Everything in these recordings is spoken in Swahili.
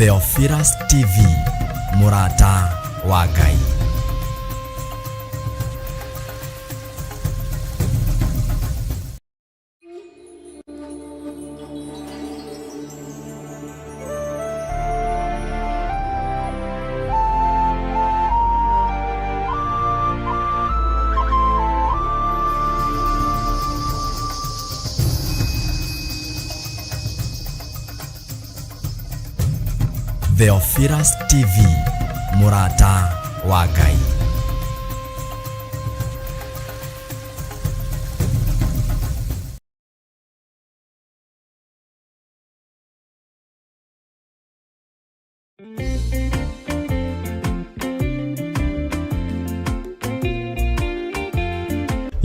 Theophilus TV, Murata wa Ngai. Theophilus TV, Murata wa Ngai.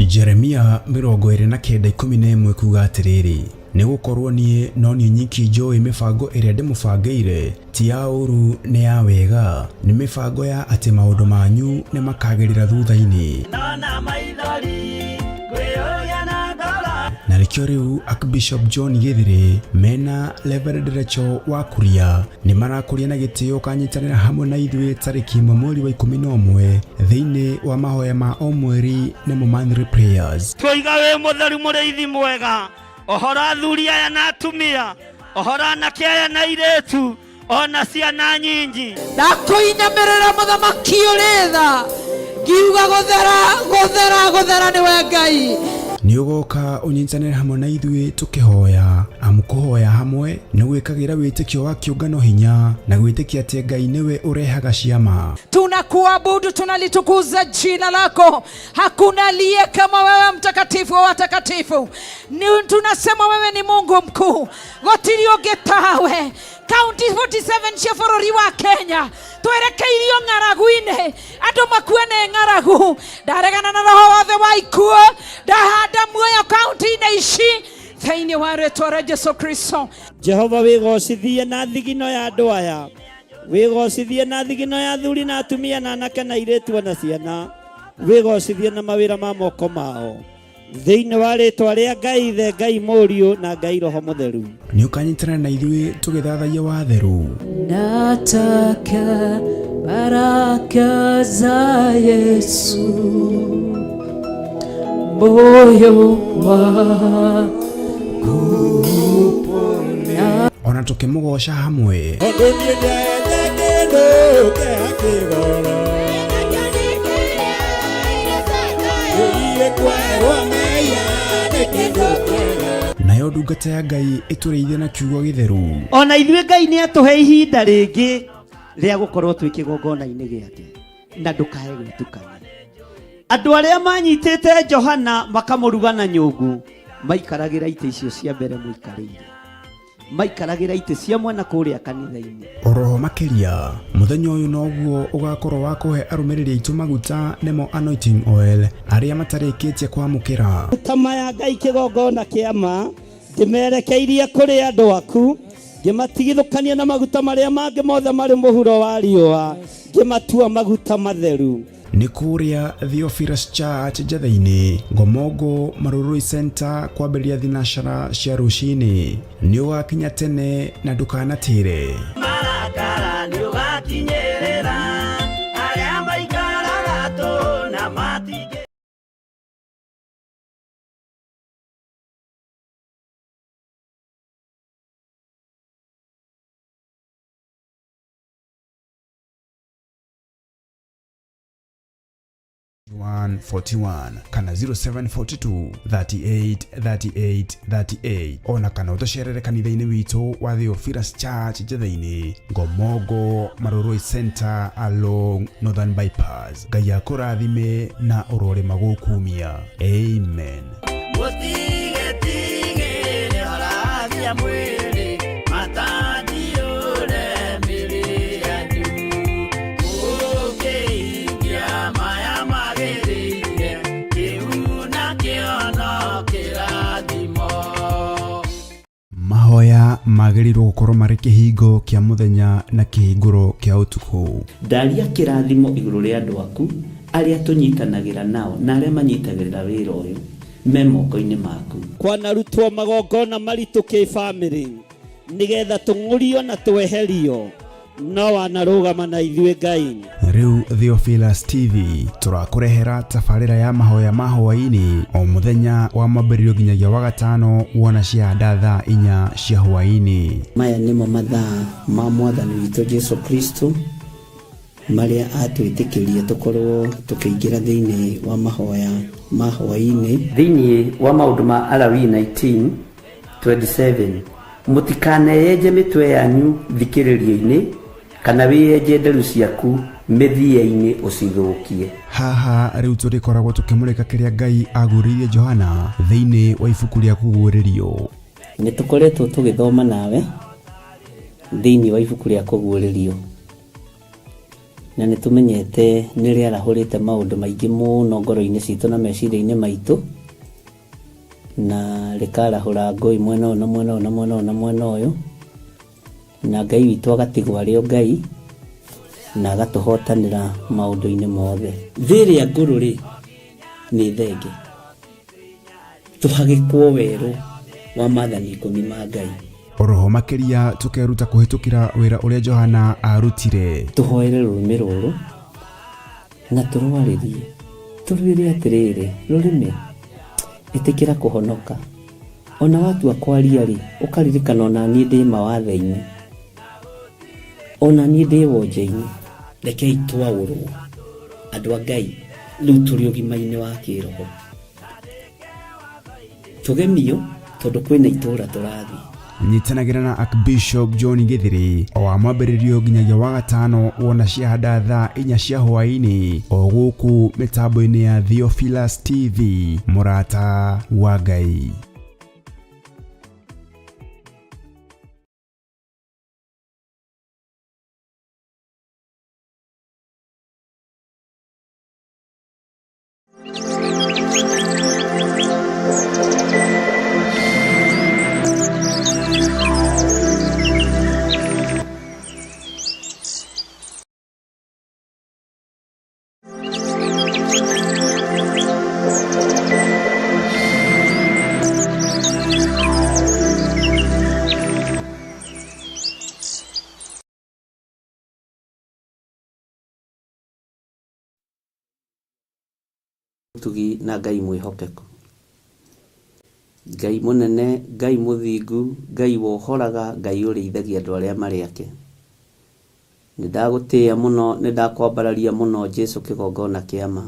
Jeremia 29:11 kuga atiriri nigukorwo nie no nie nyiki njoi mibango iria ndimubangĩire ti ya ũru ni ya wega ni mibango ya ati maundu manyu ni makagirira thutha-ini na rĩkĩo rĩu Archbishop John Githiri mena Reverend Rachel wa Kuria ni marakũria na gĩtĩo kanyitanĩra hamwe na ithuĩ tarĩki 11 thĩinĩ wa mahoya ma o mweri nĩmo monthly prayers. Twiga wĩ mũtheru mũrĩithi mwega, ohora athuri aya na atumia, ohora anake aya na airĩtu, ona ciana nyingi. Ndakwĩinamĩrĩra mũthamaki ũrĩ tha, ngiuga gũthera nĩwe Ngai. Ni ugoka unyitanĩre hamwe na ithuĩ tukĩhoya amũkũhoya hamwe nĩ gwĩkagĩra wĩtĩkio wa kĩũngano hinya na gwĩtĩkia atĩ Ngai nĩwe ũrehaga ciama. Tunakuabudu, tunalitukuza jina lako. Hakuna aliye kama wewe, mtakatifu wa watakatifu. Tunasema wewe ni Mungu mkuu, gũtirĩ ũngĩ tawe. County 47 cia bũrũri wa Kenya twerekeirio ng'aragu-inĩ, andũ makue nĩ ng'aragu. Ndaregana na roho wothe wa ikuũ, ndahanda muoyo kaunti-inĩ ici thĩinĩ wa rĩĩtwa rĩa Jesũ Kristo. Jehova wĩgocithie na thigino ya andũ aya, wĩgocithie na thigino ya athuri na atumia na anake na airĩtu na ciana, wĩgocithie na mawĩra ma moko mao thĩinĩ wa rĩĩtwa rĩa Ngai Ithe, Ngai Mũriũ na Ngai Roho Mũtheru. Nĩ ũkanyitanĩra na ithuĩ tũgĩthathaiya watheru. Nataka baraka za Yesu moyo wangu ona tukĩmũgoca hamwe. Nayo ndungata ya Ngai ĩtũrĩithie na kiugo gĩtheru. Ona ithuĩ Ngai nĩ atũhe ihinda rĩngĩ rĩa gũkorwo twĩ kĩgongona-inĩ gĩake na ndũkae gwĩtukania. Andũ arĩa manyitĩte Johana makamũruga na nyũngũ maikaragĩra itĩ icio cia mbere mũikarĩire, maikaragĩra itĩ cia mwena kũrĩa kanitha-inĩ. Oroho makĩria mũthenya ũyũ noguo ũgakorwo wa kũhe arũmĩrĩri aitũ maguta nĩmo anointing oil arĩa matarĩkĩtie kwamũkĩra. Tama ya Ngai kĩgongona kĩama ngĩmerekeirie kũrĩ andũ aku, ngĩmatigithũkania na maguta marĩa mangĩ mothe marĩ mũhuro wa riũa, ngĩmatua maguta matheru. Nĩ kũrĩa Theophilus Church Njatha-inĩ, Ngomongo Marurui Center kwambĩrĩria thinacara cia rũcinĩ. Nĩ ũgakinya tene na ndũkanatĩre. Marakara nĩ ũgakinyĩrĩra arĩa maikaraga tũ na matigĩ. One 41 kana 0742 38 38 38 ona kana ũtũcerere kanitha-inĩ witũ wa Theophilus Church Njatha-inĩ, Ngomongo Marurui Center along Northern Bypass. Ngai akũrathime na ũrore magũkumia. Amen. Mahoya magĩrĩirwo gũkorwo marĩ kĩhingo kĩa mũthenya na kĩhingũro kĩa ũtukũ. Ndaria kĩrathimo igũrũ rĩa andũ aku arĩa tũnyitanagĩra nao na arĩa manyitagĩrĩra wĩra ũyũ me moko-inĩ maku. Kwanarutwo magongona maritũ kĩ-bamĩrĩ nigetha tũng'ũrio na tweherio no wanarũgama na ithuĩ Ngai. Riu Theophilus TV tũrakũrehera tabarĩra ya mahoya ma hwaĩ-inĩ o mũthenya wa mwambĩrĩrio nginyagia wa gatano wona ciahanda thaa 4 cia hwaĩ-inĩ. Maya nĩmo mathaa ma Mwathani witũ Jesu Kristo marĩa atwĩtĩkĩria tũkorwo tũkĩingĩra thĩinĩ wa mahoya ma hwaĩ-inĩ. Thĩinĩ wa maũndũ ma Alawii 19:27 mũtikaneyenje mĩtwe yanyu thikĩrĩrio-inĩ kana wĩyenje nderu ciaku mĩthia-inĩ ũcithũkie. Haha rĩu tũrĩkoragwo tũkĩmũrĩka kĩrĩa Ngai agurĩire Johana thĩinĩ wa ibuku rĩa kũguũrĩrio. Nĩ tũkoretwo tũgĩthoma nawe thĩinĩ wa ibuku rĩa kũguũrĩrio, na nĩ tũmenyete nĩ rĩarahũrĩte maũndũ maingĩ mũno ngoro-inĩ citũ na meciria-inĩ maitũ, na rĩkarahũra ngũĩ mwena ũyũ na mwena ũyũ na mwena ũyũ na mwena ũyũ, na Ngai witũ agatigwo arĩ o Ngai na agatũhotanĩra maũndũ-inĩ mothe. Thĩrĩa ngũrũ-rĩ nĩ thenge, tũhagĩkwo werũ wa maathani 10 ma Ngai. Oroho makĩria tũkeruta kũhĩtũkĩra wĩra ũrĩa Johana arutire. Tũhoere rũrĩmĩ rũrũ na tũrwarĩrie, tũrwĩre atĩrĩrĩ, rũrĩmĩ ĩtĩkĩra kũhonoka. Ona watua kwaria-rĩ ũkaririkana ona niĩ ndĩ mawatho-inĩ, ona niĩ ndĩ wonje-inĩ. Rekei twaũrwo andũ a Ngai rĩu tũrĩ ũgima-inĩ wa kĩroho, tũgemio tondũ kwĩna itũũra tũrathiĩ. Nyitanagĩra na Archbishop John Githiri o wa mwambĩrĩrio nginyagia wa gatano wona ciahanda thaa 4 cia hwaĩ-inĩ o gũkũ mĩtambo-inĩ ya Theophilus TV, mũrata wa Ngai. Tugi na Ngai mwĩhokeku, Ngai mũnene, Ngai mũthingu, Ngai wohoraga, Ngai ũrĩithagia andũ arĩa marĩ ake. Nĩ ndagũtĩĩa mũno, nĩ ndakwambararia mũno Jesu kĩgongona kĩama.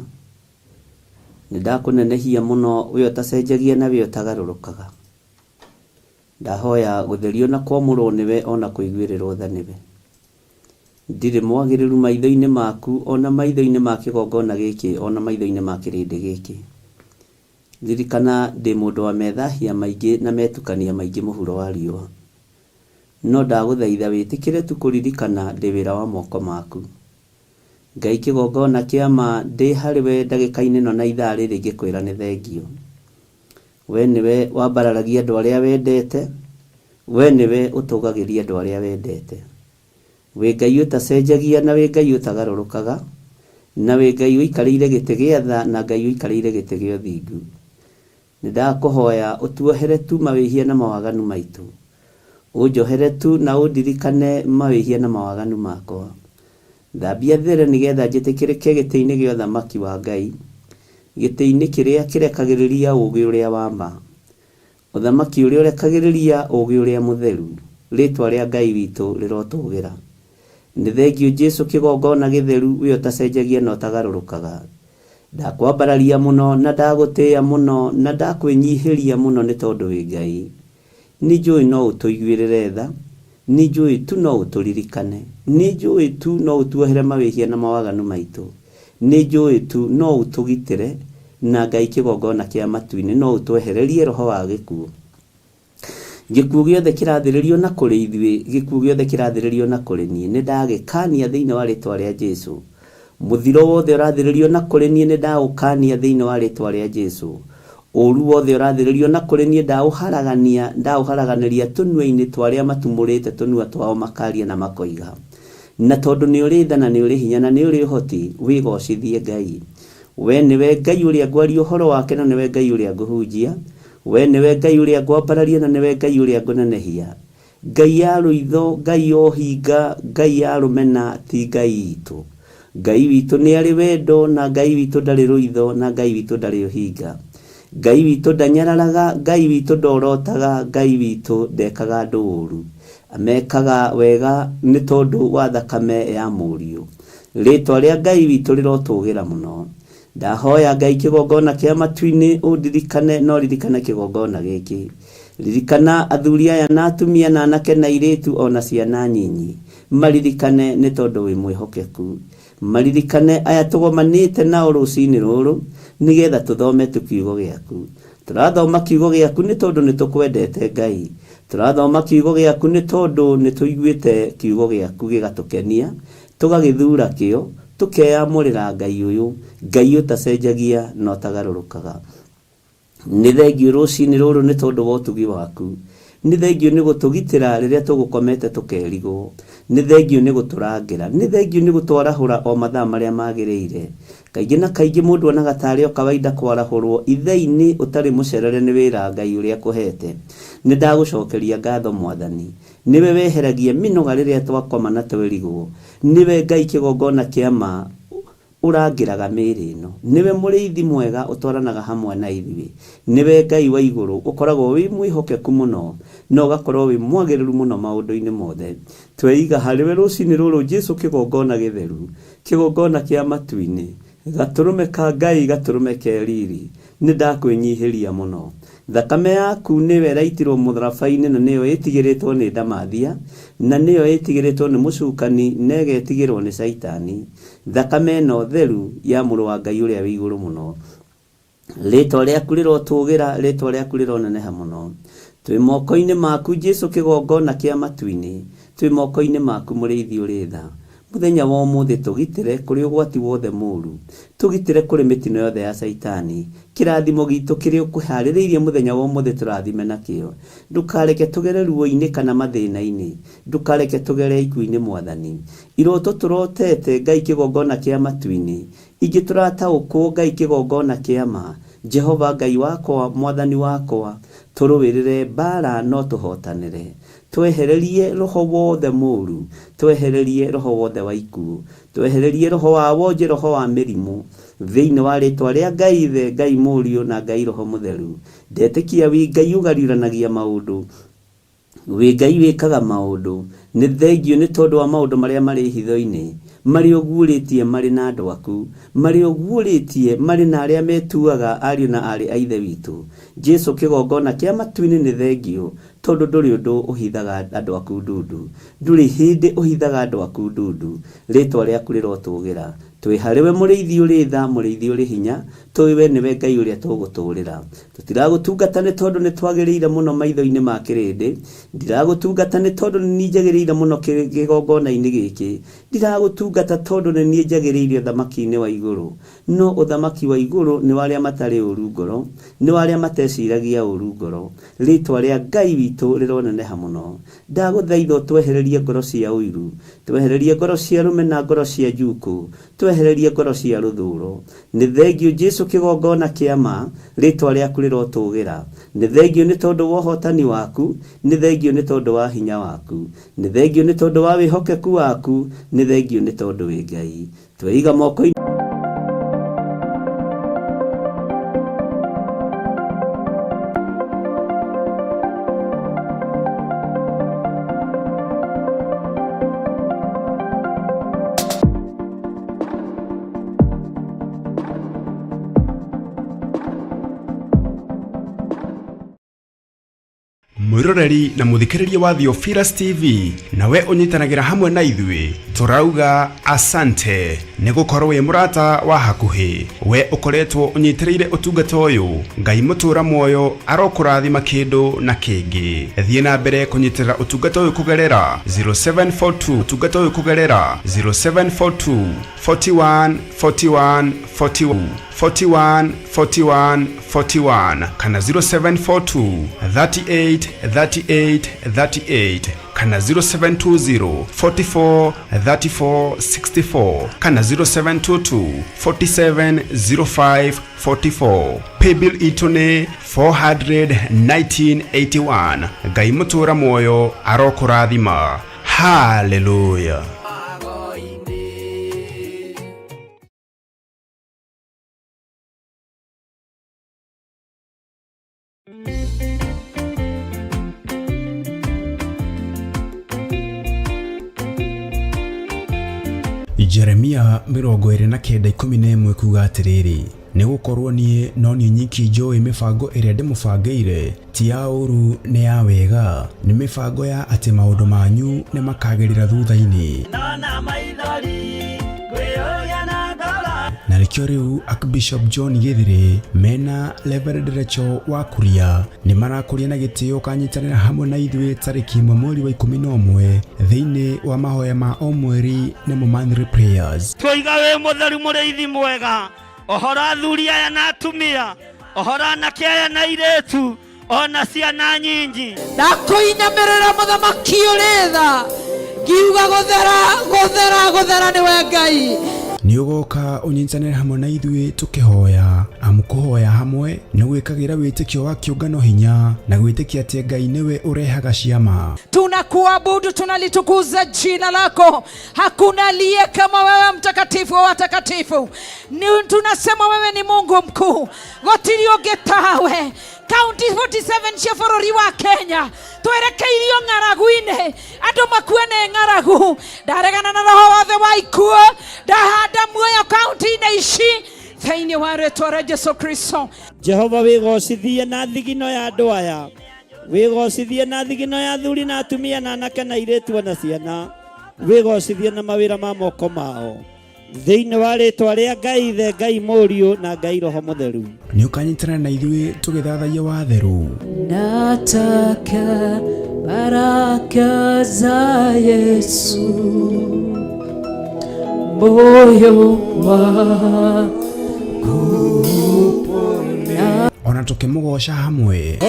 Nĩ ndakũnenehia mũno we ũtacenjagia na we ũtagarũrũkaga. Ndahoya gũtherio na kwamũrwo nĩwe ona kũiguĩrĩrwo tha nĩwe. Ndirĩ mwagĩrĩru maitho-inĩ maku, ona maitho-inĩ ma kĩgongona gĩkĩ, ona maitho-inĩ ma kĩrĩndĩ gĩkĩ. Ririkana ndĩ mũndũ wa methahia maingĩ na metukania maingĩ mũhuro wa riũa. No ndagũthaitha wĩtĩkĩre tu kũririkana ndĩ wĩra wa moko maku. Ngai kĩgongona kĩama, ndĩ harĩ we ndagĩka-inĩ ĩno na ithaa rĩrĩ ngĩkwĩra nĩ thengio. We nĩwe wambararagia andũ arĩa wendete, we nĩwe ũtũgagĩria andũ arĩa wendete. We Ngai ũtacenjagia na we Ngai ũtagarũrũkaga, na we Ngai ũikarĩire gĩtĩ gĩa tha na Ngai ũikarĩire gĩtĩ gĩa ũthingu. Nĩ ndakũhoya ũtuohere tu mawĩhia na mawaganu maitũ, ũnjohere tu na ũndirikane mawĩhia na mawaganu makwa. Thambia there nĩgetha njĩtĩkĩrĩke gĩtĩ-inĩ gĩa ũthamaki wa Ngai, gĩtĩ-inĩ kĩrĩa kĩrekagĩrĩria ũũgĩ ũrĩa wa ma, ũthamaki ũrĩa ũrekagĩrĩria ũũgĩ ũrĩa mũtheru. Rĩtwa rĩa Ngai witũ rĩrotũgĩra. Nĩ thengio Jesu kĩgongona gĩtheru we ũtacenjagia na ũtagarũrũkaga. Ndakwambararia mũno na ndagũtĩĩa mũno na ndakwĩnyihĩria mũno nĩ tondũ wĩ Ngai. Nĩ njũĩ no ũtũiguĩrĩre tha, nĩ njũĩ tu no ũtũririkane, nĩ njũĩ tu no ũtuohere mawĩhia na mawaganu maitũ, nĩ njũĩ tu no ũtũgitĩre, na Ngai kĩgongona kĩa matu-inĩ no ũtwehererie roho wa gĩkuũ. Gĩkuũ gĩothe kĩrathĩrĩrio na kũrĩ ithuĩ, gĩkuũ gĩothe kĩrathĩrĩrio na kũrĩ niĩ, nĩ ndagĩkania thĩinĩ wa rĩtwa rĩa Jesu. Mũthiro wothe ũrathĩrĩrio na kũrĩ niĩ nĩ ndaũkania thĩinĩ wa rĩtwa rĩa Jesu. Ũũru wothe ũrathĩrĩrio na kũrĩ niĩ ndaũharaganĩria tũnua-inĩ twarĩa matumũrĩte tũnua twao makaria na makoiga. Na tondũ nĩ ũrĩ tha na nĩ ũrĩ hinya na nĩ ũrĩ ũhoti, wĩgocithie Ngai. We nĩwe Ngai ũrĩa ngwaria ũhoro wake na nĩwe Ngai ũrĩa ngũhunjia. We nĩwe Ngai ũrĩa ngwambararia na nĩwe Ngai ũrĩa ngũnenehia. Ngai ya rũitho, Ngai o hinga, Ngai ya rũmena ti Ngai witũ. Ngai witũ nĩ arĩ wendo, na Ngai witũ ndarĩ rũitho, na Ngai witũ ndarĩ ũhinga. Ngai witũ ndanyararaga, Ngai witũ ndorotaga, Ngai witũ ndekaga andũ ũũru. Amekaga wega nĩ tondũ wa thakame ya mũriũ. Rĩtwa rĩa Ngai witũ rĩrotũgĩra mũno. Ndahoya Ngai kĩgongona kĩa matu-inĩ ũndirikane, no ririkana kĩgongona gĩkĩ. Ririkana athuri aya na atumia na anake na airĩtu ona ciana nyinyi. Maririkane nĩ tondũ wĩ mwĩhokeku. Maririkane aya tũgomanĩte nao rũcinĩ rũrũ nĩgetha tũthome kiugo gĩaku. Tũrathoma kiugo gĩaku nĩ tondũ nĩ tũkwendete Ngai. Tũrathoma kiugo gĩaku nĩ tondũ nĩ tũiguĩte kiugo gĩaku gĩgatũkenia, tũgagĩthura kĩo, tũkeyamũrĩra Ngai ũyũ, Ngai ũtacenjagia na ũtagarũrũkaga. Nĩ thengiũ rũcinĩ rũrũ nĩ tondũ wa ũtugi waku. Nĩ thengiũ nĩ gũtũgitĩra rĩrĩa tũgũkomete tũkerigwo. Nĩ thengiũ nĩ gũtũrangĩra. Nĩ thengiũ nĩ gũtwarahũra o mathaa marĩa magĩrĩire. Kaingĩ na kaingĩ mũndũ onaga tarĩ o kawaida kwarahũrwo ithei-inĩ ũtarĩ mũcerere nĩ wĩra Ngai ũrĩa akũhete. Nĩ ndagũcokeria ngatho Mwathani. Nĩwe weheragia mĩnoga rĩrĩa twakoma na twĩrigwo. Nĩwe Ngai kĩgongona kĩa ma ũrangĩraga mĩĩrĩ ĩno. Nĩwe mũrĩithi mwega ũtwaranaga hamwe na ithuĩ. Nĩwe Ngai wa igũrũ ũkoragwo wĩ mwĩhokeku mũno, na ũgakorwo wĩ mwagĩrĩru mũno maũndũ-inĩ mothe. Tweiga harĩwe rũcinĩ rũrũ Jesũ kĩgongona gĩtheru, kĩgongona kĩa matu-inĩ, gatũrũme ka Ngai, gatũrũme ke riri. Nĩ ndakwĩnyihĩria mũno. Thakame yaku nĩwe ĩraitirwo mũtharaba-inĩ, na nĩyo ĩtigĩrĩtwo nĩ ndamathia, na nĩyo ĩtigĩrĩtwo nĩ mũcukani, na ĩgetigĩrwo nĩ Saitani. Thakame ĩno theru ya mũrũ wa Ngai ũrĩa wĩ igũrũ mũno. Rĩtwa rĩaku rĩrotũgĩra, rĩtwa rĩaku rĩroneneha mũno. Twĩ moko-inĩ maku Jesũ kĩgongona kĩa matu-inĩ, twĩ moko-inĩ maku mũrĩithi ũrĩ tha. Mũthenya wa ũmũthĩ tũgitĩre kũrĩ ũgwati wothe mũũru, tũgitĩre kũrĩ mĩtino yothe ya Saitani. Kĩrathimo gitũ kĩrĩa ũkũharĩrĩirie mũthenya wa ũmũthĩ tũrathime nakĩo. Ndũkareke tũgere ruo-inĩ kana mathĩna-inĩ, ndũkareke tũgere ikuũ-inĩ Mwathani. Iroto tũrotete Ngai kĩgongona kĩa matu-inĩ, ingĩ tũrataũkwo Ngai kĩgongona kĩa ma. Jehova Ngai wakwa, Mwathani wakwa, tũrũĩrĩre mbara no tũhotanĩre. Twehererie roho wothe mũũru, twehererie roho wothe wa ikuũ, twehererie roho wa wonje, roho wa mĩrimũ, thĩinĩ wa rĩtwa rĩa Ngai Ithe, Ngai Mũriũ na Ngai Roho Mũtheru. Ndetĩkia wĩ Ngai ũgariũranagia maũndũ, wĩ Ngai wĩkaga maũndũ. Nĩ thengiũ nĩ tondũ wa maũndũ marĩa marĩ hitho-inĩ, marĩ ũguũrĩtie marĩ na andũ aku, marĩ ũguũrĩtie marĩ na arĩa metuaga ariũ na arĩ a Ithe witũ. Jesũ kĩgongona kĩa matu-inĩ nĩ thengiũ, tondũ ndũrĩ ũndũ ũhithaga andũ aku ndundu, ndũrĩ hĩndĩ ũhithaga andũ aku ndundu. Rĩtwa rĩaku rĩrotũgĩra. Twĩ harĩwe mũrĩithi ũrĩ tha, mũrĩithi ũrĩ hinya, tũĩ we nĩwe Ngai ũrĩa tũgũtũũrĩra. Tũtiragũtungata nĩ tondũ nĩ twagĩrĩire mũno maitho-inĩ ma kĩrĩndĩ, ndiragũtungata nĩ tondũ nĩ niĩ njagĩrĩire mũno kĩgongona-inĩ gĩkĩ, ndiragũtungata tondũ nĩ niĩ njagĩrĩire ũthamaki-inĩ wa igũrũ. No ũthamaki wa igũrũ nĩ wa arĩa matarĩ ũũru ngoro, nĩ wa arĩa mateciragia ũũru ngoro. Rĩtwa rĩa Ngai witũ rĩroneneha mũno. Ndagũthaitha ũtwehererie ngoro cia ũiru, twehererie ngoro cia rũmena, ngoro cia njuku, twehererie ngoro cia rũthũũro. Nĩ thengiũ Jesũ kĩgongona kĩa ma, rĩtwa rĩaku rĩrotũgĩra. Nĩ thengiũ nĩ tondũ wa ũhotani waku, nĩ thengiũ nĩ tondũ wa hinya waku, nĩ thengiũ nĩ tondũ wa wĩhokeku waku, nĩ thengiũ nĩ tondũ wĩ Ngai. Tweiga moko-inĩ mwiroreri na muthikiriria wa Theophilus TV, nawe unyitanagira hamwe na ithuĩ turauga asante nĩ gũkorwo wĩ mũrata wa hakuhĩ. We ũkoretwo ũnyitĩrĩire ũtungata ũyũ, Ngai mũtũra muoyo arokũrathima kĩndũ na kĩngĩ. Thiĩ na mbere kũnyitĩrĩra ũtungata ũyũ kũgerera 0742, ũtungata ũyũ kũgerera 0742 41 41 41 41 41 41 kana 0742 38 38 38 kana 0720 44 34 64 kana 0722 47 05 44. Paybill itune 41981. Ngai mutura moyo arokurathima. Hallelujah. Jeremia 29:11 kuga atiriri ni gukorwo nie no ni nyiki njoi mibango iria ndimubangĩire ti ya ũru ni ya wega ni mibango ya ati maundu manyu ni makagĩrĩra thutha-inĩ na rĩkĩo rĩu Archbishop John Githiri mena Reverend Rachel Wakuria ni marakũria na gĩtĩo kanyitanĩra hamwe na ithuĩ tarĩki 1 mweri wa 11 thĩinĩ wa mahoya ma o mweri nĩmo monthly prayers. Tũiga wĩ mũtheru mũrĩithi mwega, ohora athuri aya na atumia, ohora anake aya na airĩtu, ona ciana nyingi. Ndakwĩinamĩrĩra mũthamaki ũrĩ tha, ngiuga gũthera nĩwe Ngai. Ni ugoka unyitanĩre hamwe na ithuĩ tũkĩhoya amũkũhoya hamwe na gwĩkagĩra wĩtĩkio wa kĩũngano hinya na gwĩtĩkia atĩ Ngai nĩwe ũrehaga ciama. Tunakuabudu, tunalitukuza jina lako. Hakuna aliye kama wewe, mtakatifu wa watakatifu. Tunasema wewe ni Mungu mkuu. Gotiri ogetawe. County 47 cia bũrũri wa Kenya twerekeirio ng'aragu-inĩ, andũ makuene ng'aragu. Ndaregana na roho wothe wa ikuũ, ndahanda muoyo kaunti-inĩ ici thĩinĩ wa rĩĩtwa rĩa Jesũ Kristo. Jehova wĩgocithie na thigino ya andũ aya, wĩgocithie na thigino ya athuri na atumia na anake na airĩtu na ciana, wĩgocithie na mawĩra ma moko mao thĩinĩ wa rĩĩtwa rĩa Ngai Ithe, Ngai Mũriũ na Ngai Roho Mũtheru. Nĩ ũkanyitanĩra na ithuĩ tũgĩthathaiya watheru. Nataka baraka za Yesu moyo wangu ona tũkĩmũgoca hamwe.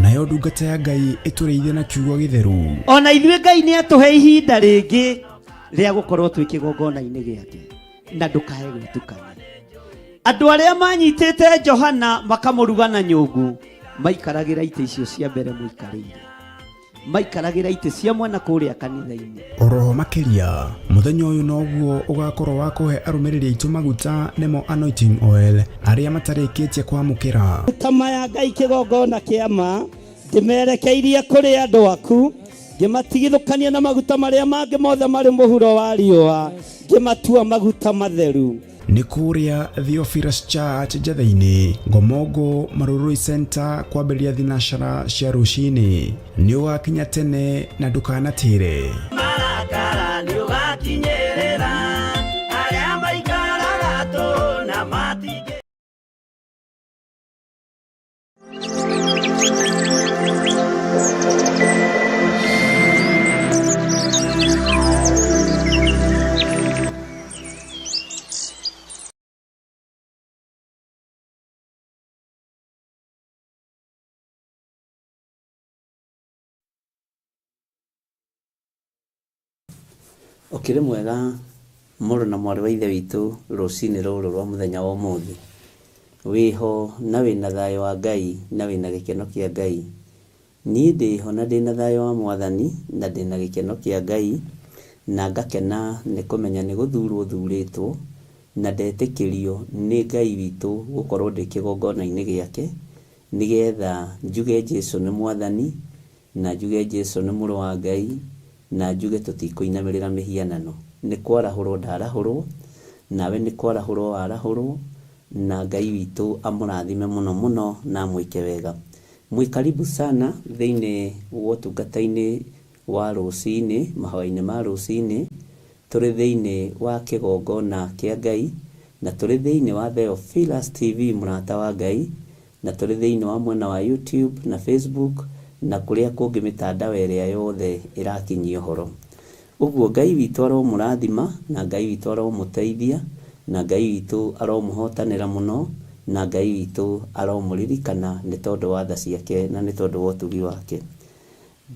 Nayo ndungata ya Ngai ĩtũrĩithie na kiugo gĩtheru. Ona ithuĩ Ngai nĩ atũhe ihinda rĩngĩ rĩa gũkorwo twĩ kĩgongona-inĩ gĩake na ndũkae gwĩtukania. Andũ arĩa manyitĩte Johana makamũruga na nyũngũ maikaragĩra itĩ icio cia mbere mũikarĩire, maikaragĩra itĩ cia mwena kũrĩa kanitha-inĩ. Oroho makĩria mũthenya ũyũ noguo ũgakorwo wa kũhe arũmĩrĩri aitũ maguta nĩmo anointing oil arĩa matarĩkĩtie kwamũkĩra. Kama ya Ngai kĩgongona kĩama ndĩmerekeirie kũrĩ andũ aku, ngĩmatigithũkania na maguta marĩa mangĩ mothe marĩ mũhuro wa riũa, ngĩmatua maguta matheru. Nĩ kũrĩa Theophilus Church Njatha-inĩ, Ngomongo Marurui Center kwambĩrĩria thinacara cia rũcinĩ. Nĩ ũgakinya tene na ndũkanatĩre. Marakara nĩ ũgakinyĩrĩra arĩa maikaraga tũ na matigĩ. Ũkĩrĩ mwega mũrũ na mwarĩ wa ithe witũ rũcinĩ rũrũ rwa mũthenya wa ũmũthĩ, wĩho na wĩna thayũ wa Ngai na wĩna gĩkeno kĩa Ngai. Niĩ ndĩho na ndĩna thayũ wa Mwathani na ndĩna gĩkeno kĩa Ngai, na ngakena nĩ kũmenya nĩ gũthurwo thurĩtwo na ndetĩkĩrio nĩ Ngai witũ gũkorwo ndĩ kĩgongona-inĩ gĩake, nĩgetha njuge Jesũ nĩ Mwathani na njuge Jesũ nĩ mũrũ wa Ngai na njuge tũtikũinamĩrĩra mĩhianano. Nĩ kwarahũrwo ndarahũrwo, nawe nĩ kwarahũrwo warahũrwo, na Ngai witũ amũrathime mũno mũno na mwĩke wega. Mwĩkaribu sana thĩinĩ wa ũtungata-inĩ wa rũcinĩ, mahoya-inĩ ma rũcinĩ. Tũrĩ thĩinĩ wa kĩgongona kĩa Ngai, na tũrĩ thĩinĩ wa Theophilus TV mũrata wa Ngai, na tũrĩ thĩinĩ wa mwena wa YouTube na Facebook, na kuria kungi mitandao ĩrĩa yothe ĩrakinyia ũhoro. Ũguo Ngai witũ aromũrathima, na Ngai witũ aromũteithia, na Ngai witũ aromũhotanĩra mũno, na Ngai witũ aromũririkana nĩ tondũ wa tha ciake na nĩ tondũ wa ũtugi wake.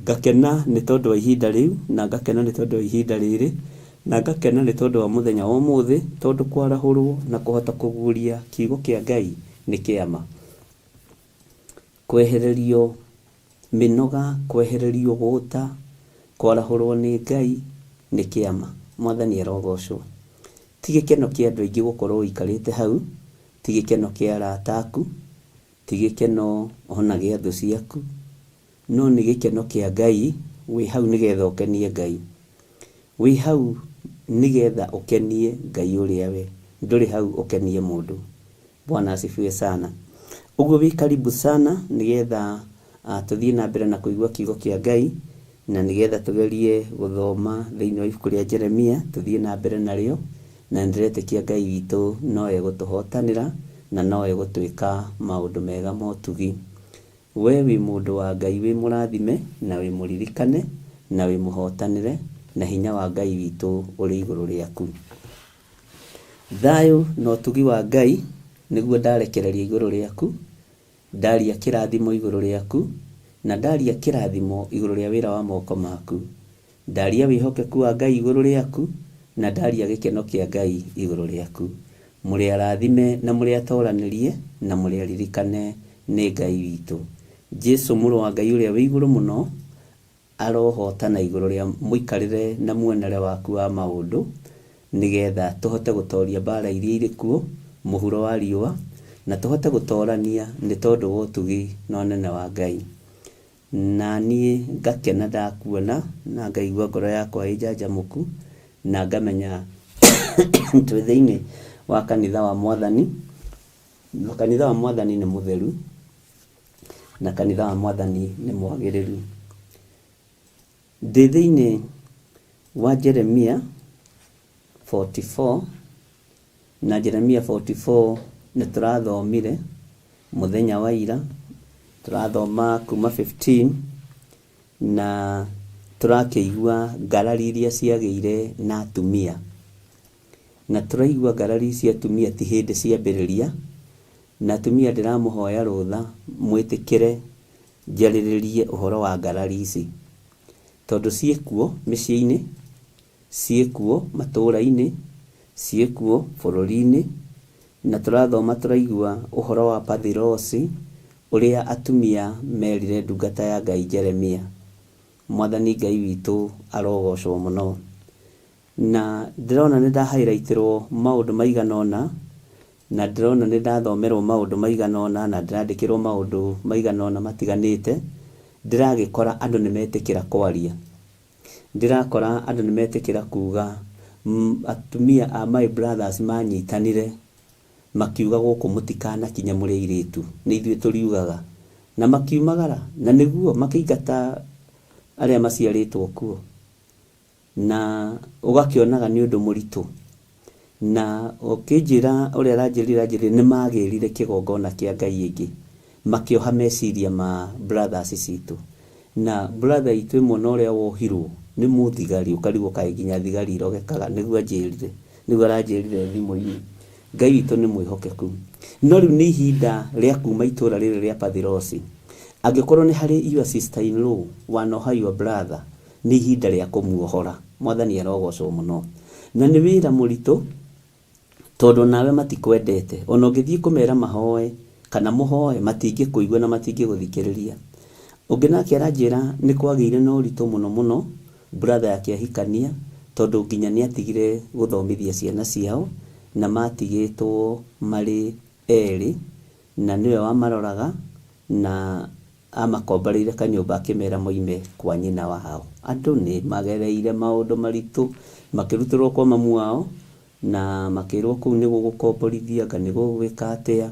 Ngakena nĩ tondũ wa ihinda rĩu, na ngakena nĩ tondũ wa ihinda rĩrĩ, na ngakena nĩ tondũ wa mũthenya wa ũmũthĩ, tondũ kwarahũrwo na kũhota kũguũria kiugo kĩa Ngai nĩ kĩama. Kwehererio mĩnoga, kwehererio gũta, kwarahũrwo nĩ Ngai nĩ kĩama. Mwathani arogocwo. Ti gĩkeno kĩa andũ aingĩ gũkorwo ũikarĩte hau, ti gĩkeno kĩa arata aku, ti gĩkeno ona gĩa thũ ciaku, no nĩ gĩkeno kĩa Ngai wĩ hau nĩgetha ũkenie Ngai. Wĩ hau nĩgetha ũkenie Ngai ũrĩa we, ndũrĩ hau ũkenie mũndũ. Bwana asifiwe sana. Ũguo wĩ karibu sana nĩgetha tũthiĩ na mbere na kũigua kiugo kĩa Ngai, na nĩgetha tũgerie gũthoma thĩinĩ wa ibuku rĩa Jeremia, tũthiĩ na mbere narĩo, na ndĩretĩkia Ngai witũ no egũtũhotanĩra na no egũtwĩka maũndũ mega ma ũtugi. We wĩ mũndũ wa Ngai, wĩ mũrathime na wĩ mũririkane na wĩ mũhotanĩre, na hinya wa Ngai witũ ũrĩ igũrũ rĩaku. Thayũ na ũtugi wa Ngai nĩguo ndarekereria igũrũ rĩaku, ndaria kĩrathimo igũrũ rĩaku, na ndaria kĩrathimo igũrũ rĩa wĩra wa moko maku. Ndaria wĩhokeku wa Ngai igũrũ rĩaku, na ndaria gĩkeno kĩa Ngai igũrũ rĩaku. Mũrĩ arathime na mũrĩ atoranĩrie na mũrĩ aririkane nĩ Ngai witũ. Jesu mũrũ wa Ngai ũrĩa wĩ igũrũ mũno arohotana igũrũ rĩa mũikarĩre na muonere waku wa maũndũ, nĩgetha tũhote gũtoria mbara iria irĩ kuo mũhuro wa riũa, na tũhote gũtorania nĩ tondũ wa ũtugi na ũnene wa Ngai. Na niĩ ngakena ndakuona na ngaigua ngoro yakwa ĩnjanjamũku, na ngamenya twĩ thĩinĩ wa kanitha wa Mwathani, na kanitha wa Mwathani nĩ mũtheru, na kanitha wa Mwathani nĩ mwagĩrĩru. Ndĩ thĩinĩ wa Jeremia 44, na Jeremia 44 nĩ tũrathomire mũthenya wa ira, tũrathoma kuma 15, na tũrakĩigua ngarari iria ciagĩire na atumia, na tũraigua ngarari cia atumia ti hĩndĩ ciambĩrĩria, na atumia ndĩramũhoya rũtha mwĩtĩkĩre njarĩrĩrie ũhoro wa ngarari ici, tondũ ciĩkuo mĩciĩ-inĩ, ciĩkuo matũũra-inĩ, ciĩkuo bũrũri-inĩ, na tũrathoma tũraigua ũhoro wa Pathirosi ũrĩa atumia merire ndungata ya Ngai Jeremia. Mwathani Ngai witũ arogocwo mũno. Na ndĩrona nĩ ndahighlightirwo maũndũ maigana ũna, na ndĩrona nĩ ndathomerwo maũndũ maigana ũna, na ndĩrandĩkĩrwo maũndũ maigana ũna matiganĩte. Ndĩragĩkora andũ nĩ metĩkĩra kwaria, ndĩrakora andũ nĩ metĩkĩra kuga atumia a my brothers manyitanire makiuga gũkũ mũtikanakinya mũrĩ airĩtu, nĩ ithuĩ tũriugaga, na makiumagara, na nĩguo makĩingata arĩa maciarĩtwo kuo, na ũgakĩonaga nĩ ũndũ mũritũ. Na ũkĩnjĩra ũrĩa aranjĩrire nĩ magĩrire kĩgongona kĩa Ngai ĩngĩ, makĩoha meciria ma brothers citũ. Na brother itũ ĩmwe na ũrĩa wohirwo nĩ mũthigari, ũkarigwo kaĩ nginya thigari irogekaga, nĩguo anjĩrire, nĩguo aranjĩrire thimũ-inĩ. Ngai witũ nĩ mwĩhokeku. No rĩu nĩ ihinda rĩa kuma itũũra rĩrĩ rĩa Pathirosi. Angĩkorwo nĩ harĩ your sister in law wanoha your brother, nĩ ihinda rĩa kũmuohora. Mwathani arogocwo mũno. Na nĩ wĩra mũritũ, tondũ nawe matikwendete. Ona ũngĩthiĩ kũmera mahoe kana mũhoe, matingĩkũigua na matingĩgũthikĩrĩria. Ũngĩ nake aranjĩra nĩ kwagĩire na ũritũ mũno mũno brother yake ahikania, tondũ nginya nĩ atigire gũthomithia ciana ciao, na matigĩtwo marĩ erĩ, na nĩwe wamaroraga na amakombarĩire kanyũmba akĩmera moime kwa nyina wao. Andũ nĩ magereire maũndũ maritũ, makĩrutĩrwo kwa mamu wao, na makĩrwo kũu nĩ gũgũkomborithia, anga nĩ gũgwĩka atĩa,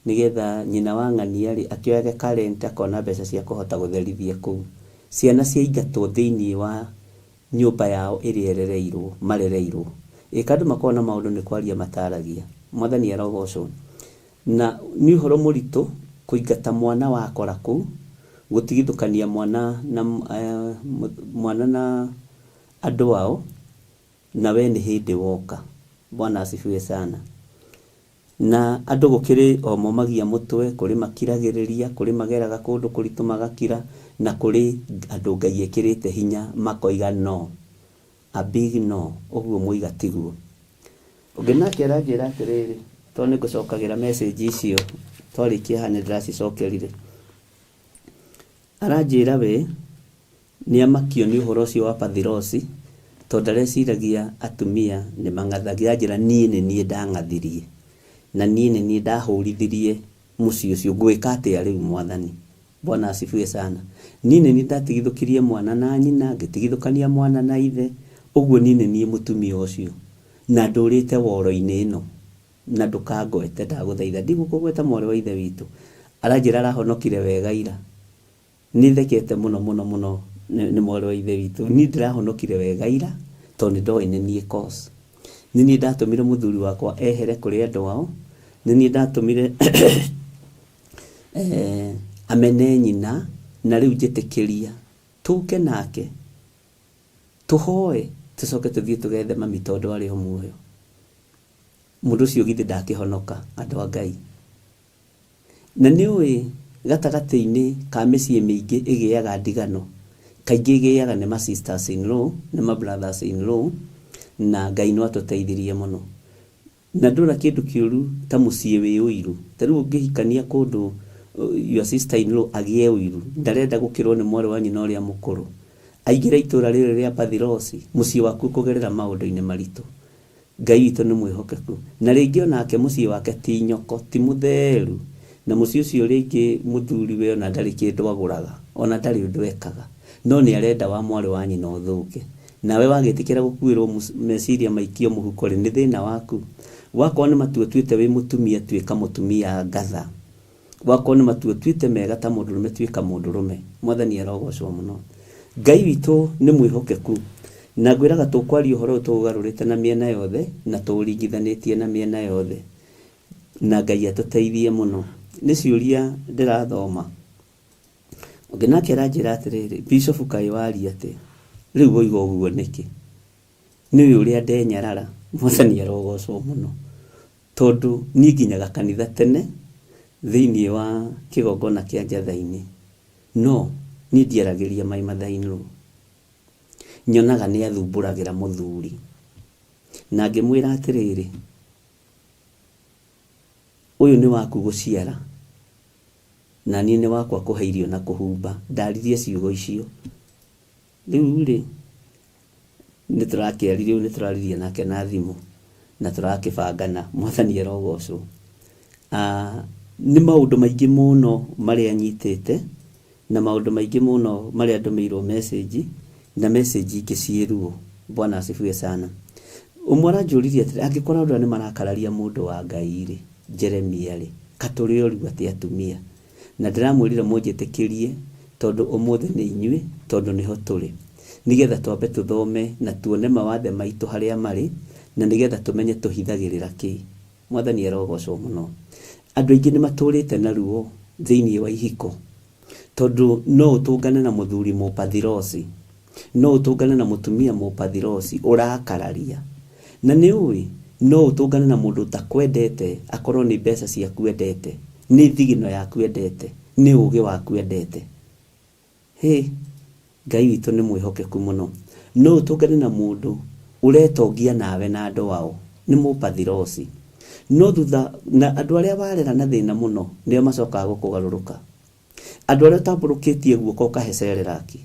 nĩgetha nyina wa ng'ania-rĩ akĩoyage karenti akona mbeca cia kũhota gũtherithia kũu. Ciana ciaingatwo thĩinĩ wa nyũmba yao ĩrĩa erereirwo, marereirwo. Andũ makorwo na maũndũ nĩ kwaria mataragia. Mwathani arogocwo. Na nĩ ũhoro mũritũ kũingata mwana wakora kũu, gutigithukania mwana na andu ao na we ni hindi woka. Bwana asifiwe sana. Na andu gukiri o momagia mutwe, kuri makiragiriria, kuri mageraga kundu kuritu magakira, na kuri andu Ngai ekirite hinya makoiga no, a big no, uguo muiga tiguo. Unginake aranjira atiriri, to ni gucokagira message icio twarikia hane ndiracicokerire. Aranjira we ni amakio ni uhoro ucio wa pathirosi, tondu areciragia atumia ni mangathagia njira nie ni ndangathirie, na nie ni ndahurithirie muci ucio ngwika atia riu Mwathani. Bwana asifiwe sana. Nie ni ndatigithukirie mwana na nyina, ngitigithukania mwana na ithe, uguo nie ni mutumia ucio na ndurite woro-ini ino, na ndukangwete ndaguthaitha, ndigukugweta mwari wa ithe witu. Aranjira arahonokire wega ira, ni thekete muno ni mwari wa ithe witu. Ni ndirahonokire wega ira tondu ndoi ni cause. Ni ndatumire muthuri wakwa ehere kuri andu ao, ni ndatumire amene nyina, na riu njitikiria tuke nake tuhoe tucoke tuthie tugethe mami tondu ari o muoyo. Mundu ucio githi ndakihonoka andu a Ngai. Na ni ui gatagati-ini ka micii mingi igiaga ndigano, kaingi igiaga ni ma sisters in law, ni ma brothers in law, na Ngai no atuteithirie muno. Na ndura kindu kiuru ta mucii wi uiru, tariu ungihikania kundu your sister in law agie uiru, ndarenda gukirwo ni mwari wa nyina uria mukuru, aigira itura riri ria pathirosi, mucii waku kugerera maundu-ini maritu. Ngai witu ni mwihokeku, na ringi onake mucii wake ti nyoko, ti mutheru, na mucii ucio ringi muthuri we ona ndari kindu aguraga, ona ndari undu ekaga, no ni arenda wa mwari wa nyina uthuke. Nawe wagitikira gukuirwo meciria maikio muhuko ri ni thina waku. Wako ni matua twite wi mutumia twika mutumia ngatha, wako ni matua twite mega ta mundurume twika mundurume. Mwathani arogocwo muno. Ngai witu ni mwihokeku, na ngwiraga tukwaria uhoro tugarurite na miena yothe, na turingithanitie na miena yothe, na Ngai atuteithie muno. Ni ciuria ndirathoma. Unginake aranjira atiriri, Bishop Kai wari ati riu woigo uguo niki? Ni uria ndenyarara. Mwathani arogocwo muno, tondu ni nginyaga kanitha tene thiini wa kigongona kia njatha-ini, no ni ndiaragiria mai mathainwo. Nyonaga ni athumburagira muthuri, na ngimwira atiriri, uyu ni waku guciara, na ni wakwa kuheirio na kuhumba. Ndaririe ciugo icio riu ri ni turakiaririe, ni turaririe nake na thimu, na turakibangana. Mwathani arogocwo. Ni maundu maingi muno mari anyitite, na maundu maingi muno mari andumirwo message, na message ikiciruo. Bwana asifiwe sana. Umwe aranjuririe atiri, angikora andu ni marakararia mundu wa Ngai ri, Jeremia ri, katuri oru ati atumia, na ndiramwirire munjitikirie tondu umuthi ni inyui, tondu niho turi, nigetha twambe tuthome na tuone mawathe maitu haria mari, na nigetha tumenye tuhithagirira ki. Mwathani arogocwo muno. Andu aingi ni maturite na ruo thiini wa ihiko, tondu no utungane na muthuri mupathirosi, no utungane na mutumia mupathirosi urakararia, na ni ui no utungane na mundu takwendete, akorwo ni mbeca cia kwendete, ni thigino ya kwendete, ni ugi wa kwendete. Ngai witu ni mwihokeku muno. No utungane na mundu uretongia nawe na andu wao, ni mupathirosi, no thutha na andu aria warera na thina muno nio macokaga gukugaruruka. Andu aria tamburukitie guoko kahecereraki,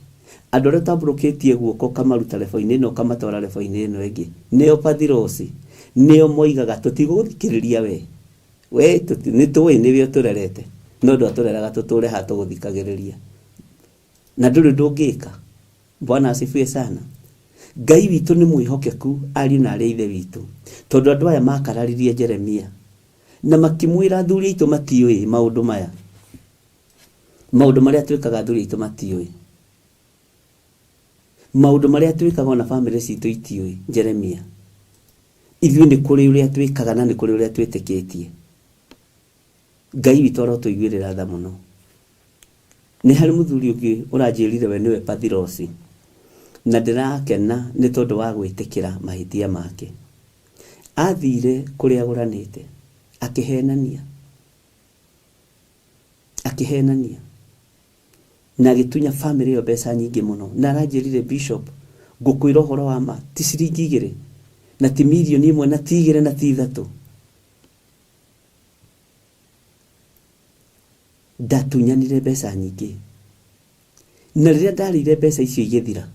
andu aria tamburukitie guoko kamaruta lebo-ini ino kamatwara lebo-ini ino ingi, nio pathirosi, nio moigaga tutigũthikĩrĩria we ni tuwe ni we turerete, no ndu atureraga tuture ha tuguthikagĩrĩria, na nduri ndungika. Bwana asifiwe sana. Ngai witu ni mwihokeku, ari na ari ithe witu, tondu andu aya makararirie Jeremia na makimwira thuri itu matiui maundu maya, maundu maria twikaga thuri itu matiui, maundu maria twikaga na family citu itiui. Jeremia, ithuĩ ni kuri uria twikaga na ni kuri uria twitikitie. Ngai witu arotuiguirira tha muno, nĩ harĩ mũthuri ũngĩ ũranjĩrire we nĩwe Pathirosi, na ndĩrakena nĩ tondũ wa gwĩtĩkĩra mahĩtia make. Athire kũrĩa agũranĩte akĩhenania na agĩtunya family ĩyo mbeca nyingĩ mũno, na aranjĩrire Bishop, ngũkwĩra ũhoro wa ma, ti ciringi 2 na ti mirioni 1 na ti 2 na ti 3. Ndatunyanire mbeca nyingĩ, na rĩrĩa ndarĩire mbeca icio igĩthira,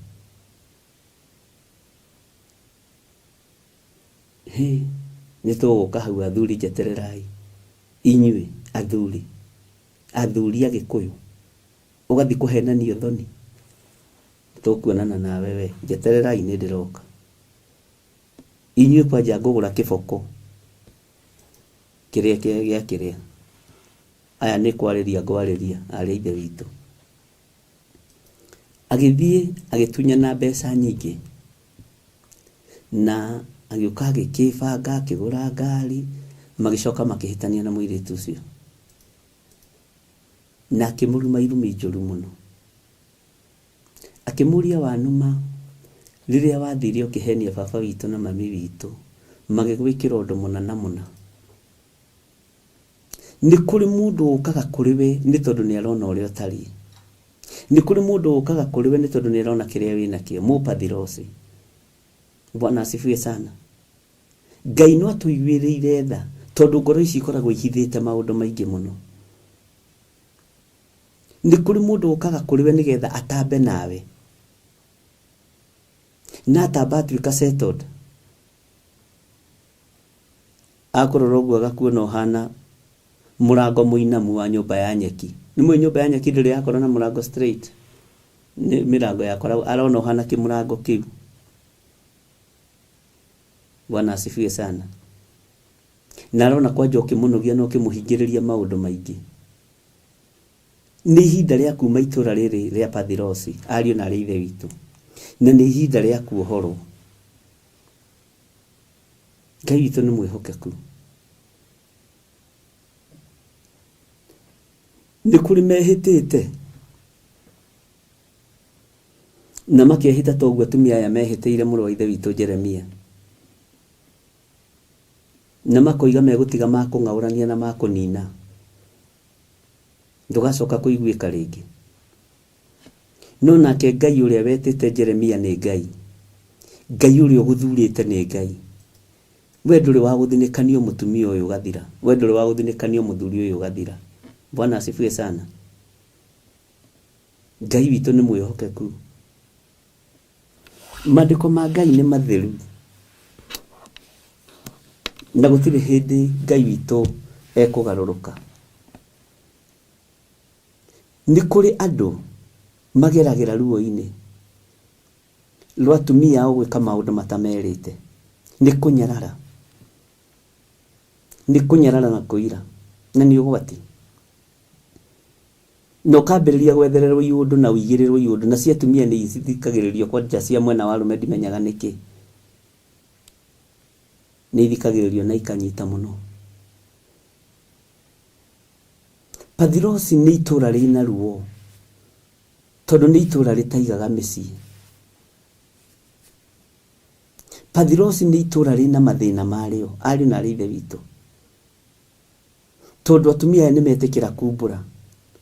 nĩ tũgũka hau athuri njetererai, inyuĩ athuri Agĩkũyũ, ũgathiĩ kũhenanio thoni, tũkuonana nawe we, njetererai nĩ ndĩroka. Inyuĩ kwanja ngũgũra kĩboko kĩrĩa gĩa kĩrĩa. Aya nĩ kwarĩria ngwarĩria arĩa ithe witũ. Agĩthiĩ agĩtunyana mbeca nyingĩ, na agĩũka agĩkĩbanga akĩgũra ngari, magĩcoka makĩhĩtania na mũirĩtu ũcio, na akĩmũruma irumi njũru mũno. Akĩmũria wanuma, rĩrĩa wathire ũkĩhenia baba witũ na mami witũ, magĩgwĩkĩra ũndũ mũna. Nĩ kũrĩ mũndũ ũkaga kũrĩ we nĩ tondũ nĩ arona ũrĩa ũtariĩ. Nĩ kũrĩ mũndũ ũkaga kũrĩ we nĩ tondũ nĩ arona kĩrĩa wĩna kĩo. Mũpathirosi, Bwana asifiwe sana. Ngai no atũiguĩrĩire tha tondũ ngoro ici ikoragwo ihithĩte maũndũ maingĩ mũno. Nĩ kũrĩ mũndũ ũkaga kũrĩ we nĩgetha atambe nawe, na atamba atuĩka settled, akũrora ũguo agakuona ũhana mũrango mũinamu wa nyũmba ya nyeki. Nĩ mũĩ nyũmba ya nyeki ndĩrĩ yakorwo na mũrango straight, nĩ mĩrango yakora arona ũhana kĩmũrango kĩu. Bwana asifiwe sana. Na arona kwanja ũkĩmũnogia na ũkĩmũhingĩrĩria maũndũ maingĩ. Nĩ ihinda rĩa kuma itũra rĩrĩ rĩa Pathirosi, ariũ na arĩa ithe witũ, na nĩ ihinda rĩa kuohorwo. Ngai witũ nĩ mwĩhokeku. Nĩ kũrĩ mehĩtĩte na makehĩta toguo atumia aya mehĩtĩire mũrũ wa ithe witũ Jeremia, na makoiga megũtiga makũng'aũrania na makũnina, ndũgacoka kũiguĩka rĩngĩ. No nake Ngai ũrĩa wetĩte Jeremia nĩ Ngai ũrĩa ũgũthurĩte nĩ Ngai. We ndũrĩ wa gũthinĩkanio mũtumia ũyũ ũgathira, we ndũrĩ wa gũthinĩkanio mũthuri ũyũ ũgathira. Bwana asifiwe sana. Ngai witũ nĩ mwĩhokeku. Maandĩko ma Ngai nĩ matheru, na gũtirĩ hĩndĩ Ngai witũ ekũgarũrũka. Nĩ kũrĩ andũ mageragĩra ruo-inĩ rwa atumia ao gwĩka maũndũ matamerĩte. Nĩ kũnyarara na kũira, na nĩ ũgwati. Na ũkambĩrĩria gwethererwo iũndũ na ũigĩrĩrwo iũndũ, na cia atumia nĩ ithikagĩrĩrio kwa nja cia mwena wa arũme ndimenyaga nĩkĩ. Nĩ ithikagĩrĩrio na ikanyita mũno. Pathirosi nĩ itũra rĩna ruo, tondũ nĩ itũra rĩtaigaga mĩciĩ. Pathirosi nĩ itũra rĩna mathĩna marĩo, ariũ na arĩa ithe witũ, tondũ atumia aya nĩ metĩkĩra kumbũra.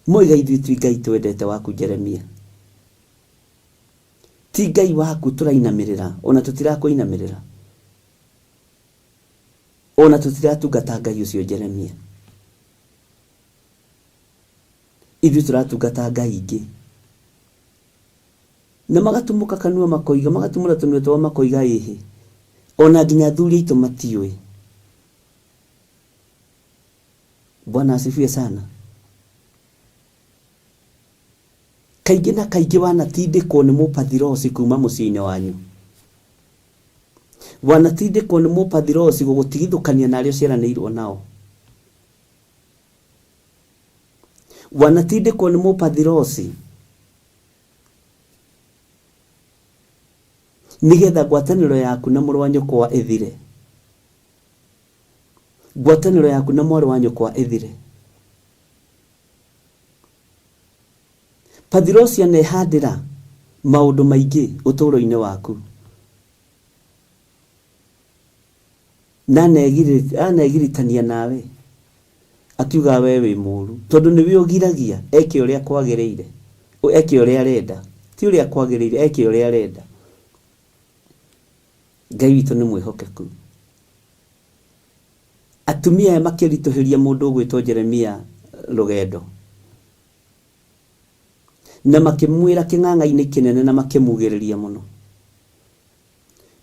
Moiga ithuĩ ti Ngai twendete waku Jeremia, ti Ngai waku tũrainamĩrĩra, ona tũtirakũinamĩrĩra, ona tũtiratungata Ngai ũcio Jeremia. Ithuĩ tũratungata Ngai ingĩ. Na magatumũka kanua makoiga, magatumũra tũnua twao makoiga ĩhĩ, ona nginya athuri aitũ matiũĩ. Bwana asifiwe sana. Kaingĩ na kaingĩ wanatindĩkwo nĩ Mũpathirosi kuma mũciĩ-inĩ wanyu, wanatindĩkwo nĩ Mũpathirosi gũgũtigithũkania na arĩa ũciaranĩirwo nao, wanatindĩkwo nĩ Mũpathirosi nĩgetha ngwatanĩro yaku na mũrũ wa nyũkwa ĩthire, ngwatanĩro yaku na mwarĩ wa nyũkwa ĩthire. Pathirosi anehandĩra maũndũ maingĩ ũtũũro-inĩ waku. Na anegiritania nawe. Akiuga we wĩ mũũru. Tondũ nĩwe ũgiragia eke ũrĩa kwagĩrĩire. Eke ũrĩa arenda. Ti ũrĩa kwagĩrĩire, eke ũrĩa arenda. Ngai witũ nĩ mwĩhokeku. Atumia aya makĩritũhĩria mũndũ ũgwĩtwo Jeremia Rũgendo. Na makĩmwĩra kĩng'ang'a-inĩ kĩnene na makĩmugĩrĩria mũno.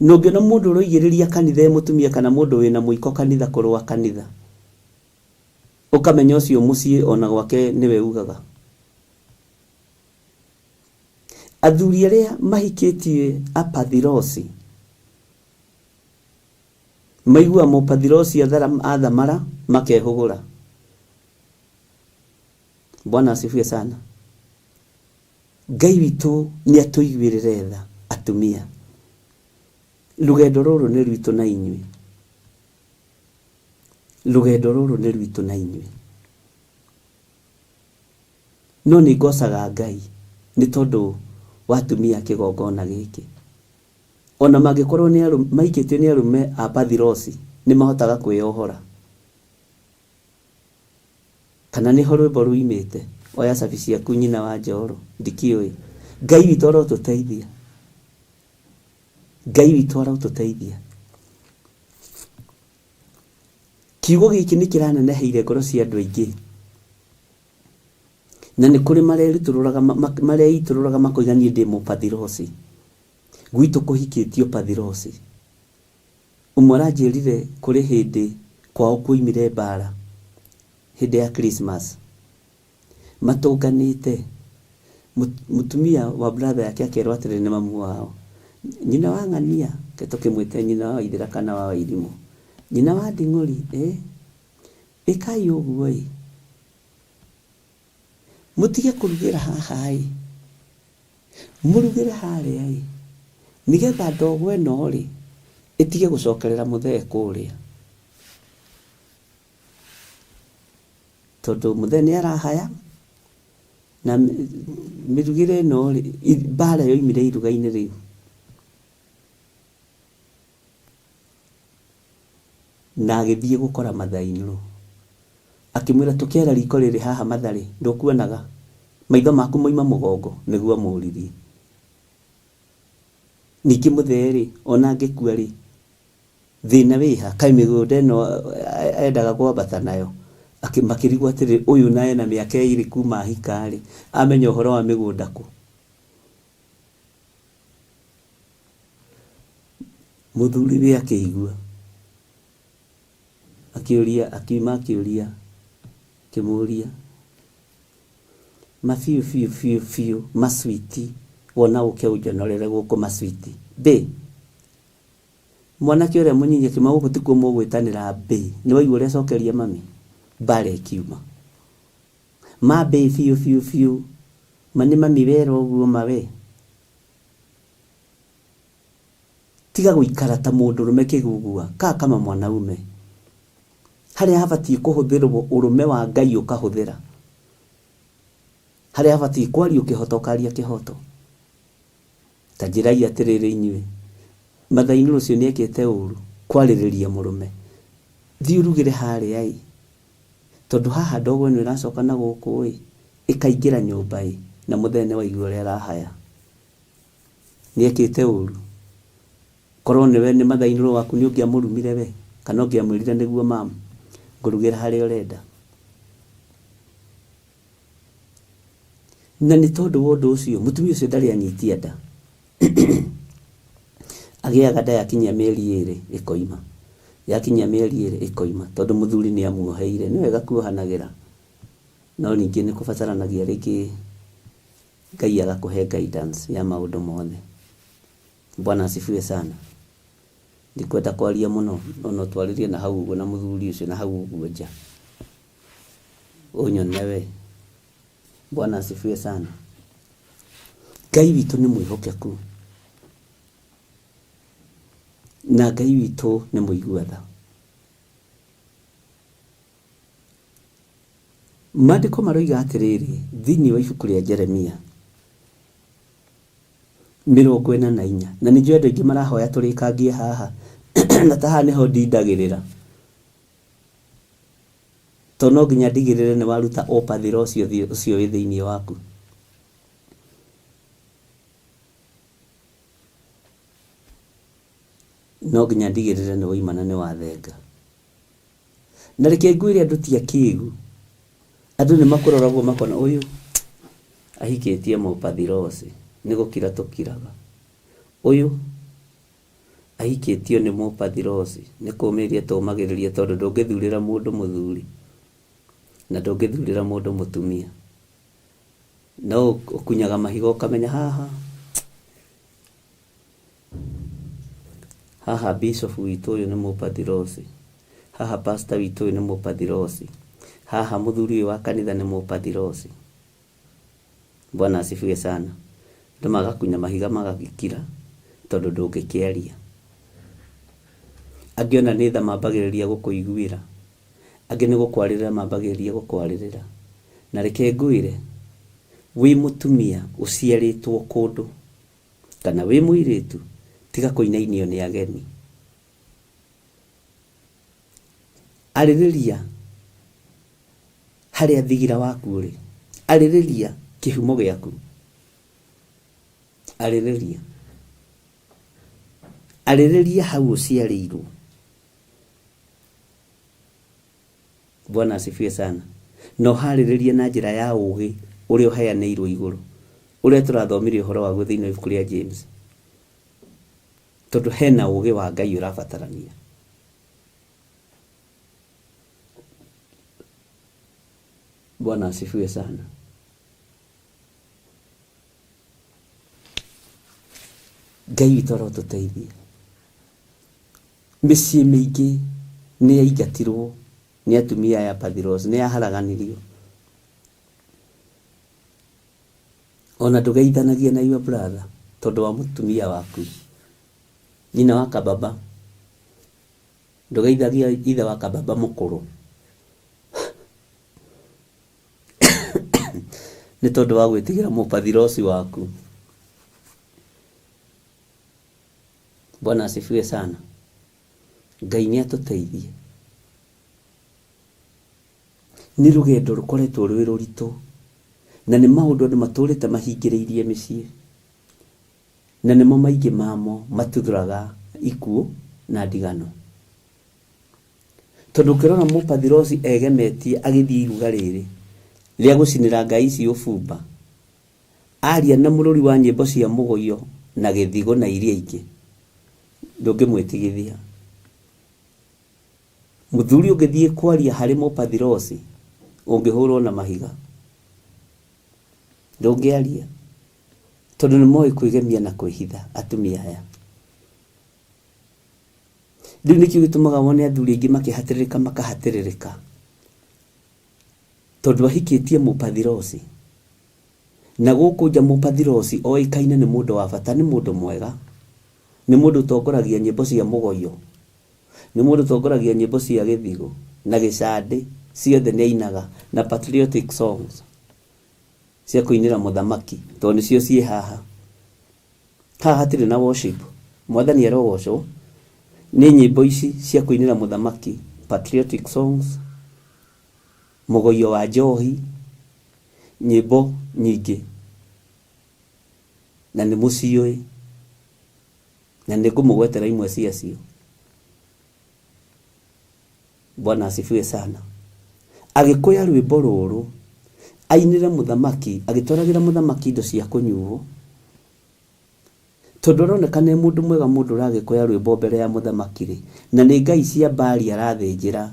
Nũngĩona mũndũ ũroigĩrĩria kanitha mũtumia kana mũndũ wĩna mũiko kanitha kũrũa kanitha. Ũkamenya ũcio mũciĩ ona gwake nĩwe ugaga. Athuri arĩa mahikĩtie apathirosi maigua mũpathirosi athamara makehũgũra. Bwana asifiwe sana. Ngai witũ nĩ atũiguĩrĩre tha atumia. Rũgendo rũrũ nĩ rwitũ na inyuĩ. Rũgendo rũrũ nĩ rwitũ na inyuĩ. No nĩ ngocaga Ngai nĩ tondũ wa atumia kĩgongona gĩkĩ. Ona mangĩkorwo nĩ maikĩtio nĩ arũme a pathirosi nĩ mahotaga kwĩyohora. Kana nĩ ho rwĩmbo ruimĩte, oya cabi ciaku nyina wa njoro, ndikĩũĩ. Ngai witũ arotũteithia. Ngai witũ arotũteithia. Kiugo gĩkĩ nĩ kĩraneneheire ngoro cia andũ aingĩ. Na nĩ kũrĩ mareitũrũraga makoiga niĩ ndĩ mũpathirosi. Gwitũ kũhikĩtio pathirosi. Ũmwe aranjĩrire kũrĩ hĩndĩ kwao kuoimire mbara. Hĩndĩ ya Christmas. Matũnganĩte. Mũtumia wa brother yake akerwo atĩrĩ nĩ mamu wao. Nyina wa ng'ania, tũkĩmwĩte nyina wa Waithĩra kana wa Wairimũ. Nyina wa Nding'ũri, ĩkai ũguo. Mũtige kũrugĩra haha. Mũrugĩre harĩa. Nigetha ndogo ĩno ĩtige gũcokerera mũthee kũrĩa. Tondũ mũthee nĩ arahaya na mĩrugĩre ĩno mbara yoimire iruga-inĩ rĩu. Na agĩthiĩ gũkora Mathainũ. Akĩmwĩra tũkĩara riko rĩrĩ haha matharĩ, ndũkuonaga maitho maku moima mũgongo nĩguo amũririe. Ningĩ mũthee ona angĩkua thĩna wĩha, kaĩ mĩgũnda ĩno endaga kwambata nayo. Makĩrigwo atĩrĩ ũyũ naye na mĩaka ĩrĩ kuma ahika amenya ũhoro wa mĩgũnda kũ. Mũthuriwe akĩigua. Akĩũria kĩmũria. Mabiũ maswiti wona ũkĩũnjonorere gũkũ maswiti. Mwanake ũrĩa mũnyinyi kĩma gũkũ tikuo mũgwĩtanĩra nĩ waigua ũrĩa acokeria mami. Mbara ĩkiuma. Biũ. Mani mami wera ũguo mawe. Tiga gũikara ta mũndũrũme kĩgugua kama mwanaume. Harĩa habatiĩ kũhũthĩrwo ũrũme wa Ngai ũkahũthĩra. Harĩa habatiĩ kwaria ũkĩhota ũkaria kĩhoto. Ta njĩrai atĩrĩrĩ inyuĩ. Mathainũ ũcio nĩ ekĩte ũru kwarĩrĩria mũrũme. Thiĩ ũrugĩre harĩa. Tondũ haha ndogo ĩno ĩracoka na gũkũ ĩkaingĩra nyũmba na mũthee waigua ũrĩa arahaya. Nĩ ekĩte ũru. Korwo nĩwe nĩ Mathainũ waku nĩ ũngĩamũrumire we kana ũngĩamwĩrire nĩguo mamu ngũrugĩra harĩa ũrenda. Na nĩ tondũ wa ũndũ ũcio mũtumia ũcio ndarĩ anyitia nda. Agĩaga nda yakinyia mĩeri 2 ĩkoima. Yakinyia mĩeri 2 ĩkoima tondũ mũthuri nĩ amuoheire. Nĩ wega kuohanagĩra. No ningĩ nĩ kũbataranagia rĩngĩ Ngai agakũhe guidance ya maũndũ mothe. Bwana asifiwe sana. Ndikwenda kwaria mũno no twarĩrie na hau ũguo na mũthuri ũcio na hau ũguo nja. Ũnyonewe. Bwana asifiwe sana. Ngai witũ nĩ mwĩhokeku. Na Ngai witũ nĩ mũiguatha. Maandĩko maroiga atĩrĩrĩ thĩinĩ wa ibuku rĩa Jeremia 44 na nijue andũ aingĩ marahoya tũrĩkangie haha na taha nĩho ndindagĩrĩra to no nginya ndigĩrĩre nĩ waruta opathira ũcio wĩ thĩinĩ waku. No nginya ndigĩrĩre nĩ waimana nĩ wathenga. Na reke ngwĩre andũ ti akĩĩgu, andũ nĩ makũroragwo makona ũyũ ahikĩtie mũpathira ũcio nĩ gũkira tũkiraga, ũyũ ahikĩtio nĩ mũpathira ũcio nĩ kũũmĩrĩria tũmagĩrĩria tondũ ndũngĩthurĩra mũndũ mũthuri na ndũngĩthurĩra mũndũ mũtumia. No ũkunyaga mahiga ũkamenya haha bishop witũ ũyũ nĩ mũpathira ũcio, haha pastor witũ ũyũ nĩ mũpathira ũcio, haha mũthuri wa kanitha nĩ mũpathira ũcio. Bwana asifiwe sana. Andũ magakunya mahiga magagĩkira tondũ ndũngĩkĩaria. Angĩ ona nĩ tha mambagĩrĩria gũkũiguĩra, angĩ nĩ gũkwarĩrĩra mambagĩrĩria gũkwarĩrĩra. Na reke ngwĩre, wĩ mũtumia ũciarĩtwo kũndũ kana wĩ mũirĩtu, tiga kũinainio nĩ ageni. Arĩrĩria harĩa thigira waku ũrĩ, arĩrĩria kĩhumo gĩaku, arĩrĩria hau ũciarĩirwo. Bwana asifiwe sana. No harĩrĩria na njĩra ya ũgĩ ũrĩa ũheanĩirwo igũrũ, ũrĩa tũrathomirie ũhoro waguo thĩinĩ wa ibuku rĩa James, tondũ hena ũgĩ wa Ngai ũrabatarania. Bwana asifiwe sana. Ngai witũ arotũteithia. Mĩciĩ mĩingĩ nĩ yaingatirwo nĩ atumia ya pathiros, nĩ yaharaganirio. Ona ndũgeithanagia na your brother tondũ wa mũtumia waku, nyina wa kababa. Ndũgeithagia ithe wa kababa mũkũrũ nĩ tondũ wa gwĩtigĩra mũpathirosi waku. Bwana asifiwe sana. Ngai nĩ atũteithie. Nĩ rũgendo rũkoretwo rwĩ rũritũ na nĩ maũndũ andũ matũrĩte mahingĩrĩirie mĩciĩ, na nĩmo maingĩ mamo matuthũraga ikuũ na ndigano. Tondũ ũkĩrora mũpathirosi egemetie agĩthiĩ iruga rĩrĩ rĩa gũcinĩra ngai ici ũbumba, aria na mũrũri wa nyĩmbo cia mũgoyo na gĩthigo na iria ingĩ, ndũngĩmwĩtigithia. Mũthuri ũngĩthiĩ kwaria harĩ mũpathirosi ũngĩhũrwo na mahiga, ndũngĩaria tondũ nĩ moĩ kwĩgemia na kwĩhitha atumia aya. Rĩu nĩkĩo gĩtũmaga wone athuri aingĩ makahatĩrĩrĩka tondũ ahikĩtie mũpathirosi. Na gũkũ nja mũpathirosi oĩkaine nĩ mũndũ wa bata, nĩ mũndũ mwega, nĩ mũndũ ũtongoragia nyĩmbo cia mũgoyo, nĩ mũndũ ũtongoragia nyĩmbo cia gĩthigo na gĩcandĩ, ciothe nĩ ainaga, na patriotic songs cia kũinĩra mũthamaki, tondũ nĩcio ciĩ haha. Haha hatirĩ na worship, mwathani arogocwo. Nĩ nyĩmbo ici cia kũinĩra mũthamaki, patriotic songs, mũgoyo wa njohi, nyĩmbo nyingĩ, na nĩ mũciũĩ, na nĩ ngũmũgwetera imwe ciacio. Bwana asifiwe sana. Agĩkũya rwĩmbo rũrũ ainĩre mũthamaki, agĩtwaragĩra mũthamaki indo cia kũnyuo, tondũ aroneka nĩ mũndũ mwega, mũndũ ũragĩkũya rwĩmbo mbere ya mũthamaki-rĩ, na nĩ ngai cia Baali arathĩnjĩra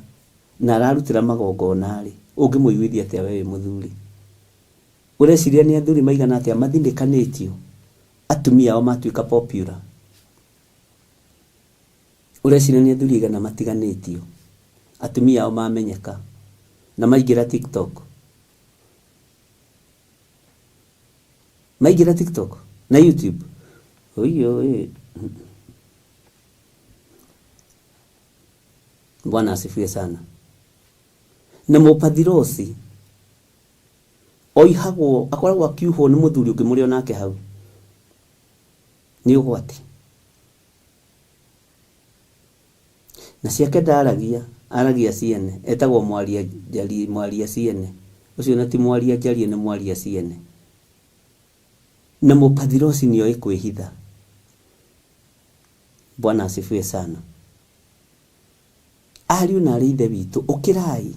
na ararutĩra magongona-rĩ, ũngĩmũiguithia atĩa we mũthuri? Ũreciria nĩ athuri maigana atĩa mathindĩkanĩtio atumia ao matuĩka popular? Ũreciria nĩ athuri aigana matiganĩtio atumia ao mamenyeka na maingĩra TikTok? Maingĩra TikTok na YouTube. Oyo. Bwana asifiwe sana. Na mũpathirosi oihagwo, akoragwo akiuhwo nĩ mũthuri ũngĩ mũrĩ onake hau. nĩ ũgwati. Na ciake aragia ciene, etagwo mwaria njari, mwaria ciene. Ũcio na ti mwaria njari, nĩ mwaria ciene. Na mũpathirosi nĩ oĩ kwĩhitha. Bwana asifiwe sana. Ariũ na arĩ ithe witũ, ũkĩrai.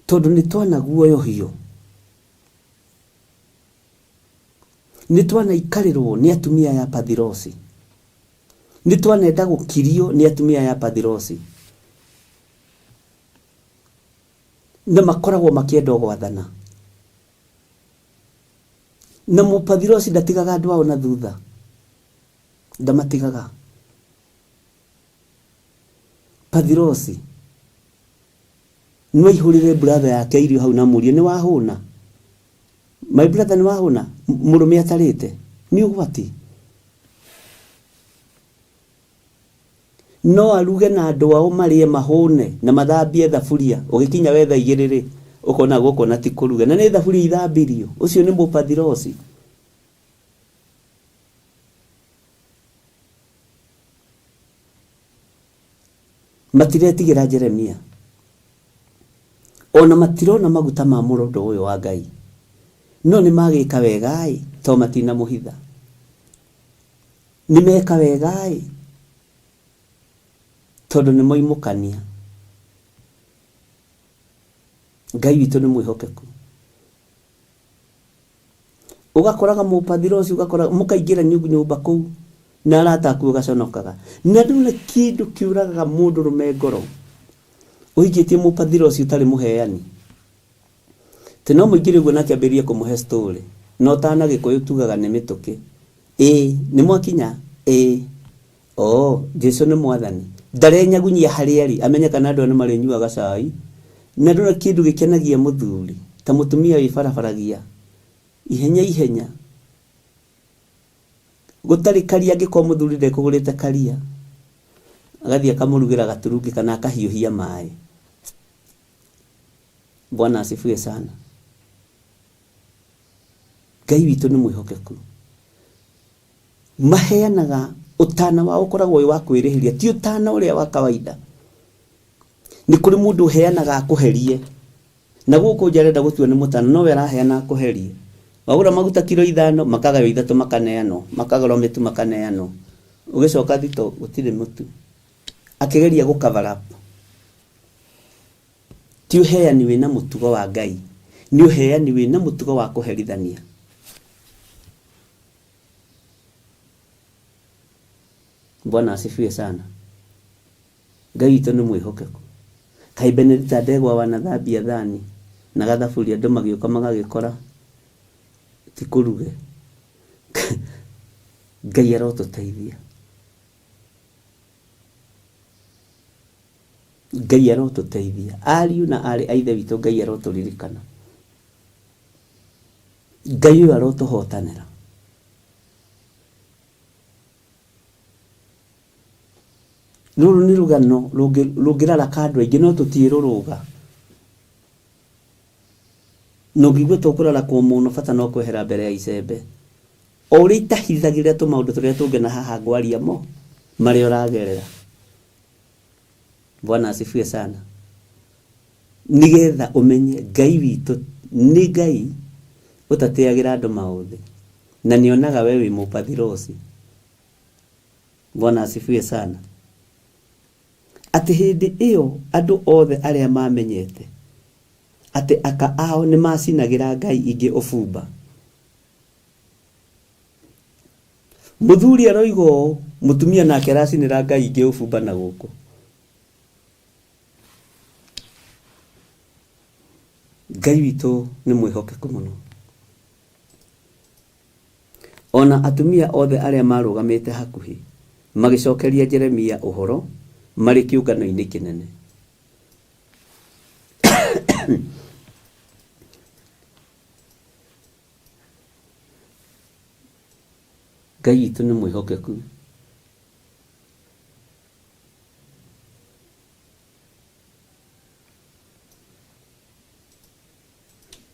Tondũ nĩ twana guoyo hiũ. Nĩ twana ikarĩrwo nĩ atumia ya pathirosi. Nĩ twanenda gũkirio nĩ atumia ya pathirosi. Na makoragwo makĩenda gwathana. Na mũpathirosi ndatigaga andũ ao na thutha. Ndamatigaga. Pathirosi no ihurire brother yake irio hau na mũrie, nĩ wahũna? My brother, nĩ wahũna? Mũrũme atarĩte nĩ ũgwati. No aruge na andũ ao marĩe mahũne na mathambie thaburia, ũgĩkinya wetha igĩrĩrĩ ũkona gũkũ na ti kũruga, na nĩ thaburia ithambirio. Ũcio nĩ mũpathirosi. Matiretigĩra Jeremia, ona matirona maguta ma mũrondo ũyũ wa Ngai, no nĩ magĩka wega to matina mũhitha. Nĩ meka wega tondũ nĩ moimũkania. Ngai witũ nĩ mwĩhokeku. Ũgakoraga mũpathirosi, ũgakora mũkaingĩra nyũmba kũu na arataku ũgaconokaga. Na rĩu nĩ kĩndũ kĩũragaga mũndũrũme ngoro. Ũhingĩtie mũpathirosi ũtarĩ mũheani. Tĩ no mũingĩre ũguo na kĩambĩrĩrie kũmũhe story. No tana Gĩkũyũ tugaga nĩ mĩtũkĩ. Nĩ mwakinya? Jesu nĩ mwathani. Ndarenyagunyia harĩa arĩ, amenye kana andũ nĩ marĩnyuaga cai. Na rĩu kĩndũ gĩkenagia mũthuri ta mũtumia wĩbarabaragia ihenya. Gũtarĩ karia angĩkorwo mũthuri ndekũgũrĩte karia, agathiĩ akamũrugĩra gaturungi kana akahiũhia maĩ. Bwana asifiwe sana. Ngai witũ nĩ mwĩhokeku. Maheanaga ũtana wao ũkoragwo wĩ wa kwĩrĩhĩria, ti ũtana ũrĩa wa kawaida. Nĩ kũrĩ mũndũ ũheanaga akũherie, na gũkũ njarenda gũtua nĩ mũtana, no we araheana akũherie. Wagũra maguta kilo 5 makagayo 3 makaneanwo, makagũra mĩtu makaneanwo. Ũgĩcoka thito gũtirĩ mũtu. Akĩgeria gũcover up. Ti ũheani wĩna mũtugo wa Ngai, nĩ ũheani wĩna mũtugo wa kũherithania. Bwana asifiwe sana. Ngai witũ nĩ mwĩhokeku. Kai Benedita ndegwa wanathambia thani na gathaburia andũ magĩũka magagĩkora ti kũruge. Ngai arotũteithia. Ngai arotũteithia. Ariũ na arĩ a ithe witũ, Ngai arotũririkana. Ngai ũyũ arotũhotanĩra. Rũrũ nĩ rũgano rũngĩraraka andũ aingĩ, no tũtiĩrũrũga. No ngĩigua tũkũrarakwo mũno, bata no kwehera mbere ya icembe. O ũrĩa itahithagĩrĩra tũmaũndũ tũrĩa tũngĩ na haha ngwaria mo marĩa ũragerera. Bwana asifiwe sana. Nigetha ũmenye Ngai witũ nĩ Ngai ũtateagĩra andũ maũthĩ, na nĩonaga we wĩ mũpathirosi. Bwana asifiwe sana. Atĩ hĩndĩ ĩyo andũ othe arĩa mamenyete atĩ aka ao nĩ macinagĩra ngai ingĩ ũbumba. Mũthuri aroigo mũtumia nake aracinĩra ngai ingĩ ũbumba na gũkũ. Ngai witũ nĩ mwĩhokeku mũno. Ona atumia othe arĩa marũgamĩte hakuhĩ magĩcokeria Jeremia ũhoro marĩ kĩũngano-inĩ kĩnene. Ngai witũ nĩ mwĩhokeku.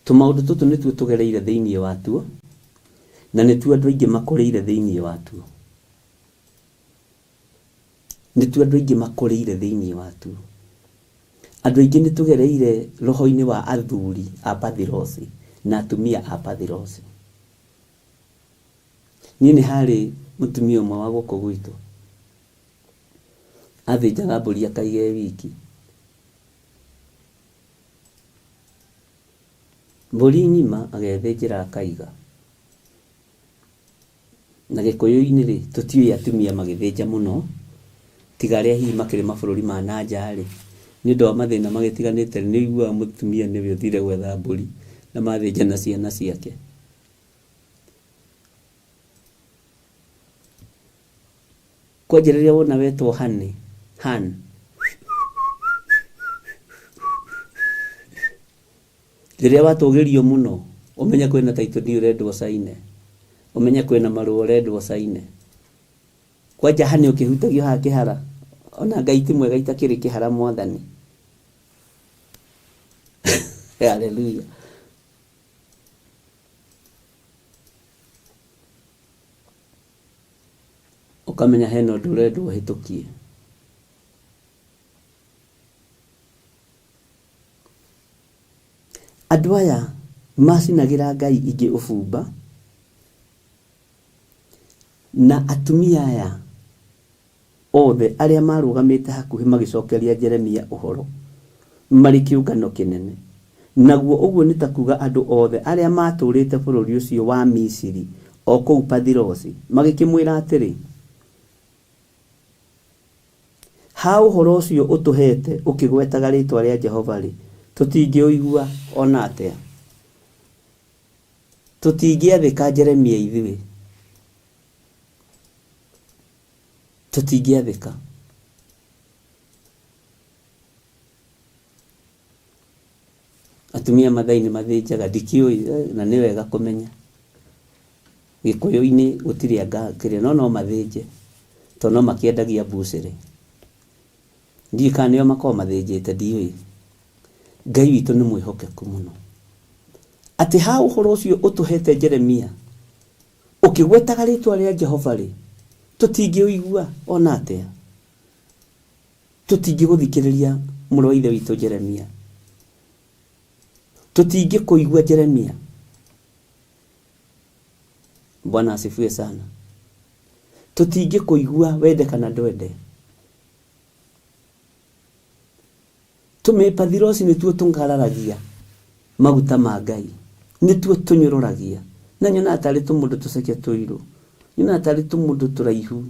Tũmaũndũ tũtũ nĩtuo tũgereire thĩinĩ watuo, na nĩ tu andũ aingĩ makũrĩire thĩinĩ watuo. Nĩ tu andũ aingĩ makũrĩire thĩinĩ watuo. Andũ aingĩ nĩ tũgereire roho-inĩ wa athuri a Pathirosi na atumia a Pathirosi. Niĩ nĩ harĩ mũtumia ũmwe wa gũkũ gwitũ athĩnjaga mbũri akaige wiki. Mbũri ng'ima agethĩnjĩra akaiga. Na Gĩkũyũ-inĩ rĩ, tũtiũĩ atumia magĩthĩnja mũno, tiga arĩa hihi makĩrĩ mabũrũri ma nanja rĩ, nĩ ũndũ wa mathĩna magĩtiganĩte, nĩ ũiguaga mũtumia nĩwe ũthire gwetha mbũri na mathĩnja na ciana ciake. Kwanjĩrĩria wona wetwo Han, rĩrĩa watũgĩrio mũno, ũmenye kwĩna taitũ nĩ ũrendwo caine, ũmenye kwĩna marũa ũrendwo caine. Kwanja Han ũkĩhutagio haha kĩhara, ona Ngai ti mwega itakĩrĩ kĩhara Mwathani. Haleluya. Ũkamenya hena ũndũ ũrendwo hĩtũkie. Andũ aya macinagĩra Ngai ingĩ ũbumba, na atumia aya othe arĩa marũgamĩte hakuhĩ magĩcokeria Jeremia ũhoro marĩ kĩũngano kĩnene. Naguo ũguo nĩ ta kuga andũ othe arĩa matũrĩte bũrũri ũcio wa Misiri o kũu Pathirosi magĩkĩmwĩra atĩrĩ, ha ũhoro ũcio ũtũhete ũkĩgwetaga rĩtwa rĩa Jehova rĩ, tũtingĩũigua ona atĩa. Tũtingĩathĩka Jeremia ithuĩ. Tũtingĩathĩka. Atumia mathainĩ mathĩnjaga, ndikĩũĩ na nĩ wega kũmenya. Gĩkũyũ-inĩ gũtirĩ anga kĩrĩa, no mathĩnje, tondũ no makĩendagia mbucĩrĩ. Ndiũĩ kana nĩo makoragwo mathĩnjĩte, ndiũĩ. Ngai witũ nĩ mwĩhokeku mũno. Atĩ ha ũhoro ũcio ũtũhete Jeremia ũkĩgwetaga rĩtwa rĩa Jehova rĩ, tũtingĩũigua ona atĩa. Tũtingĩgũthikĩrĩria mũrũ wa ithe witũ Jeremia. Tũtingĩkũigua Jeremia. Bwana asifiwe sana. Tũtingĩkũigua wende kana ndwende. Tũme Pathirosi nĩtuo tũngararagia maguta ma Ngai, nĩtuo tũnyũrũragia. Na nyona atarĩ tũmũndũ tũceke tũirũ, nyona atarĩ tũmũndũ tũraihu,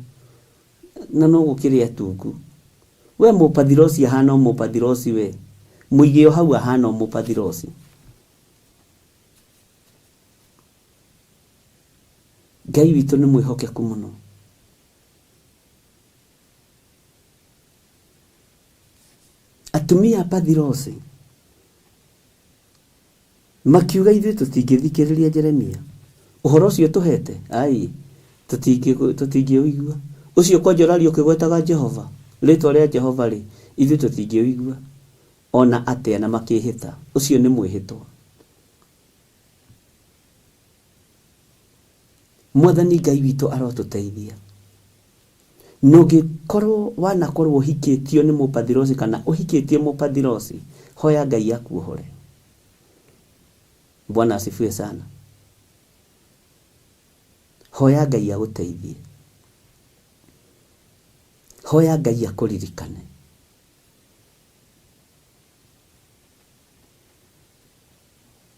na no gũkĩrĩ atungu. We Mũpathirosi ahana o Mũpathirosi we, mũige o hau ahana o Mũpathirosi. Ngai witũ nĩ mwĩhokeku mũno. Atumia a Pathirosi makiuga ithuĩ tũtingĩthikĩrĩria Jeremia. Ũhoro ũcio tũhete, ai, tũtingĩũigua. Ũcio kwanja ũraria ũkĩgwetaga Jehova, rĩtwa rĩa Jehova rĩ, ithuĩ tũtingĩũigua ona atĩa na makĩhĩta. Ũcio nĩ mwĩhĩtwa. Mwathani Ngai witũ arotũteithia. Nũngĩkorwo wanakorwo ũhikĩtio nĩ Mũpathirosi kana ũhikĩtie Mũpathirosi, hoya Ngai akuohore. Bwana asifiwe sana. Hoya Ngai agũteithie. Hoya Ngai akũririkane.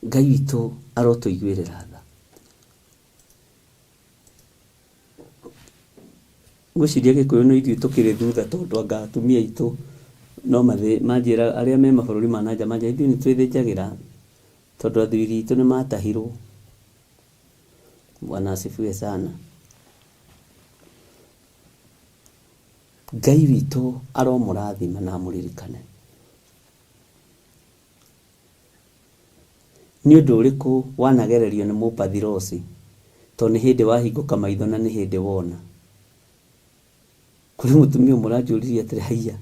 Ngai witũ arotũiguĩrĩra tha. Gwĩciria Gĩkũyũ no ithuĩ tũkĩrĩ thutha, tondũ anga atumia aitũ no manjĩra arĩa me mabũrũri ma nanja manjĩra ithuĩ nĩ twĩthĩnjagĩra, tondũ athuri aitũ nĩ matahirwo. Bwana asifiwe sana. Ngai witũ aromũrathima na amũririkane. Nĩ ũndũ ũrĩkũ wanagererio nĩ Mũpathirosi, tondũ nĩ hĩndĩ wahingũka maitho na nĩ hĩndĩ wona. Kũrĩ mũtumia mũranjũririe atĩrĩ, haiya,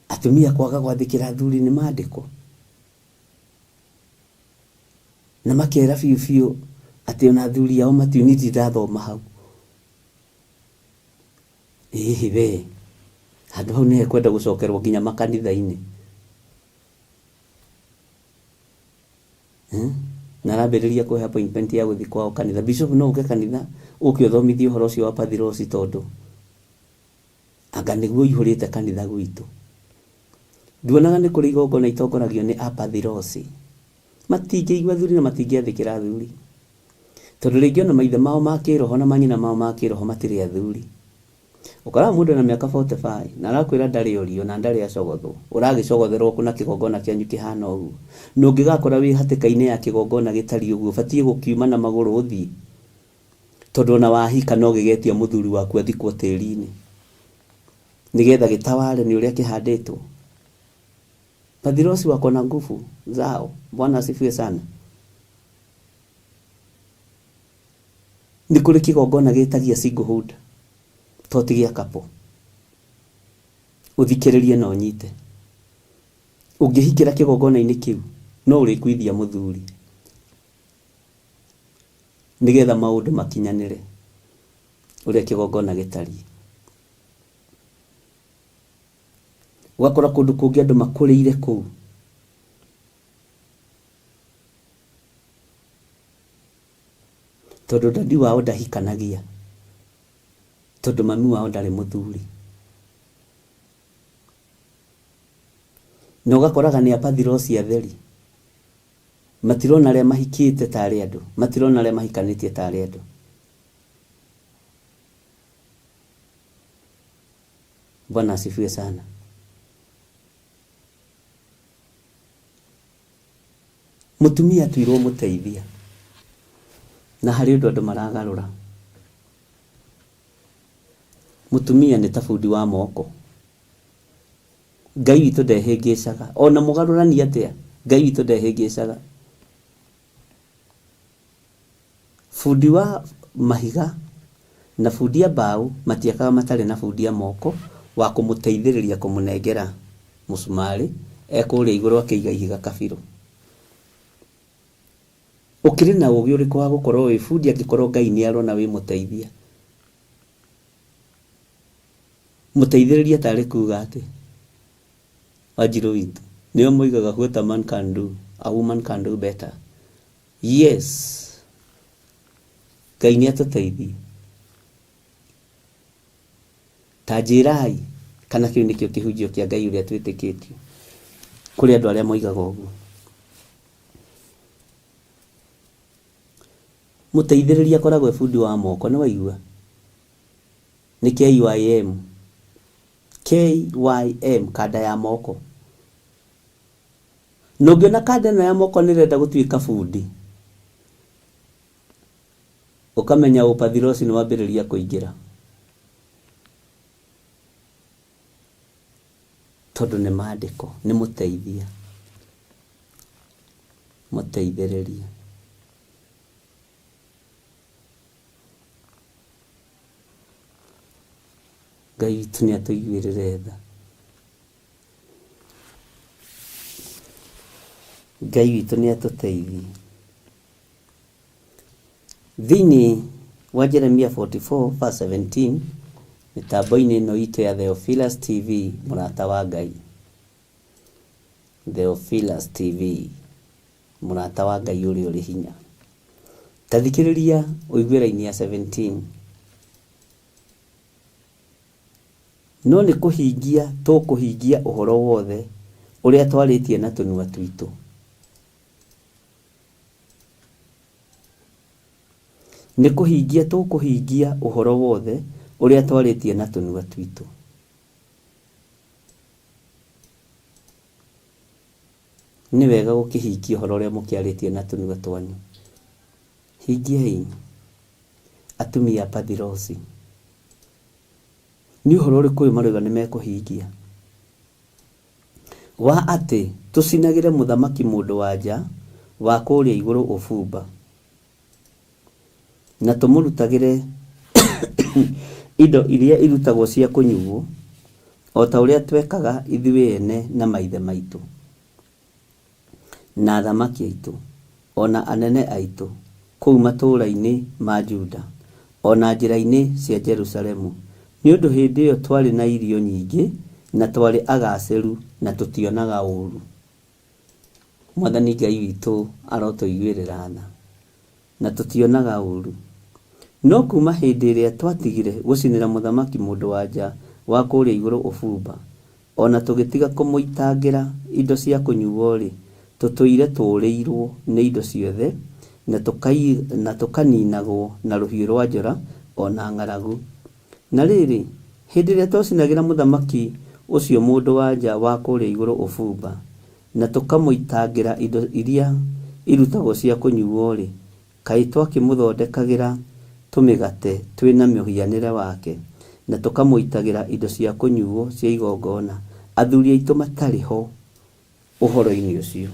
atumia kwaga gwathĩkĩra athuri nĩ maandĩko, na makera biũ biũ Ati ona athuri ao matiuniti ndathoma hau. We handå hau nä hekwenda gå cokerwo nginya makanitha-inä na arambä rä ria kå he appointment ya gå thiä kwao kanitha. Bishop no å ke kanitha å kä å thomithie å horo å cio wa pathirosi tondå anga nä guo ihå rä te kanitha gwitå. Nduonaga nä kå rä igongona itongoragio nä apathirosi. Matingä igua thuri na matingä athä kä ra thuri tondå rä ngä ona maithe mao makä roho na manyina mao makä roho matä rä athuri. Ukara mundu na miaka 45 na arakwira ndari urio na ndari acogothwo uragicogotherwo kuna kigongona kianyu kihana uguo nungigakora wi hatikaine ya kigongona gitari uguo batie gukiuma na maguru uthii tondu na wahika no gigetia muthuri waku athikwo tiri-ini nigetha gitawale ni uria kihanditwo. Pathirosi wako na nguvu zao. Bwana asifiwe sana. Ni kuri kigongona gitagia singlehood totigia kapo uthikiririe no nyite ungihikira kigongona-ini kiu no urikuithia muthuri nigetha maundu makinyanire uria kigongona gitari. Wakora kundu kungi andu makurire kuu tondu dadi wao ndahikanagia tondu mami wao ndari muthuri no gakoraga ni apathirosi atheri matirona aria mahikite tari andu matirona aria mahikanitie tari andu. Bwana asifiwe sana. Mutumia tuirwo muteithia na hari undu andu maragarura. Mutumia ni tabundi wa moko. Ngai witũ ndehĩngĩcaga ona mũgarũrani atia Ngai witũ ndehĩngĩcaga. Fundi wa mahiga na fundi ya mbao matiakaga matari na fundi ya moko wa kũmũteithĩrĩria kũmũnengera mũcumari ekũrĩa igũrũ akĩiga ihiga kabirũ. Ukiri na ũgĩ ũrĩkũ wa gũkorwo wĩ fundi angĩkorwo Ngai nĩ arona wĩ mũteithia. Muteithĩrĩria tarĩ kuga ati Wanjiru witũ nĩo moigaga what a man can do a woman can do better. Yes, Ngai nĩ atũteithie. Ta njĩrai kana kĩu nĩkĩo kĩhunjio kĩa Ngai ũrĩa twĩtĩkĩtio kũrĩ andũ arĩa moigaga ũguo. Muteithĩrĩria akoragwo e fundi wa moko nĩ waigua nĩ KYM kada ya moko. Nũngiona kada ĩno ya moko nĩrenda gũtuĩka fundi ukamenya upathirosi nĩ wambĩrĩria kũingĩra tondu nĩ maandĩko nĩ mũteithia muteithĩrĩria. Ngai witũ nĩ atũiguĩrĩre tha. Ngai witũ nĩ atũteithie. Thĩinĩ wa Jeremia 44:17 mitambo-inĩ ĩno itũ ya Theophilus TV mũrata wa Ngai. Theophilus TV mũrata wa Ngai ũrĩa ũrĩ hinya. Tathikĩrĩria ũigue raini ya 17. No nĩ kũhingia tũkũhingia ũhoro wothe ũrĩa twarĩtie na tũnua twitũ. Nĩ kũhingia tũkũhingia ũhoro wothe ũrĩa twarĩtie na tũnua twitũ. Nĩ wega gũkĩhingia ũhoro ũrĩa mũkĩarĩtie na tũnua twanyu. Hingiai atumia pathirosi. Ni ũhoro ũrĩkũ marũga nĩ mekũhingia wa atĩ tũcinagĩre mũthamaki mũndũ wa nja wa kũrĩa igũrũ ũbumba na tũmũrutagĩre indo iria irutagwo cia kũnyuo o ta ũrĩa twekaga ithuĩ ene na maithe maitũ na athamaki aitũ ona anene aitũ kũu matũũra-inĩ ma Juda, ona njĩra-inĩ cia Jerusalemu, nĩ ũndũ hĩndĩ ĩyo twarĩ na irio nyingĩ na twarĩ agacĩru na tũtionaga ũũru. Mwathani Ngai witũ arotũiguĩrĩra tha na tũtionaga ũũru. No kuma hĩndĩ ĩrĩa twatigire gũcinĩra mũthamaki mũndũ-wa-nja wa kũrĩa igũrũ ũbumba, ona tũgĩtiga kũmũitangĩra indo cia kũnyuo-rĩ, tũtũire tũũrĩirwo nĩ indo ciothe na tũkaninagwo na rũhiũ rwa njora ona ng'aragu. Na rĩrĩ, hĩndĩ ĩrĩa twacinagĩra mũthamaki ũcio mũndũ-wa-nja wa kũrĩa igũrũ ũbumba na tũkamũitangĩra indo iria irutagwo cia kũnyuo-rĩ, kaĩ twakĩmũthondekagĩra tũmĩgate twĩna mũhianĩre wake na tũkamũitagĩra indo cia kũnyuo cia igongona, athuri aitũ matarĩ ho ũhoro-inĩ ũcio.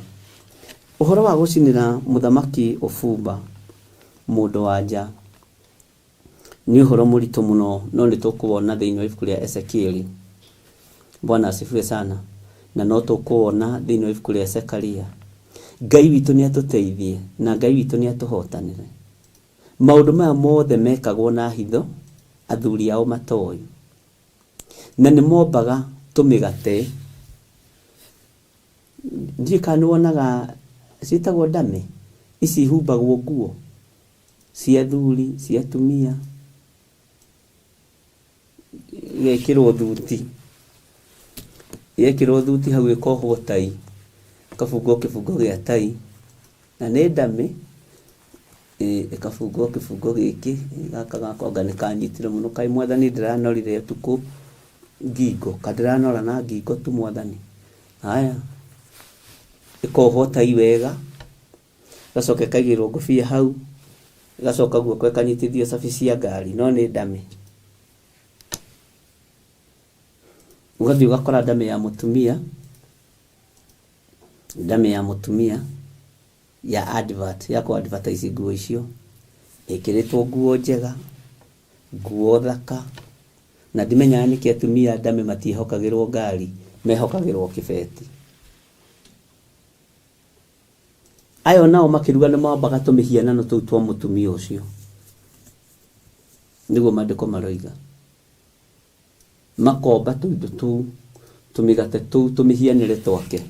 Ũhoro wa gũcinĩra mũthamaki ũbumba mũndũ-wa-nja nĩ ũhoro mũritũ mũno, no nĩ tũkũwona thĩinĩ wa ibuku rĩa Ezekieli. Bwana asifiwe sana. Na no tũkũwona thĩinĩ wa ibuku rĩa Zekaria. Ngai witũ nĩ atũteithie na Ngai witũ nĩ atũhotanĩre. Maũndũ maya mothe mekagwo na hitho, athuri ao matoĩ, na nĩ mombaga tũmĩgate. Ndiĩ kana nĩwonaga ciĩtagwo ndame, ici ihumbagwo nguo cia athuri, cia atumia, igekĩrwo thuti hau ĩkohwo tai, kabungwo kĩbungo gĩa tai, na nĩ ndame ĩkabungwo kĩbungo gĩkĩ gaka gakonga nĩ kanyitire mũno. Kaĩ Mwathani ndĩranorire ũtukũ ngingo, ka ndĩranora na ngingo tu Mwathani. Haya, ĩkohwo tai wega, gacoka kaigĩrwo ngũbia hau, gacoka guoko kanyitithio cabi cia ngari, no nĩ ndame. Ũgathiĩ ũgakora ndame ya mũtumia ya advert, ya kũ-advertise nguo icio, ĩkĩrĩtwo nguo njega, nguo thaka, na ndimenyaga nĩkĩ atumia ndame matiehokagĩrwo ngari, mehokagĩrwo kĩbeti. Ayo nao makĩruga nĩ mambaga tũmĩhianano tũu twa mũtumia ũcio, nĩguo maandĩko maroiga. Makomba tũindo tũu, tũmĩgate tũu, tũmĩhianĩre twake,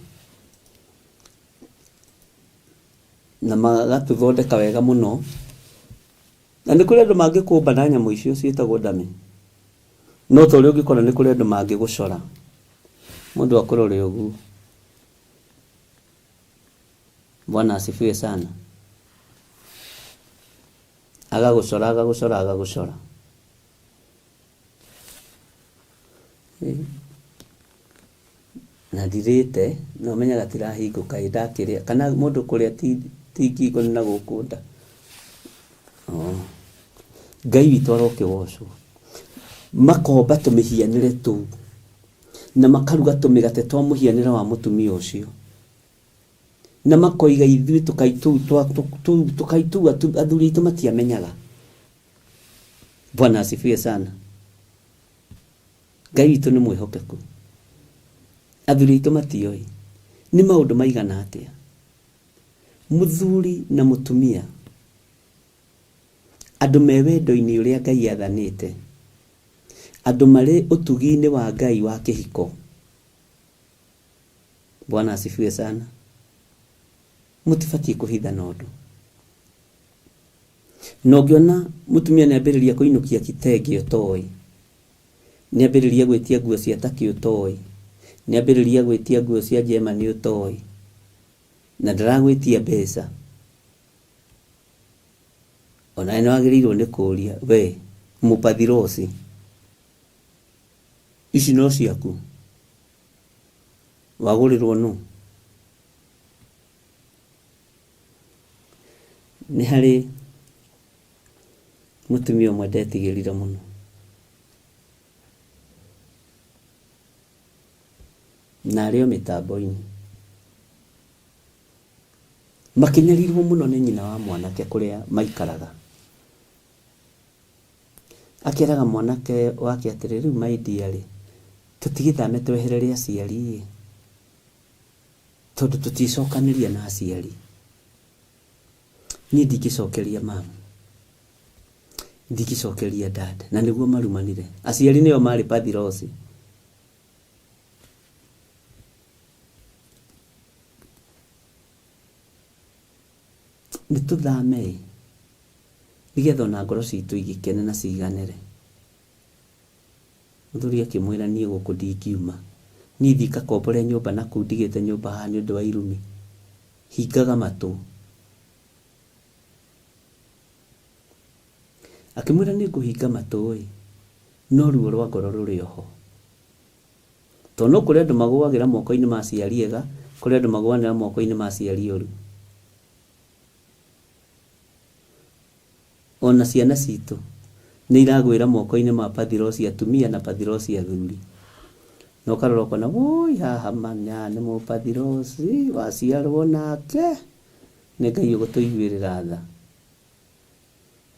na magatũthondeka wega mũno. Na nĩ kũrĩ andũ mangĩkũmba na nyamũ icio ciĩtagwo ndame, no ta ũrĩa ũngĩkora nĩ kũrĩ andũ mangĩgũcora, mũndũ akũrore ũguo. Bwana asifiwe sana. Agagũcora. Na ndirĩte, no menyaga tirahingũka ndakĩrĩa, kana mũndũ kũrĩa ti ngingo nĩ na gũkũnda. Ngai witũ arokĩgocwo. Makomba tũmĩhianĩre tũu na makaruga tũmĩgate twa mũhianĩre wa mũtumia ũcio, na makoiga ithuĩ tũkaitua athuri aitũ matiamenyaga. Bwana asifiwe sana. Ngai witũ nĩ mwĩhokeku, athuri aitũ matioĩ. Nĩ maũndũ maigana atĩa mũthuri na mũtumia, andũ me wendo-inĩ ũrĩa Ngai athanĩte, andũ marĩ ũtugi-inĩ wa Ngai wa kĩhiko. Bwana asifiwe sana. Mũtibatiĩ kũhithana ũndũ. Na ũngĩona mũtumia nĩambĩrĩria kũinũkia kitenge ũtoĩ, nĩambĩrĩria gwĩtia nguo cia taki ũtoĩ, nĩambĩrĩria gwĩtia nguo cia Germany ũtoĩ, na ndaragwĩtia mbeca, ona nĩ wagĩrĩirwo nĩ kũũria, we mũpathirosi, ici no ciaku? Wagũrĩrwo nũ? Nĩ harĩ mũtumia ũmwe ndetigĩrire mũno, na arĩo mĩtambo-inĩ, makĩnyarirwo mũno nĩ nyina wa mwanake kũrĩa maikaraga. Akĩraga mwanake wake atĩrĩ, rĩu my dear rĩ, tũtigĩthame tweherere aciari, tondũ tũticokanĩria na aciari. Niĩ ndingĩcokeria mama, ndingĩcokeria dad, na nĩguo marumanire. Aciari nĩo marĩ pathirosi. Nĩtũthame nĩgetha ona ngoro citũ igĩkene na ciganĩre. Mũthuri akĩmwĩra niĩ gũkũ ndingiuma, niĩ thiĩ ngakombore nyũmba na kũu ndigĩte nyũmba haha nĩ ũndũ wa irumi, hingaga matũ. Akĩmwĩra nĩ ngũhinga matũ no ruo rwa ngoro rũrĩ oho, tondũ no kũrĩ andũ magũagĩra moko-inĩ ma aciari ega, kũrĩ andũ magũanĩra moko-inĩ ma aciari oru. Ona ciana citũ nĩ iragwĩra moko-inĩ ma pathirosi atumia na pathirosi athuri. Na ũkarora ũkona woi haha manya nĩ mũpathirosi waciarwo nake, nĩ Ngai ũgũtũiguĩrĩra tha.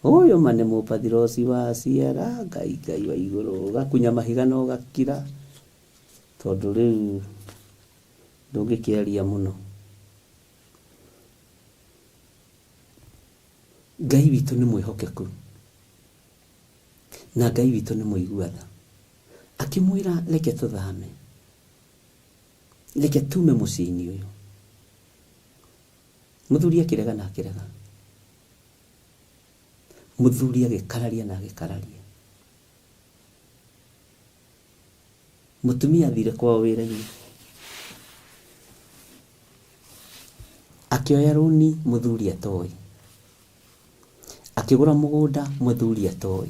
Ũyũ ma nĩ mũpathirosi waciara, Ngai wa igũrũ, ũgakunya mahiga na ũgakira, tondũ rĩu ndũngĩkĩaria mũno. Ngai witũ nĩ mwĩhokeku na Ngai witũ nĩ mũigua tha. Akĩmwĩra reke tũthame, reke tume mũciĩ-inĩ ũyũ. Mũthuri akĩrega na akĩrega, mũthuri agĩkararia na agĩkararia. Mũtumia athire kwao wĩra-inĩ, akĩoya rũni mũthuri atoĩ, akĩgũra mũgũnda mũthuri atoĩ,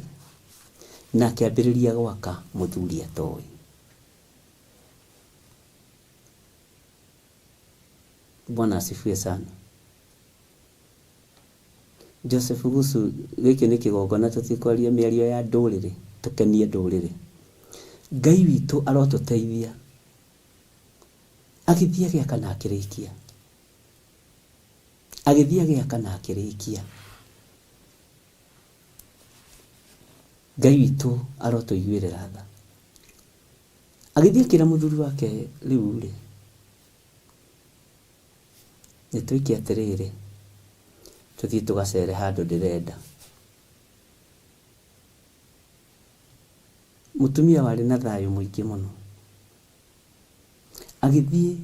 na akĩambĩrĩria gwaka mũthuri atoĩ. Bwana asifiwe sana. Joseph Gusu, gĩkĩ nĩ kĩgongona tũtikwaria mĩario ya ndũrĩrĩ, tũkenie ndũrĩrĩ. Ngai witũ arotũteithia, agĩthiĩ agĩaka na akĩrĩkia, agĩthiĩ agĩaka na akĩrĩkia. Ngai witũ arotũiguĩrĩra tha. Agĩthiĩ akĩra mũthuri wake rĩu rĩ, nĩtũikie atĩrĩrĩ, tũthiĩ tũgacere handũ ndĩrenda. Mũtumia warĩ na thayũ mũingĩ mũno. Agĩthiĩ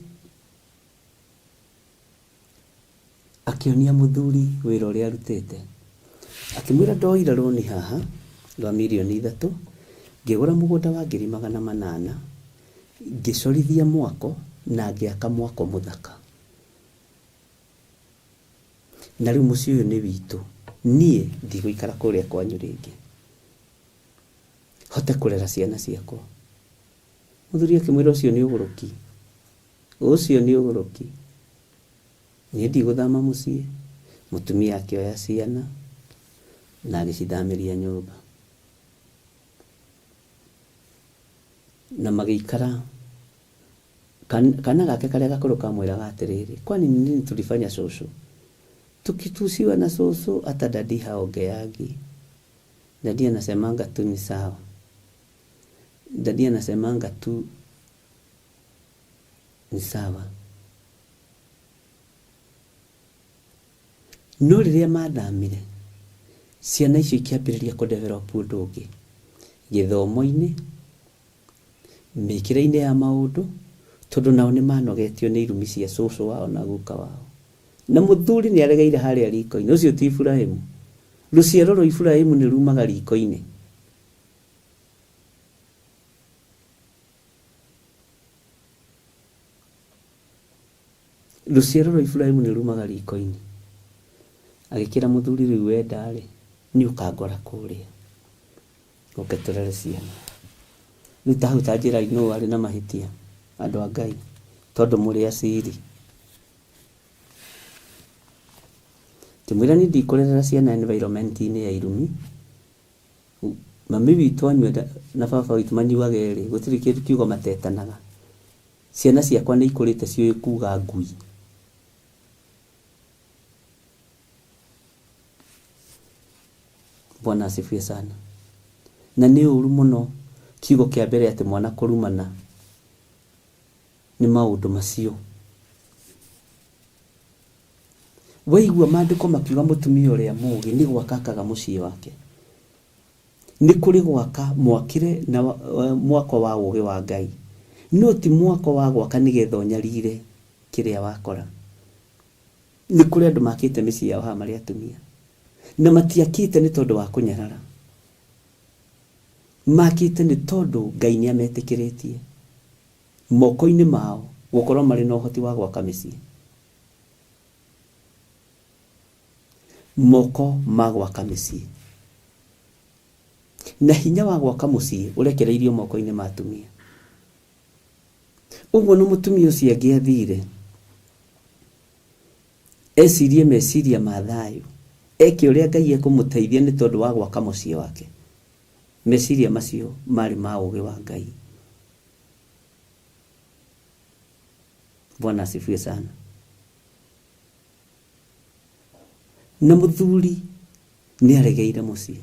akĩonia mũthuri wĩra ũrĩa arutĩte. Akĩmwĩra ndoire rũni haha rwa mirioni 3, ngĩgũra mũgũnda wa 800,000, ngĩcorithia mwako na ngĩaka mwako mũthaka. Na rĩu mũciĩ ũyũ nĩ witũ, niĩ ndigũikara kũrĩa kwanyu rĩngĩ, hote kũrera ciana ciakwa. Mũthuri akĩmwĩra ũcio nĩ ũgũrũki, ũcio nĩ ũgũrũki, niĩ ndigũthama mũciĩ. Mũtumia akĩoya ciana na agĩcithamĩria nyũmba, na magĩikara. Kana gake karĩa gakũrũ kamwĩraga atĩrĩrĩ, kwani nini tulifanya shosho, tukitusiwa na soso hata dadi haongeagi. Dadi anasemanga tu ni sawa, dadi anasemanga tu ni sawa. No rĩrĩa mathamire, ciana icio ikĩambĩrĩria kũdevelop ũndũ ũngĩ, gĩthomo-inĩ, mĩkĩre-inĩ ya maũndũ, tondũ nao nĩ manogetio nĩ irumi cia cũcũ wao na guka wao. Na mũthuri nĩ aregeire harĩa riko-inĩ. Ũcio ti Ibrahimu. Rũciaro rwa Ibrahimu nĩ rumaga riko-inĩ. Rũciaro rwa Ibrahimu nĩ rumaga riko-inĩ. Agĩkĩra mũthuri rĩu wendarĩ, nĩ ũkangora kũrĩa, ũke tũrere ciana. Rĩu ta hau ta njĩra-inĩ nũũ arĩ na mahĩtia? Andũ a Ngai, tondũ mũrĩ aciri. Kĩmwĩra nĩ ndikũrerera ciana environment-inĩ ya irumi. Mami witũ anyua na baba witũ manyuaga erĩ, gũtirĩ kĩndũ kiugo matetanaga. Ciana ciakwa nĩ ikũrĩte ciũĩ kuuga ngui. Bwana asifiwe sana. Na nĩ ũru mũno kiugo kĩa mbere atĩ mwana kũrumana nĩ maũndũ macio. waigua maandiko makiuga mutumia uria mugi ni gwaka akaga muciĩ wake, ni kuri gwaka mwakire na mwako wa ugi wa Ngai, no ti mwako wa gwaka nigetha unyarire kiria wakora. Ni kuri andu makite mĩciĩ yao ha mari atumia, na matiakite ni tondu wa kunyarara, makite ni tondu Ngai ni ametikiritie moko-ini mao gukorwo mari na uhoti wa gwaka mĩciĩ. Moko ma gwaka mĩciĩ na hinya wa gwaka mũciĩ urekereirio moko-ini ma atumia. Uguo no mutumia ucio angiathire ecirie meciria ma thayu, eke uria Ngai ekumuteithia ni tondu wa gwaka mũciĩ wake, meciria macio mari ma ugi wa Ngai. Bwana asifiwe sana. Na muthuri ni aregeire muciĩ.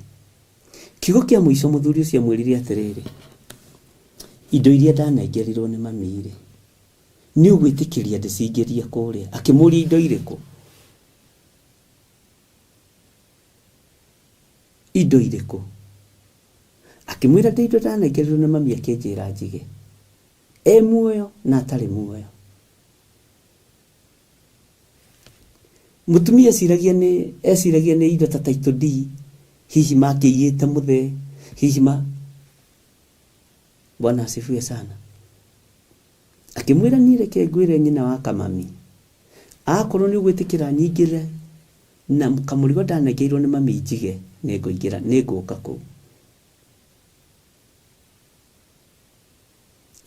Kiugo kia muico muthuri ucio amwirire atiriri, indo iria ndanengerirwo ni mamire ni ugwitikiria ndicingeria kuria. Akimuria indo iriku, indo iriku, akimwira ndi indo ndanengerirwo ni mami akinjira njige, muoyo na atari muoyo. Mutumia eciragia ni indo ta title D, hihi makĩiyĩte mũthee, hihi Bwana asifiwe sana. Akimwira ni reke ngwire nyina wa kamami, akorwo ni ugwitikira nyingire na kamurigo ndanengeirwo ni mami njige, nĩngũingĩra nĩngũka kũu.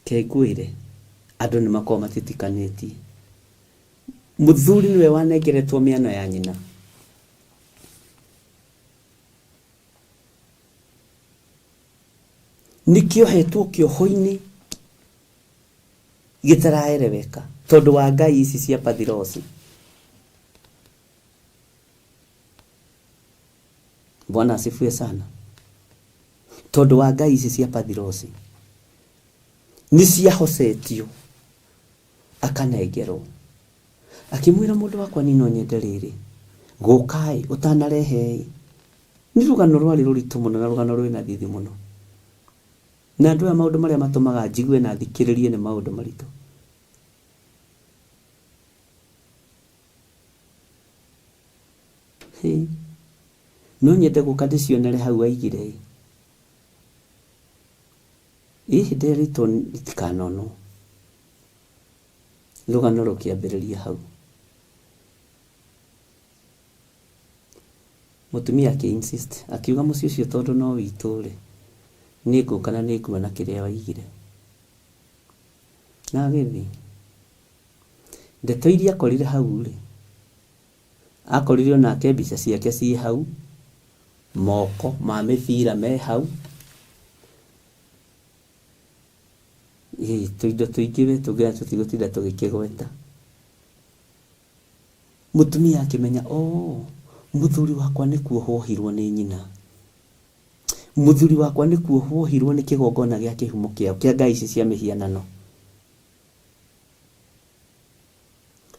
Ke ngwire andu ni makorwo matitikanĩtie. Muthuri niwe wanengeretwo mĩano ya nyina, nikiohetwo kioho-ini gitaraereweka tondu wa ngai ici cia pathirosi. Bwana asifiwe sana. Tondu wa ngai ici cia pathirosi ni ciahosetio akanengerwo, akimwira mundu wakwa ni no nyende riri gukai utanarehe. Ni rugano rwari ruritu muno na rugano rwina thithi muno, na andu aya maundu maria matumaga njigue na thikiririe ni maundu maritu. No nyende guka ndicionere hau aigire ihinda rito itikanono. Rugano rukiambiriria hau, mutumia akiinsist akiuga muciĩ ucio tondu no witũ-rĩ, nĩngũka na nĩnguona kĩrĩa waigire. Na agĩthiĩ, ndeto iria akorire hau-rĩ, akorire onake mbica ciake ciĩ hau, moko ma mĩbira me hau, tuindo tuingĩ we tũngĩra tũtigũtinda tũgĩkĩgweta. Mutumia akĩmenya muthuri wakwa nĩ kuohwohirwo nĩ nyina, muthuri wakwa nĩ kuohwohirwo nĩ kĩgongona gĩa kĩhumo kĩao kĩa ngai ici cia mĩhianano.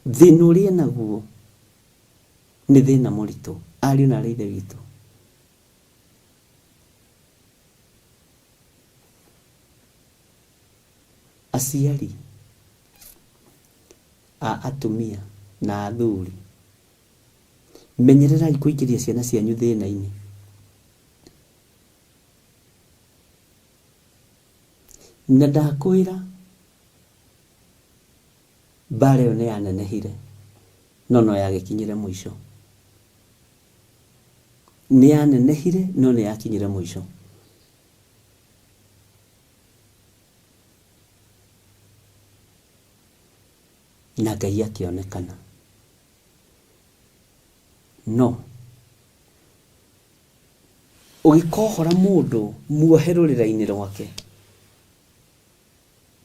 Thĩna ũrĩa naguo nĩ thĩna mũritũ, ariũ na ithe witũ. Aciari a atumia na athuri, menyererai kuingĩria ciana cianyu thĩna-inĩ. Na ndakwĩra mbara ĩyo nĩ yanenehire, no yagĩkinyire mũico. Nĩ yanenehire no nĩ yakinyire mũico. Na Ngai akĩonekana. No ũgĩkohora mũndũ muohe rũrĩra-inĩ rwake,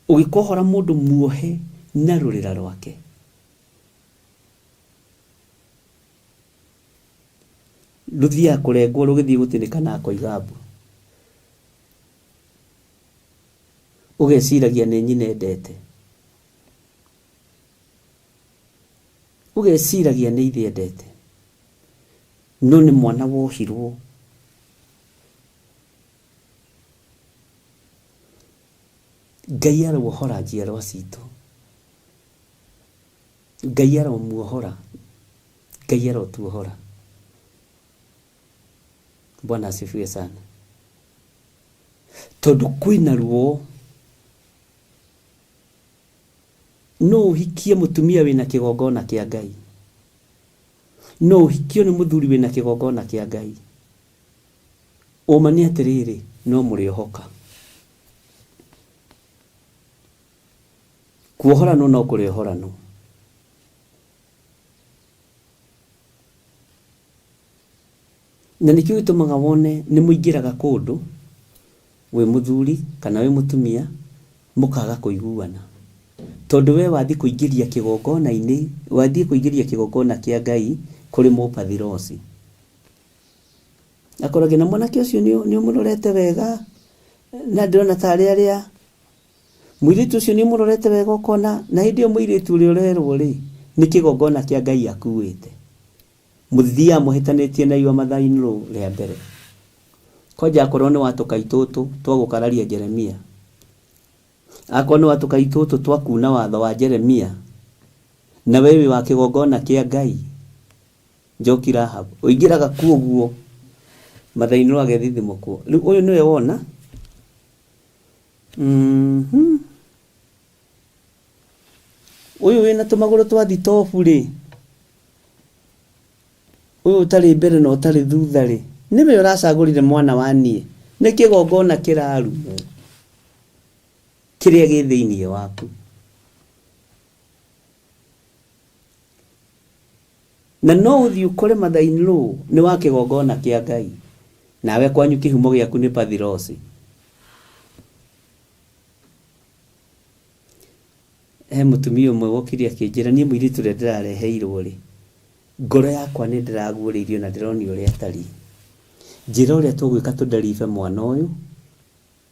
ũgĩkohora mũndũ muohe na rũrĩra rwake, rũthiaga kũrengwo rũgĩthiĩ gũtinĩka na koiga mbu. Ũgeciragia nĩ nyina endete. ugeciragia nĩ ithe endete no nĩ mwana wohirwo Ngai arohora njiarwa citũ Ngai aromuohora Ngai arotuohora Bwana asifiwe sana tondu kwina ruo no uhikie mutumia wina kigongona kia Ngai no uhikio ni muthuri wina kigongona kia Ngai umani atiriri no muriohoka kuohora no kuriohora no na nikio gitumaga wone ni muingiraga kundu we muthuri kana we mutumia mukaga kuiguana tondu we wathi kuingiria kigongona-ini wathi kuingiria kigongona kia Ngai kuri mupathirosi akorage na mwanake ucio ni umurorete wega na ndona tari aria mwiritu ucio ni umurorete wega ukona na hindi o mwiritu uri urerwo ri ni kigongona kia Ngai akuite muthia muhitanitie na iwa mathainiro ria mbere koja akorwo ni watukaitutu twagukararia Jeremia akorwo ni watukaitutu twakuna watho wa Jeremia na wewe wa kigongona kia Ngai Njoki Rahab uingiraga kuoguo mathainiro agethithimukwo riu uyu niwe wona uyu wina tumaguru twa thitofu ri uyu utari mbere na utari thutha ri niwe uracagurire mwana wa nie ni kigongona kiraru kiria gi thiini waku na no uthi ukore mathainiro ni wa kigongona kia Ngai nawe kwanyu kihumo giaku ni pathirosi mutumia umwe wokiria kinjira ni mwiritu ria ndirareheirwo ri ngoro yakwa ni ndiraguuririo na ndironi uria tari njira uria tugwika tudarife mwana uyu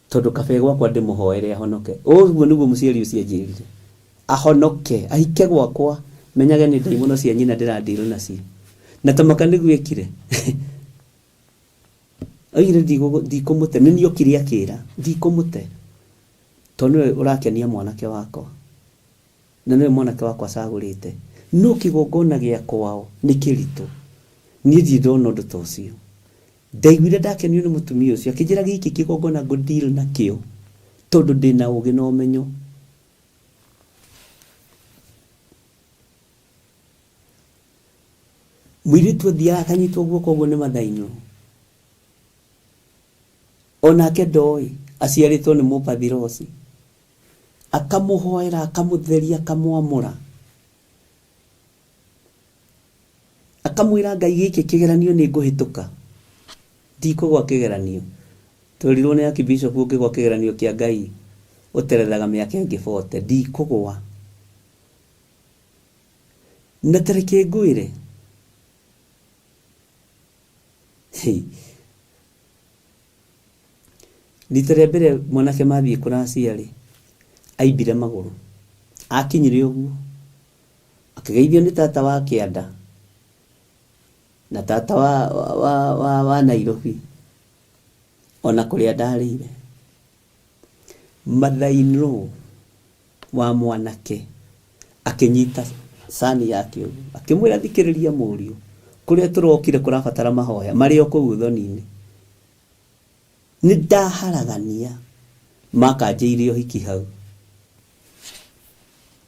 tondu kabe gwakwa ndimuhoere ahonoke uguo niguo muciari ucio njirire ahonoke ahike gwakwa menyage ni ndaimono cia nyina ndirandiru nacio na tamaka niguikire aire ndikumute ninio kiria kira ndikumute tondu urakenia mwanake wakwa na niwe mwanake wakwa cagurite no kigongona gia kwao ni kiritu ni ndona undu ta ucio ndaiguire ndakenio ni mutumia ucio akijira giki kigongona go deal na kio tondu ndina ugi no menyo mwiritu thia kanyitwo guoko guo ni mathainiro onake ndoi aciaritwo ni mupathirosi akamuhoera akamutheria akamwamura akamwira Ngai giki kigeranio ni nguhituka ndikugwa kigeranio turirwo ni akibishop ukigwa kigeranio kia Ngai uterethaga miaka ingi 40 ndikugwa na tareke nguire Litare mbere mwanake mathie kuracia ri aimbire maguru akinyire uguo akigeithio ni tata wa kianda na tata wa Nairobi ona kuria ndarire mathainiro wa mwanake akinyita sani yake akimwira thikiriria murio kuria turokire kurabatara mahoya mario kuu thoni-ini ni ndaharagania makanjiirio hiki hau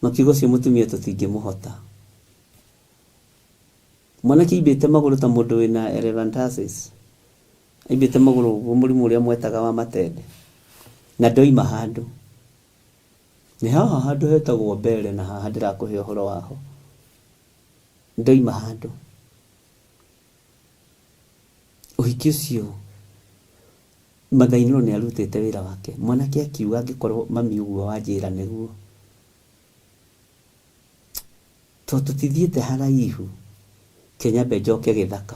makiugo cio mutumia tutingimuhota mwanake ibete maguru ta mundu wina elephantiasis ibete maguru murimu uria mwetaga wa matende na ndoima handu ni haha handu hetagwo mbere na haha ndirakuhe uhoro waho ndoima handu uhiki ucio mathainiro ni arutite wira wake mwanake akiuga angikorwo mami uguo wanjira niguo tutithiete haraihu Kenya bejoke githaka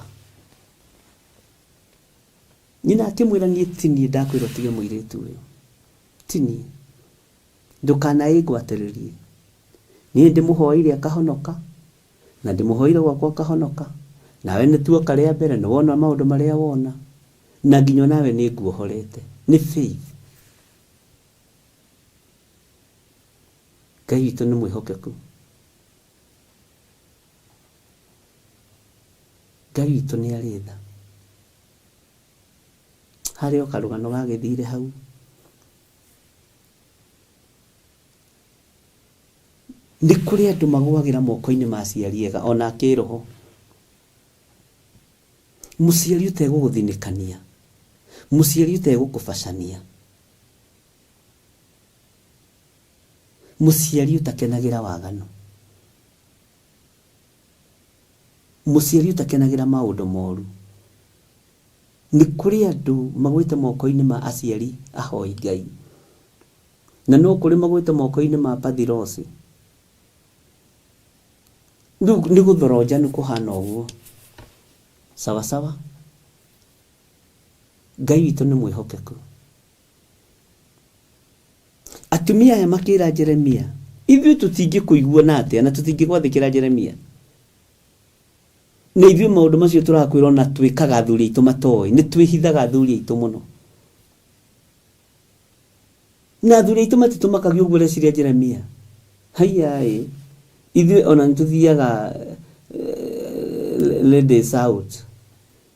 nyina akimwira ni tini ndakwira tige mwiritu uyu tini ndukana igwatiririe ni ndimuhoire akahonoka na ndimuhoire gwakwa kahonoka, nawe nĩ tuoka rĩa mbere, nĩ wona maũndũ marĩa wona, na nginya nawe nĩ nguohorete. Nĩ faith. Ngai witũ nĩ mwĩhokeku. Ngai witũ nĩ arĩ tha. Harĩ o karũgano gagĩthire hau, nĩ kũrĩ andũ magwagĩra moko-inĩ ma aciari ega ona kĩroho. Mũciari ũtegũgũthinĩkania, mũciari ũtegũkũbacania, mũciari ũtakenagĩra wagano, mũciari ũtakenagĩra maũndũ moru. Nĩ kũrĩ andũ magwĩte moko-inĩ ma aciari ahoi Ngai, na no kũrĩ magwĩte moko-inĩ ma pathirosi. Nĩ gũthoroja nĩ kũhana ũguo. Sawa sawa. Ngai witũ nĩ mwĩhokeku. Atumia aya makĩra Jeremia, ithuĩ tũtingĩkũigua na atĩa na tũtingĩgwathĩkĩra Jeremia. Na ithuĩ maũndũ macio tũrakwĩra na twĩkaga athuri aitũ matoĩ, nĩ twĩhithaga athuri aitũ mũno. Na athuri aitũ matitũmakagia ũguo reciria Jeremia. Haiya ithuĩ ona nĩtũthiaga ladies out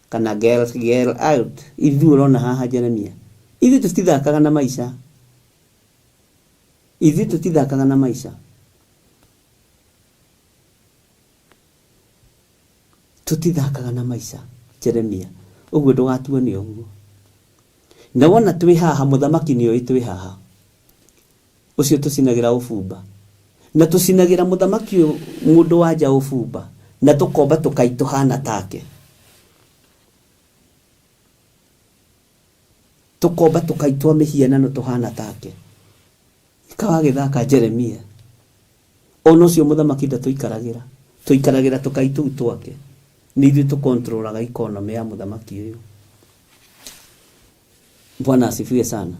kana girl out. Ithuĩ ũrona haha Jeremia, ithuĩ tũtithakaga na maica. Ithuĩ tũtithakaga na maica. Tũtithakaga na maica Jeremia. Ũguo ndũgatuone ũguo. Na wona twĩ haha, mũthamaki nĩ oĩ twĩ haha, ũcio tũcinagĩra ũbumba, na tũcinagĩra mũthamaki mũndũ wa nja ũbumba, na tũkomba tũkaitũhana take. Tũkomba tũkaitwa mĩhianano tũhana take. Kawagĩthaka Jeremia. Ona ũcio mũthamaki ndatũikaragĩra, tũikaragĩra tũkaitu twake. Nĩ ithuĩ tũkontrolaga economy ya mũthamaki ũyũ. Bwana asifiwe sana.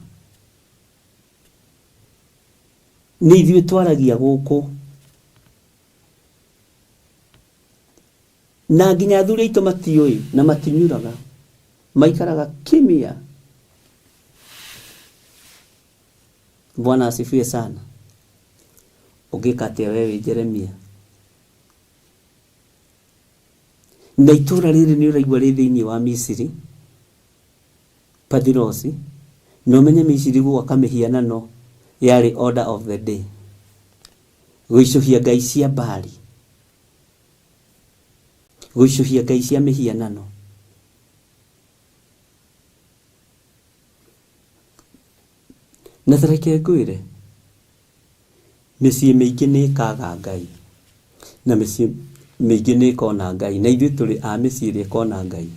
Nĩ ithuĩ twaragia gũkũ. Na nginya athuri aitũ matiũĩ na matinyuraga, maikaraga kimia. Bwana asifiwe sana. Ũngĩka atĩa wewe Jeremia? Na itũra rĩrĩ nĩ ũraigua rĩ thĩinĩ wa Misiri, pathirosi, na ũmenye Misiri gwaka mĩhianano yarĩ order of the day. Gũicũhia ngai cia Baali, gũicũhia ngai cia mĩhianano. Na tareke ngwĩre, mĩciĩ mĩingĩ nĩ ĩkaga Ngai, na mĩciĩ mĩingĩ nĩ ĩkona Ngai, na ithuĩ tũrĩ a mĩciĩ ĩrĩa ĩkona Ngai.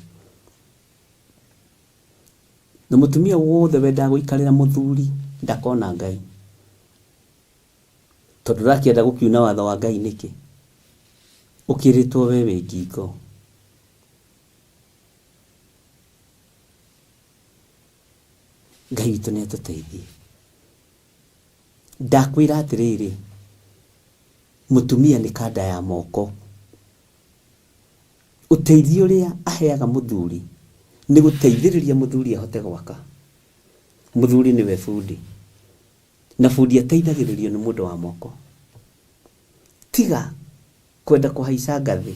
Na mũtumia wothe wendaga gũikarĩra mũthuri ndakona Ngai, tondũ ndakĩenda gũkiuna watho wa Ngai nĩkĩ? Ũkĩrĩtwo we wĩ ngingo. Ngai witũ nĩ atũteithie. Ndakwĩra atĩrĩrĩ, mũtumia nĩ kanda ya moko. Ũteithio ũrĩa aheaga mũthuri nĩ gũteithĩrĩria mũthuri ahote gwaka. Mũthuri nĩwe bundi, na bundi ateithagĩrĩrio nĩ mũndũ wa moko. Tiga kwenda kũhaica ngathĩ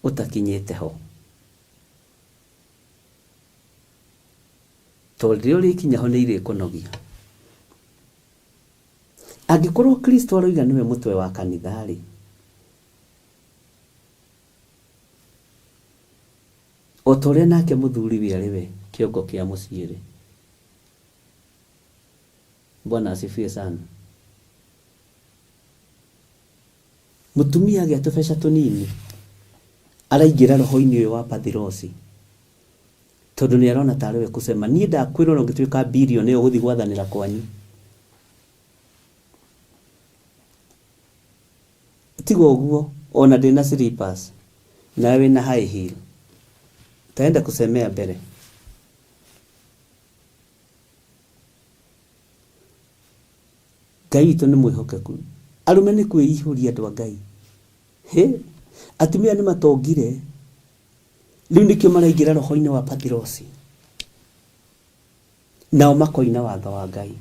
ũtakinyĩte ho. Tondũ rĩrĩa ũrĩkinya ho nĩ irĩkũnogia. Angĩkorwo Kristo aroiga nĩwe mũtwe wa kanitha rĩ, o ta ũrĩa nake mũthuri we arĩ we kĩongo kĩa mũciĩ rĩ. Bwana asifiwe sana. Mũtumia agĩa tũbeca tũnini araingĩra roho-inĩ ũyũ wa pathirosi, tondũ nĩ arona tarĩ we kũsema, niĩ ndakwĩra ona ũngĩtuĩka bilioni ĩyo gũthiĩ gwathanĩra kwanyu. Tiga ũguo, ona ndĩna slippers nawe wĩna high heel, taenda kusemea mbere. Ngai witũ nĩ mwĩhokeku. Arũme nĩ kwĩihũria andũ a Ngai. atumia nĩ matongire rĩu nĩkĩo maraingĩra roho-inĩ wa Patirosi nao makoina watho wa Ngai.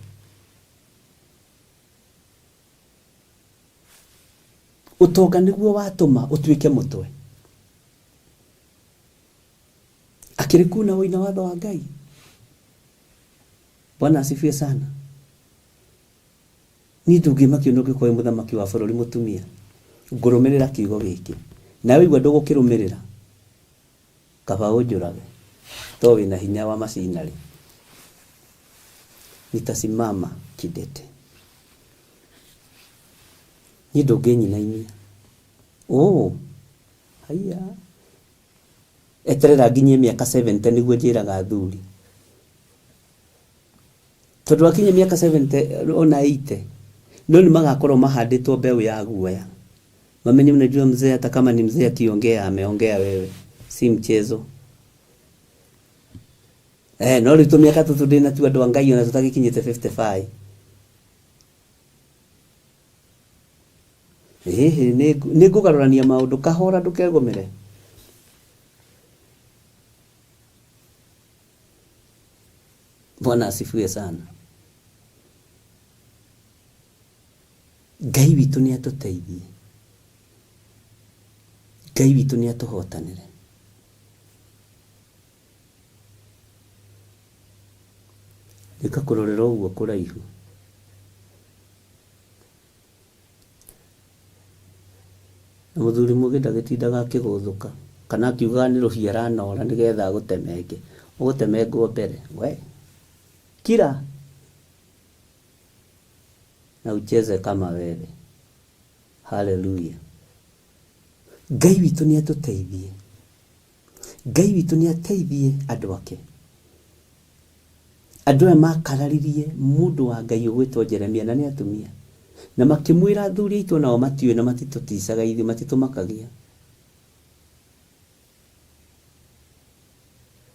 Ũtonga nĩguo watũma ũtuĩke mũtwe, akĩrĩ kuna woina watho wa Ngai. Bwana asifiwe sana. Ni ndũngĩmakio nĩ ũngĩkorwo mũthamaki wa bũrũri mũtumia ngũrũmĩrĩra kiugo gĩkĩ, nawe igua ndũgũkĩrũmĩrĩra kaba ũnjũrage to wĩna hinya wa macinarĩ. Nitasimama kidete, ni ndũngĩnyinainia. Haya eterera nginyie mĩaka 70 nĩguo njĩraga athuri, tondũ akinye mĩaka 70 ona 80 no nĩ magakorwo mahandĩtwo mbeũ ya guoya. Mamenye mnajua mzee hata kama ni mzee akiongea ameongea wewe, si mchezo. No rĩu tũmĩaka tũtũ ndĩna tu andũ a Ngai ona tũtagĩkinyĩte 55. Nĩ ngũgarũrania maũndũ kahora ndũkegomere. Bwana asifiwe sana. Ngai witũ nĩ atũteithie, Ngai witũ nĩ atũhotanĩre. Reka kũrorera ũguo kũraihu. Na mũthuri mũgĩ ndagĩtindaga akĩgũthũka kana akiuga nĩ rũhia ranora nĩgetha agũtemenge, ũgũtemengwo mbere we kila na ucheze kama wewe. Haleluya. Ngai witũ nĩ atũteithie, Ngai witũ nĩ ateithie andũ ake. Andũ aya makararirie mũndũ wa Ngai ũgwĩtwo Jeremia na nĩ atumia, na makĩmwĩra athuri aitũ nao matiũĩ na matitũticaga ithuĩ, matitũmakagia.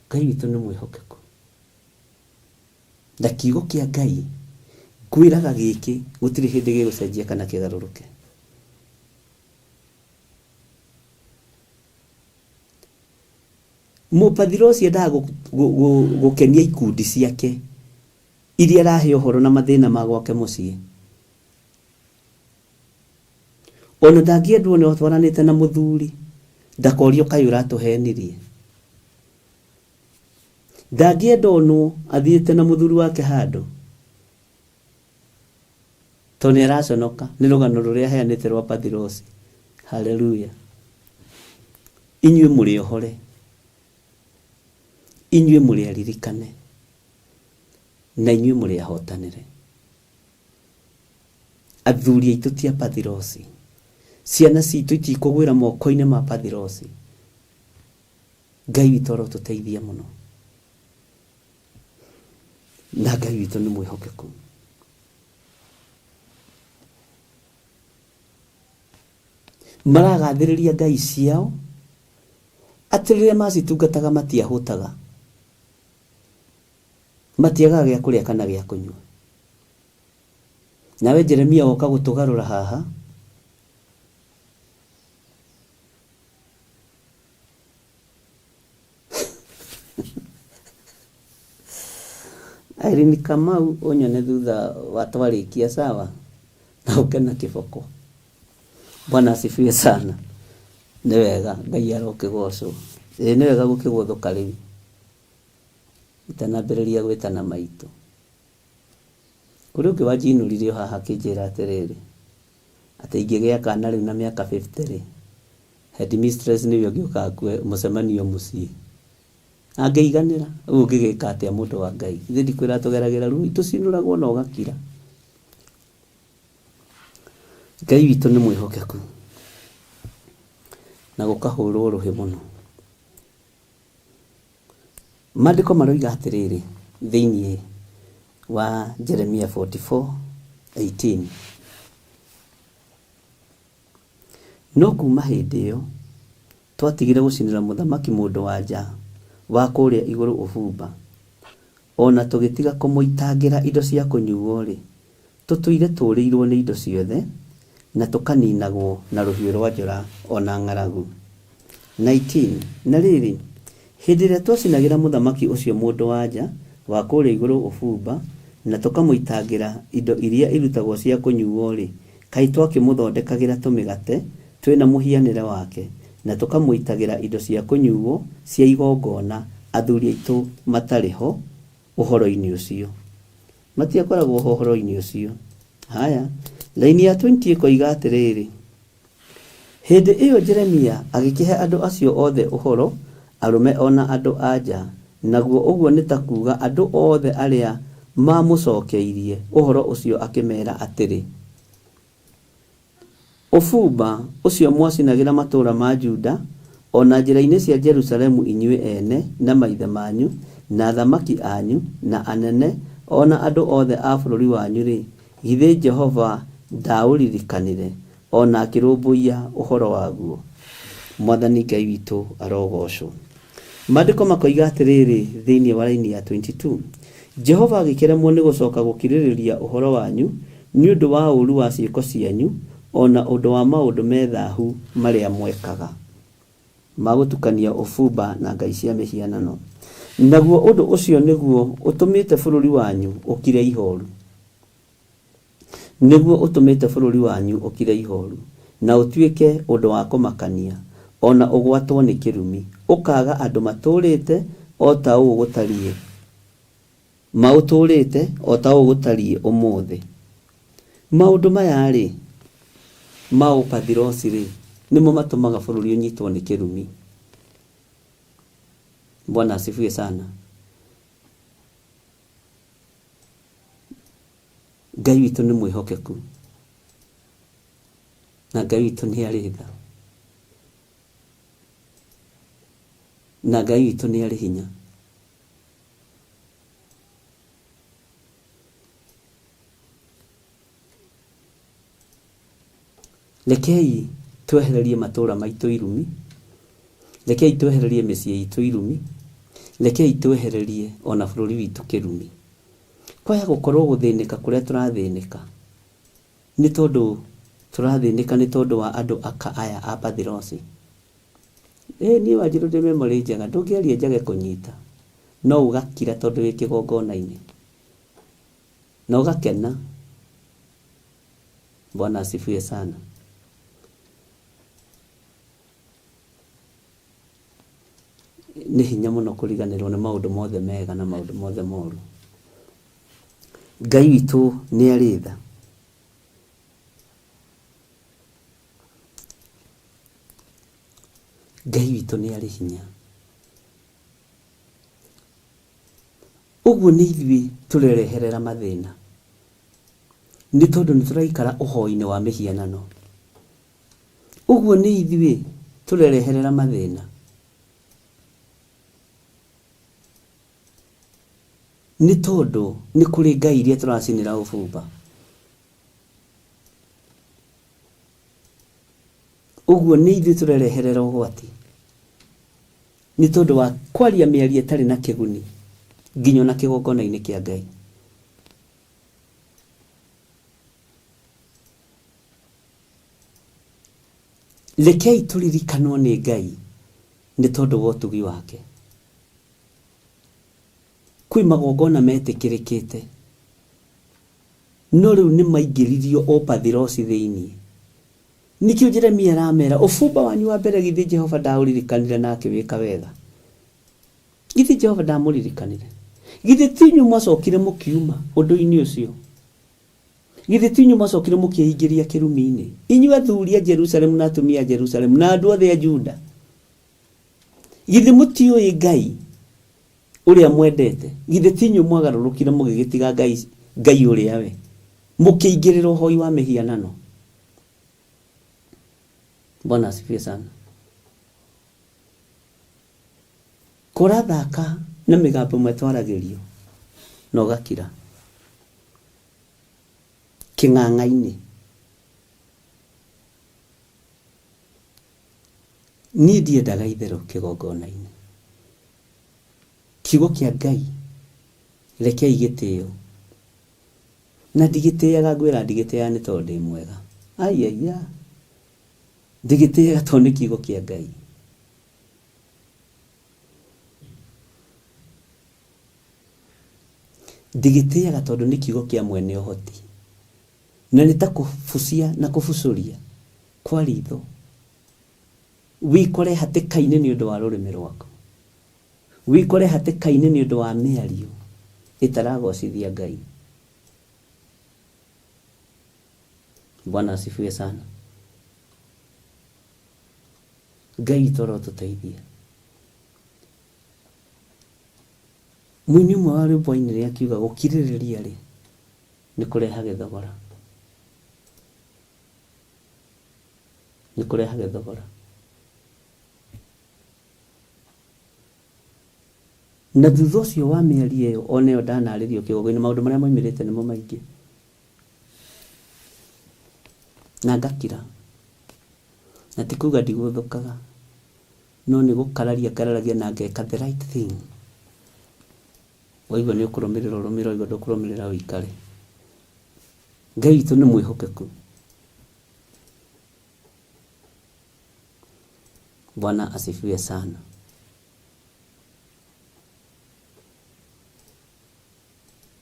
Ngai witũ nĩ mwĩhokeku, na kiugo kĩa Ngai kwĩraga gĩkĩ gũtirĩ hĩndĩ gĩgũcenjia kana kĩgarũrũke. Mũpathirosi endaga gũkenia ikundi ciake iria arahe ũhoro na mathĩna ma gwake mũciĩ. Ona ndangĩendwo nĩ otwaranĩte na mũthuri ndakorio kaĩ ũratũhenirie. Ndangĩendwo no athiĩte na mũthuri wake handũ to nĩ araconoka nĩ rũgano rũrĩa aheanĩte rwa Pathirosi. Haleluya. Inyuĩ mũrĩ ohore, inyuĩ mũrĩ aririkane, na inyuĩ mũrĩ ahotanĩre. Athuri aitũ ti a Pathirosi, ciana citũ itikũgwĩra moko-inĩ ma Pathirosi. Ngai witũ arotũteithia mũno, na Ngai witũ nĩ mwĩhokeku. Maragathĩrĩria ngai ciao atĩ rĩrĩa macitungataga matiahũtaga, matiagaga gĩa kũrĩa kana gĩa kũnyua. Nawe Jeremia woka gũtũgarũra haha, Irene Kamau onyone thutha watwarĩkia sawa na ũkena kĩboko. Bwana asifiwe sana. Nĩ wega Ngai arokĩgocwo. Nĩ wega gũkĩgũthũka rĩu itanambĩrĩria gwĩtana maitũ. Kũrĩ ũngĩ wanjinũririo haha kĩnjĩra atĩrĩrĩ atĩ ingĩgĩa kana rĩu na mĩaka 50 rĩ, headmistress nĩwe ũngĩũka mũcemanio mũciĩ angĩiganĩra. Ũguo ũngĩgĩka atĩa mũndũ wa Ngai? Ithuĩ ndikwĩra tũgeragĩra rũi tũcinũragwo na ũgakira. Ngai witũ nĩ mwĩhokeku na gũkahũrwo rũhĩ mũno. Maandĩko maroiga atĩrĩrĩ thĩinĩ wa Jeremia 44:18, no kuma hĩndĩ ĩyo twatigire gũcinĩra mũthamaki mũndũ wa nja wa kũrĩa igũrũ ũbumba, ona tũgĩtiga kũmũitangĩra indo cia kũnyuo rĩ, tũtũire tũrĩirwo nĩ indo ciothe na tukaninagwo na rũhiũ rwa njora ona ng'aragu. 19. Na rĩrĩ, hĩndĩ ĩrĩa twacinagĩra mũthamaki ũcio mũndũ wanja wa kũrĩa igũrũ ũbumba na tũkamũitangĩra indo iria irutagwo cia kũnyuo-rĩ, kaĩ twakĩmũthondekagĩra tũmĩgate twĩna mũhianĩre wake na tũkamũitagĩra indo cia kũnyuo cia igongona athuri aitũ matarĩ ho ũhoro-inĩ ũcio. Matiakoragwo ho ũhoro-inĩ ũcio. Haya, laini ya 20 ĩkoiga atĩrĩrĩ, hĩndĩ ĩyo Jeremia agĩkĩhe andũ acio othe ũhoro, arũme ona andũ anja, naguo ũguo nĩ ta kuuga andũ othe arĩa mamũcokeirie ũhoro ũcio akĩmera atĩrĩ, ũbumba ũcio mwacinagĩra matũũra ma Juda ona njĩra-inĩ cia Jerusalemu inyuĩ ene na maithe manyu na athamaki anyu na anene ona andũ othe a bũrũri wanyu-rĩ, githĩ Jehova ndaũririkanire ona akĩrũmbũiya ũhoro waguo. Mwathani Ngai witũ arogocwo. Maandĩko makoiga atĩrĩrĩ thĩinĩ wa laini ya 22, Jehova agĩkĩremwo nĩ gũcoka gũkirĩrĩria ũhoro wanyu nĩ ũndũ wa ũũru wa ciĩko cianyu ona ũndũ wa maũndũ methahu marĩa mwekaga magũtukania ũbumba na ngai cia mĩhianano. Naguo ũndũ ũcio nĩguo ũtũmĩte bũrũri wanyu ũkire ihooru. Nĩguo ũtũmĩte bũrũri wanyu ũkire ihooru na ũtuĩke ũndũ wa kũmakania ona ũgwatwo nĩ kĩrumi, ũkaaga andũ matũũrĩte o ta ũũ gũtariĩ. Maũtũũrĩte o ta ũũ gũtariĩ ũmũthĩ. Maũndũ maya-rĩ, ma ũpathirosi-rĩ, nĩmo matũmaga bũrũri ũnyitwo nĩ kĩrumi. Bwana asifiwe sana. Ngai witũ nĩ mwĩhokeku na Ngai witũ nĩ arĩ tha na Ngai witũ nĩ arĩ hinya. Rekei twehererie matũũra maitũ irumi, rekei twehererie mĩciĩ itũ irumi, rekei twehererie ona bũrũri witũ kĩrumi. Kwaya gũkorwo gũthĩnĩka kũrĩa tũrathĩnĩka nĩ tondũ tũrathĩnĩka nĩ tondũ wa andũ aka aya a pathirosi. Niĩ Wanjirũ ndĩ memory njega, ndũngĩaria njage kũnyita, no ũgakira tondũ wĩ kĩgongona-inĩ na ũgakena. Bwana asifiwe sana. Nĩ hinya mũno kũriganĩrwo nĩ maũndũ mothe mega na maũndũ mothe moru. Ngai witũ nĩ arĩ tha. Ngai witũ nĩ arĩ hinya. Ũguo nĩ ithuĩ tũrereherera mathĩna nĩ tondũ nĩ tũraikara ũhoi-inĩ wa mĩhianano. Ũguo nĩ ithuĩ tũrereherera mathĩna nĩ tondũ nĩ kũrĩ ngai iria tũracinĩra ũbumba. Ũguo nĩ ithuĩ tũrereherera ũgwati nĩ tondũ wa kwaria mĩario ĩtarĩ na kĩguni nginya na kĩgongona-inĩ kĩa Ngai. Rekei tũririkanwo nĩ Ngai nĩ tondũ wa ũtugi wake. Kwĩ magongona metĩkĩrĩkĩte no rĩu nĩ maingĩririo o pathirosi thĩinĩ. Nĩkĩo Jeremia aramera ũbumba wanyu wa mbere githĩ Jehova ndaũririkanire na akĩwĩka wega. Githĩ Jehova ndamũririkanire? Githĩ ti inyuĩ mwacokire mũkiuma ũndũ-inĩ ũcio? Githĩ ti inyuĩ mwacokire mũkĩhingĩria kĩrumi-inĩ? Inyuĩ athuri a Jerusalemu na atumia a Jerusalemu na andũ othe a Juda. Githĩ mũtiũĩ Ngai ũrĩa mwendete? Githĩ ti inyuĩ mwagarũrũkire mũgĩgĩtiga Ngai ũrĩa we mũkĩingĩrĩra ũhoi wa mĩhianano? Bwana asifiwe sana. Kũrathaka na mĩgambo mwetwaragĩrio na ũgakira kĩng'ang'a-inĩ. Niĩ ndiendaga itherũ kĩgongona-inĩ. Kiugo kĩa Ngai rekei gĩtĩo, na ndigĩtĩaga ngwĩra ndigĩtĩaga nĩ tondũ ndĩ mwega. Ayaya. Ndigitiaga tondu nĩ kiugo kĩa Ngai. Ndigitiaga tondu nĩ kiugo kĩa mwene ũhoti. Na nĩ ta kũbucia na kũbucũria kwa ritho. Wikore hatĩka-inĩ nĩ ũndũ wa rũrĩmĩ rwaku. Wikore hatĩka-inĩ nĩ ũndũ wa mĩario ĩtaragocithia Ngai. Bwana asifiwe sana. Ngai toro tũteithie. Mũini ũmwe wa rwĩmbo-inĩ rĩrĩa akiuga gũkirĩrĩria rĩ nĩ kũrehaga thogora. Nĩ kũrehaga thogora. Na thutha ũcio wa mĩario ĩyo ona ĩyo ndanarĩrio kĩgogo-inĩ maũndũ marĩa moimĩrĩte nĩmo maingĩ. Na ngakira. Na ti kuga ndigũthũkaga. No nĩ gũkararia ngararagia na ngeka the right thing. Waigua nĩ ũkũrũmĩrĩra ũrũmĩrĩra, waigua ndũkũrũmĩrĩra ũikare. Ngai witũ nĩ mwĩhokeku. Bwana asifiwe sana.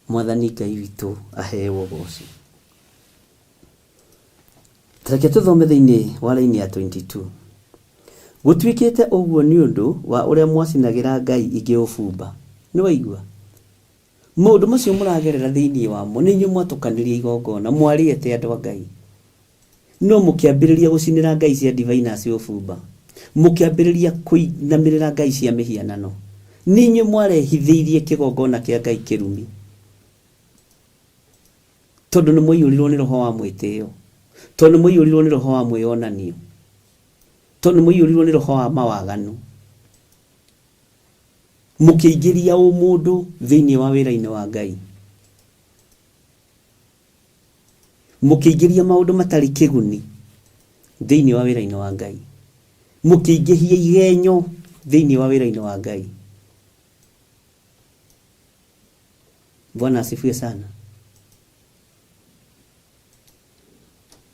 Mwathani Ngai witũ aheo ũgooci. Tareke tũthome thĩinĩ wa raini ya 22. Gũtuĩkĩte ũguo nĩ ũndũ wa ũrĩa mwacinagĩra ngai ingĩ ũbumba. Nĩ waigua? Maũndũ macio mũragerera thĩinĩ wamo nĩ inyuĩ mwatũkanirie igongona, mwarĩete andũ a Ngai. No mũkĩambĩrĩria gũcinĩra ngai cia diviners ũbumba. Mũkĩambĩrĩria kũinamĩrĩra ngai cia mĩhianano. Nĩ inyuĩ mwarehithĩirie kĩgongona kĩa Ngai kĩrumi. Tondũ nĩ mũiyũrirwo nĩ roho wa mwĩtĩo. Tondũ nĩ mũiyũrirwo nĩ roho wa mwĩonanio. Tondũ nĩ mũiyũrirwo nĩ roho wa mawaganu. Mũkĩingĩria ũmũndũ thĩinĩ wa wĩra-inĩ wa Ngai. Mũkĩingĩria maũndũ matarĩ kĩguni thĩinĩ wa wĩra-inĩ wa Ngai. Mũkĩingĩhia igenyo thĩinĩ wa wĩra-inĩ wa Ngai. Bwana asifiwe sana.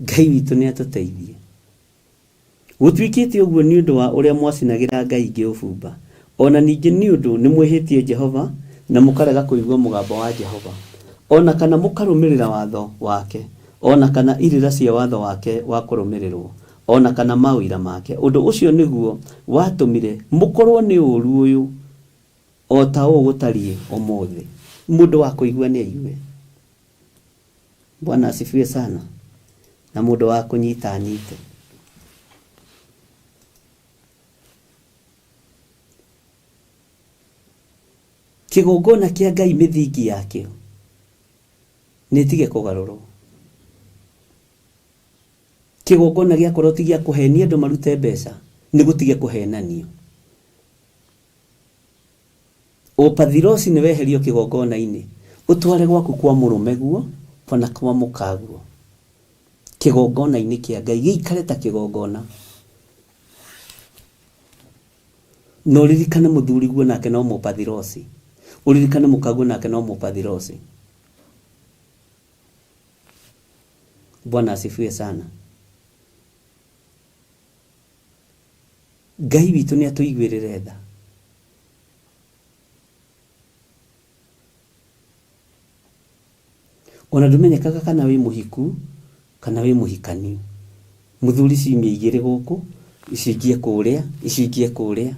Ngai witũ nĩ atũteithie. Gũtuĩkĩte ũguo nĩ ũndũ wa ũrĩa mwacinagĩra ngai ingĩ ũbumba. Ona ningĩ nĩ ũndũ nĩ mwĩhĩtie Jehova na mũkarega kũigua mũgambo wa Jehova. Ona kana mũkarũmĩrĩra watho wake. Ona kana irĩra cia watho wake wa kũrũmĩrĩrwo. Ona kana maũira make. Ũndũ ũcio nĩguo watũmire mũkorwo nĩ ũũru ũyũ o ta ũũ gũtariĩ ũmũthĩ. Mũndũ wa kũigua nĩ aigue. Bwana asifiwe sana. Na mũndũ wa kũnyita anyite. Kĩgongona kĩa Ngai mĩthingi yakĩo nĩtige kũgarũrwo. Kĩgongona gĩakorwo ti gĩa kũhenia andũ marute mbeca, nĩ gũtige kũhenanio. Ũpathirosi nĩ weherio kĩgongona-inĩ, ũtware gwaku kwa mũrũme guo kana kwa mũkaguo. Kĩgongona-inĩ kĩa Ngai gĩikare ta kĩgongona. No ũririkane mũthuri guo nake no mũpathirosi. Ũririkane mũkaguo nake no mũpathirosi. Bwana asifiwe sana. Ngai witũ nĩ atũiguĩrĩre tha. Ona ndũmenyekaga kana wĩ mũhiku kana wĩ mũhikani. Mũthuri ciumia igĩrĩ gũkũ, icingie kũrĩa, icingie kũrĩa.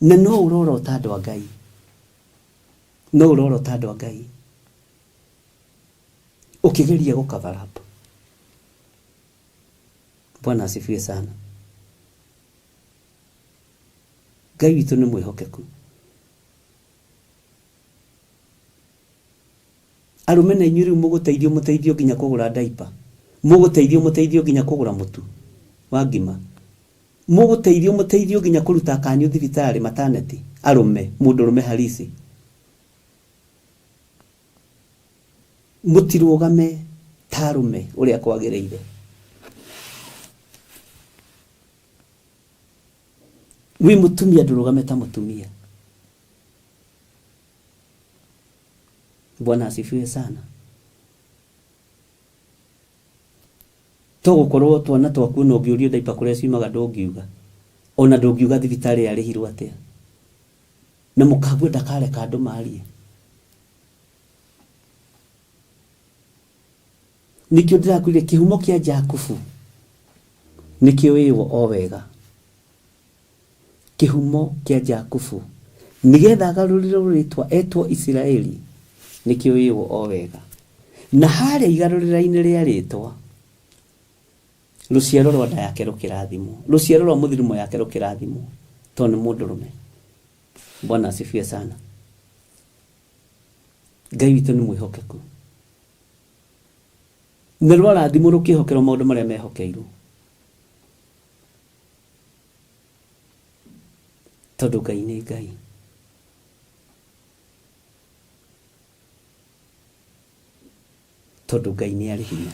Na no ũrorota andũ a Ngai. No ũrorota andũ a Ngai. Ũkĩgeria gũcover up. Bwana asifiwe sana. Ngai witũ nĩ mwĩhokeku. Arũme na inyuĩ rĩu mũgũteithio nginya kũgũra diaper. Mũgũteithio nginya kũgũra mũtu wa ngima. Mũgũteithio nginya kũruta kanyu thibitarĩ maternity. Arũme, mũndũrũme halisi. Mũtirũgame ta arũme ũrĩa kwagĩrĩire. Wĩ mũtumia ndũrũgame ta mũtumia. Bwana asifiwe sana. Tugukorwo twana twaku no ngiurio daipa kuria ciumaga ndungiuga ona ndungiuga thibitari yarihirwo atia na mukagwe ndakare kandu marie nikio ndirakwire kihumo kia Jakubu nikio wiwo o wega kihumo kia Jakubu nigetha agarurire ritwa etwo Israeli nikio wiwo o wega na haria igarurira-ini ria ritwa luciaro rwa nda yake rukirathimo luciaro rwa muthirimo yake rukirathimo to ni mundurume. Bwana asifiwe sana. Ngai witu ni mwihokeku na rwa rathimo rukihokero maundu maria mehokeirwo tondu Ngai ni Ngai. Tondu Ngai ni ari hinya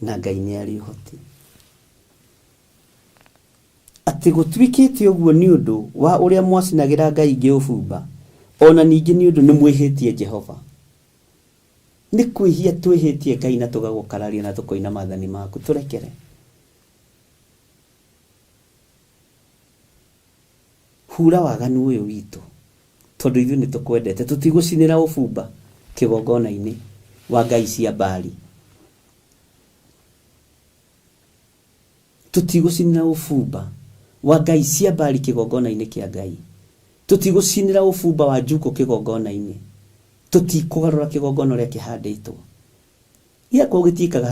na Ngai ni ari uhoti ati gutwikite uguo ni undu wa uria mwacinagira Ngai ngiubumba ona ningi ni undu ni mwihitie Jehova ni kwihia twihitie Ngai na tugagukararia na tukoina mathani maku turekere hura waganu uyu witu tondu ithu ni tukwendete tutigucinira ubumba kigongona-ini wa ngai cia Baali tutigucinira ubumba wa ngai cia Baali kigongona-ini kia Ngai tutigucinira ubumba wa njuko kigongona-ini tutikugarura kigongona ria kihanditwo ia kwa gitikaga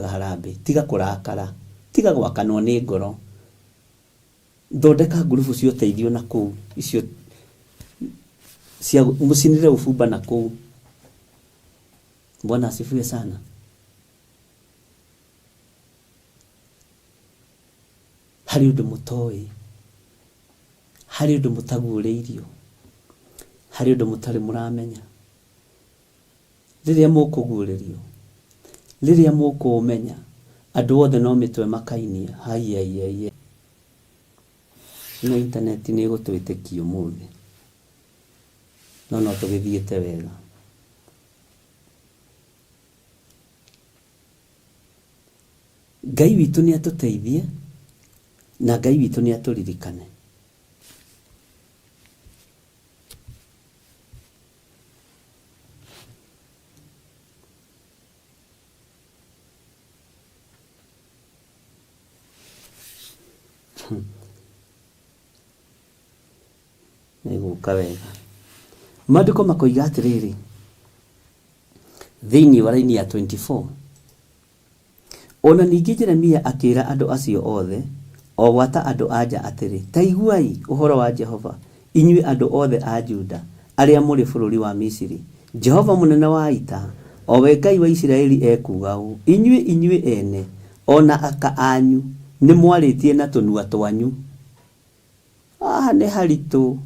harambe tiga kurakara tiga gwakanwo ni ngoro thondeka ngurubu cio teithio na kuu icio cia mucinire ubumba na kuu. Bwana asifiwe sana. Hari undu mutoi hari undu mutagureirio hari undu mutari muramenya riria mukugurerio riria mukumenya andu othe no mitwe makainia hai na internet ni gutwitikio muthi no tugithiete wega. Ngai witu ni atuteithie na Ngai witu ni aturirikane. Niguka wega maandiko makoiga atiriri thiini wa raini ya 24 ona ningi Jeremia akira andu acio othe o gwata andu anja atiri taiguai uhoro wa Jehova inyui andu othe a Juda aria muri bururi wa Misiri Jehova munene wa ita o we Ngai wa Isiraeli ekuga u inyui ene ona aka anyu ni mwaritie na tunua twanyu ne haritu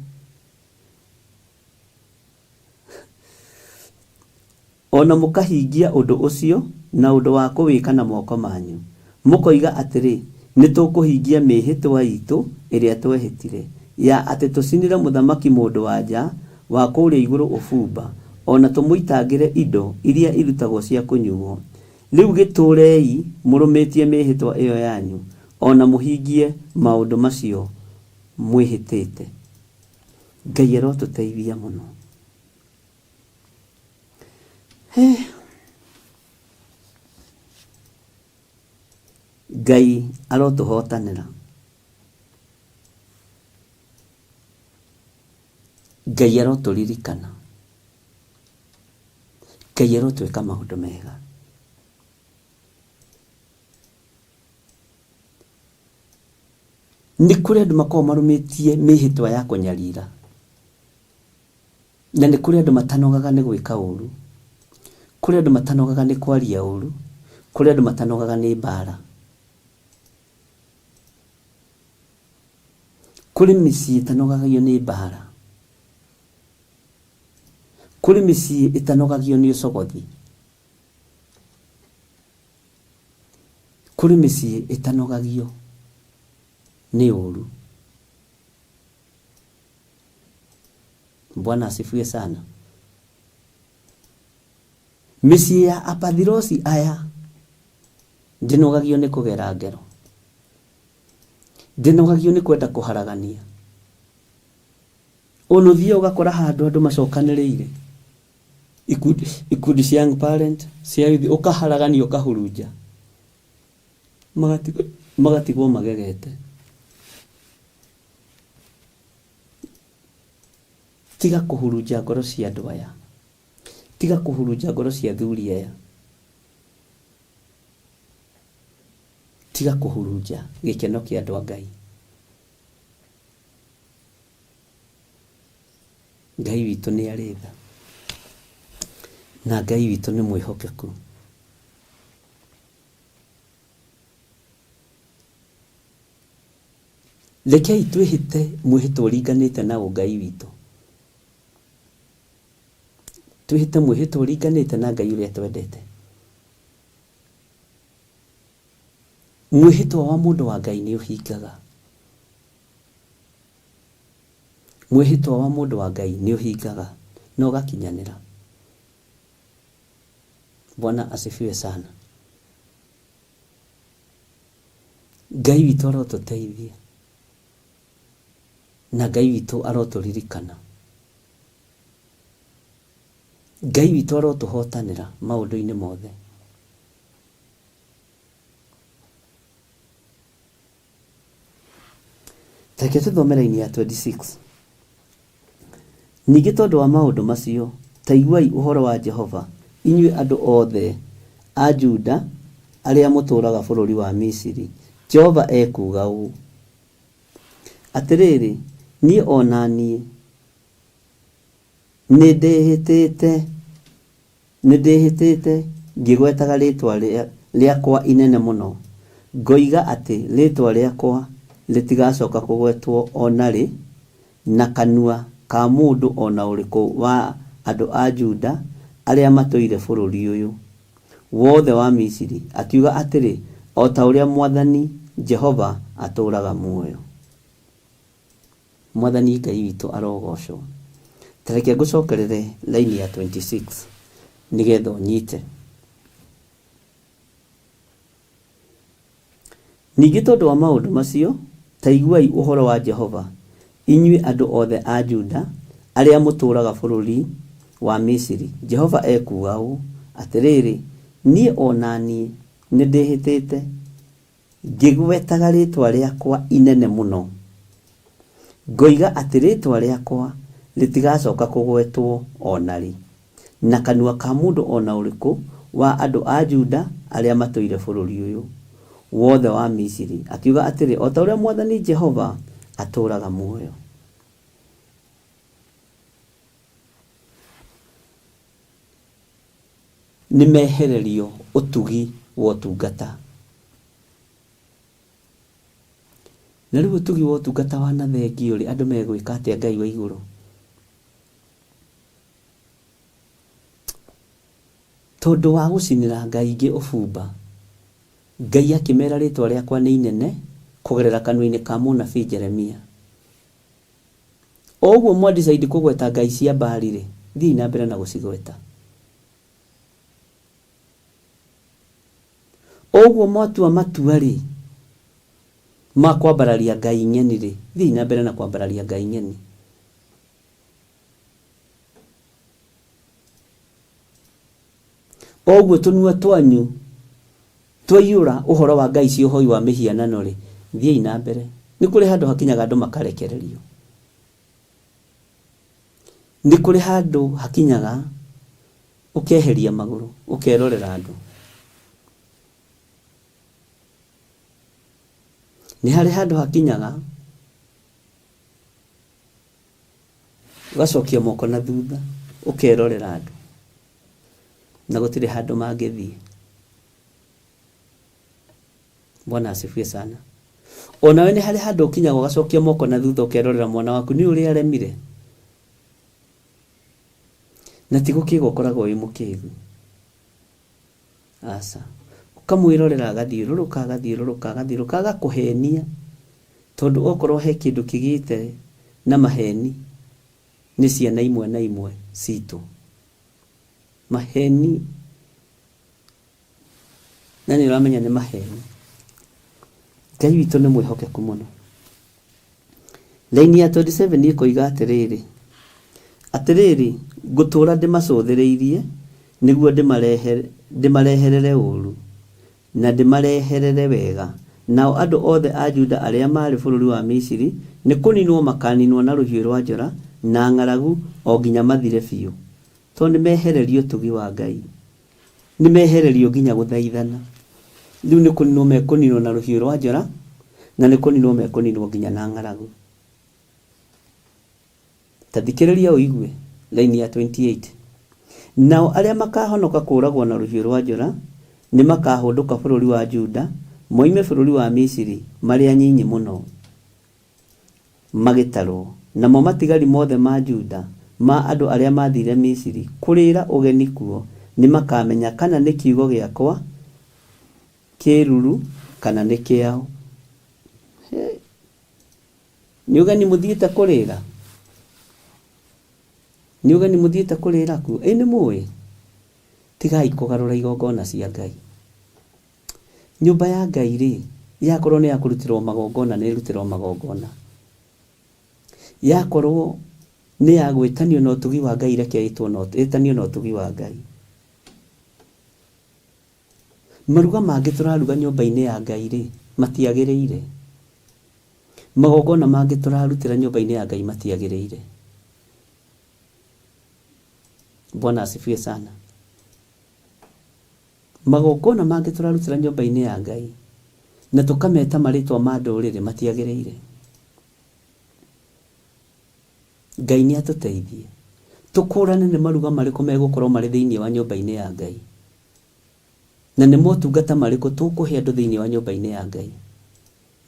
ona mukahingia undu ucio na undu wa kuwika na moko manyu mukoiga atiri nitukuhingia mihitwa itu iria twehitire ya ati tucinire muthamaki mundu wanja wa kuria iguru ubumba ona tumuitangire indo iria irutagwo cia kunyuo riu giturei murumitie mihitwa iyo yanyu ona muhingie maundu macio mwihitite. Ngai arotuteithia muno. Ngai arotuhotanira. Ngai aroturirikana. Ngai arotwika maundu mega. Ni kuri andu makoo marumitie mihitwa ya kunyarira na ni kuri andu matanogaga ni gwika uru kuri andu matanogaga ni kwaria uru kuri andu matanogaga ni bara kuri misi itanogagio ni bara kuri misi itanogagio ni ucogothi kuri misi itanogagio ni uru. Bwana asifiwe sana. Misi ya Apadhirosi aya ndinogagio nĩ kũgera ngero, ndinogagio nĩ kwenda kũharagania. Ũnũthia ũgakora handũ andũ macokanĩrĩire ikundi cia young parent cia youth, ũkaharagania ũkahurunja, magatigwo magegete. Tiga kũhurunja ngoro cia andũ aya, tiga kũhurunja ngoro cia thuri aya, tiga kũhurunja gĩkeno kĩa andũ a Ngai. Ngai witũ nĩ arĩ tha, na Ngai witũ nĩ mwĩhokeku. Rekei twĩhĩte mwĩhĩtwo ũringanĩte na Ngai witũ, twĩhĩte mwĩhĩtwo ũringanĩte na Ngai ũrĩa twendete. Mwĩhĩtwa wa mũndũ wa Ngai nĩ ũhingaga, mwĩhĩtwa wa mũndũ wa Ngai nĩ ũhingaga na ũgakinyanĩra. Bwana asifiwe sana. Ngai witũ arotũteithia na Ngai witũ arotũririkana, Ngai witũ arotũhotanĩra maũndũ-inĩ mothe. Reke tũthome raini ya 26. Ningĩ tondũ wa maũndũ macio, ta iguai ũhoro wa Jehova, inyuĩ andũ othe a Juda arĩa mũtũũraga bũrũri wa Misiri. Jehova ekuuga ũũ: atĩrĩrĩ, niĩ ona niĩ nĩndĩhĩtĩte ngĩgwetaga rĩtwa rĩakwa inene mũno, ngoiga atĩ rĩtwa rĩakwa rĩtigacoka kũgwetwo onarĩ na kanua ka mũndũ ona ũrĩkũ wa andũ a Juda arĩa matũire bũrũri ũyũ wothe wa Misiri, akiuga atĩrĩ, o ta ũrĩa Mwathani Jehova atũũraga muoyo. Mwathani Ngai witũ arogocwo. Tareke ngũcokerere laini ya 26 nĩgetha ũnyite. Ningĩ tondũ wa maũndũ macio, ta iguai ũhoro wa Jehova, inyuĩ andũ othe a Juda arĩa mũtũũraga bũrũri wa Misiri. Jehova ekuuga ũũ: atĩrĩrĩ, niĩ ona niĩ nĩndĩhĩtĩte ngĩgwetaga rĩtwa rĩakwa inene mũno, ngoiga atĩ rĩtwa rĩakwa rĩtigacoka kũgwetwo onarĩ na kanua ka mũndũ ona ũrĩkũ wa andũ a Juda arĩa matũire bũrũri ũyũ wothe wa Misiri, akiuga atĩrĩ, o ta ũrĩa Mwathani Jehova atũũraga muoyo. Nĩmehererio ũtugi wa ũtungata. Na rĩu ũtugi wa ũtungata wa nathengio rĩ, andũ megwĩka atĩa Ngai wa igũrũ? Tondũ wa gũcinĩra Ngai ingĩ ũbumba, Ngai akĩmera rĩtwa rĩakwa nĩ inene kũgerera kanua-inĩ ka mũnabii Jeremia. O ũguo mwandicaidi kũgweta ngai cia Baali rĩ, thiĩ na mbere na gũcigweta. O ũguo mwatua matua rĩ, ma kwambararia ngai ng'eni rĩ, thiĩ na mbere na kwambararia ngai ng'eni. O ũguo tũnua twanyu twaiyũra ũhoro wa ngai cia ũhoi wa mĩhianano rĩ, thiĩ na mbere. Nĩ kũrĩ handũ hakinyaga andũ makarekererio. Nĩ kũrĩ handũ hakinyaga ũkeheria magũrũ, ũkerorera andũ. Nĩ harĩ handũ hakinyaga ũgacokia moko na thutha, ũkerorera andũ, na gũtirĩ handũ mangĩthiĩ. Bwana asifiwe sana. Onawe nĩ harĩ handũ ũkinyaga ũgacokia moko na thutha, ũkerorera mwana waku nĩ ũrĩa aremire. Na ti gũkĩĩga ũkoragwo wĩ mũkĩĩgu. Aca. Ũkamwĩrorera agathiũrũrũka agakũhenia, tondũ okorwo he kĩndũ kĩgĩte na maheni nĩ ciana imwe na imwe citũ. Maheni na nĩ ũramenya nĩ maheni. Ngai witũ nĩ mwĩhokeku mũno. Laini ya 27 ĩkoiga atĩrĩrĩ ngũtũũra ndĩmacũthĩrĩirie nĩguo ndĩmareherere ũũru na ndĩmareherere wega. Nao andũ othe a Juda arĩa marĩ bũrũri wa Misiri nĩ kũninwo makaninwo na rũhiũ rwa njora na ng'aragu o nginya mathire biũ. Tondũ nĩ mehererio ũtugi wa Ngai, nĩ mehererio nginya gũthaithana. Rĩu nĩ kũninwo mekũninwo na rũhiũ rwa njora na nĩ kũninwo mekũninwo nginya na ng'aragu. Tathikĩrĩria ũigue laini ya 28. Nao arĩa makahonoka kũũragwo na rũhiũ rwa njora nĩ makahũndũka bũrũri wa Juda moime bũrũri wa Misiri marĩ anyinyi mũno magĩtarwo. Namo matigari mothe ma Juda ma andũ arĩa mathire Misiri kũrĩra ũgeni kuo nĩ makamenya kana nĩ kiugo gĩakwa kĩruru kana nĩ kĩao. Nĩ ũgeni mũthiĩte kũrĩra? Nĩ ũgeni mũthiĩte kũrĩra kuo? Nĩ mũĩ? Tigai kũgarũra igongona cia Ngai. Nyũmba ya Ngai rĩ, yakorwo nĩ ya kũrutĩrwo magongona nĩ ĩrutĩrwo magongona. Yakorwo nĩ ya gwĩtanio na ũtugi wa Ngai reke ĩtanio na ũtugi wa Ngai. Maruga mangĩ tũraruga nyũmba-inĩ ya Ngai rĩ, matiagĩrĩire. Magongona mangĩ tũrarutĩra nyũmba-inĩ ya Ngai matiagĩrĩire. Bwana asifiwe sana. Magongona mangĩ tũrarutĩra nyũmba-inĩ ya Ngai na tũkameta marĩtwa ma ndũrĩrĩ matiagĩrĩire. Ngai nĩ atũteithie tũkũrane nĩ maruga marĩkũ megũkorwo marĩ thĩinĩ wa nyũmba-inĩ ya Ngai, na nĩ motungata marĩkũ tũkũhe andũ thĩinĩ wa nyũmba-inĩ ya Ngai.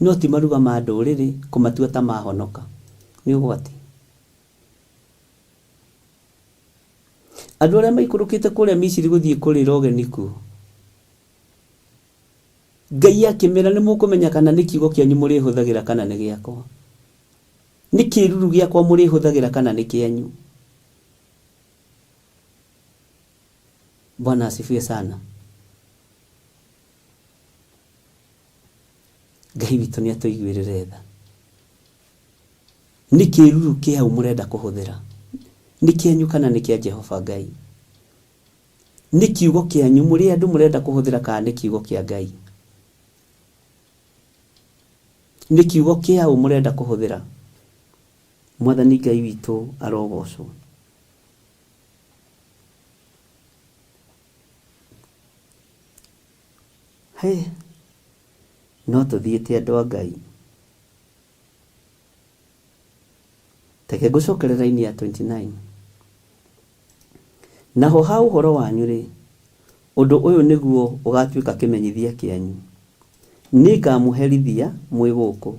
No ti maruga ma ndũrĩrĩ kũmatua ta mahonoka. Nĩ ũgwati. Andũ arĩa maikũrũkĩte kũrĩa Misiri gũthiĩ kũrĩra ũgeni kuo, Ngai akĩmera nĩ mũkũmenya kana nĩ kiugo kĩanyu mũrĩhũthagĩra kana nĩ gĩakwa. Nĩ kĩruru gĩakwa mũrĩhũthagĩra kana nĩ kĩanyu. Bwana asifiwe sana. Ngai witũ nĩ atũiguĩrĩre tha. Nĩ kĩruru kĩhau mũrenda kũhũthĩra? Nĩ kĩanyu kana nĩ kĩa Jehova Ngai? Nĩ kiugo kĩanyu mũrĩ andũ mũrenda kũhũthĩra kana nĩ kiugo kĩa Ngai? Nĩ kiugo kĩao mũrenda kũhũthĩra? Mwathani Ngai witũ arogocwo. No tũthiĩte andũ a Ngai. Teke ngũcokerera laini ya 29. Naho ha ũhoro wanyu rĩ, ũndũ ũyũ nĩguo ũgatuĩka kĩmenyithia kĩanyu. Nĩngamũherithia mwĩ gũkũ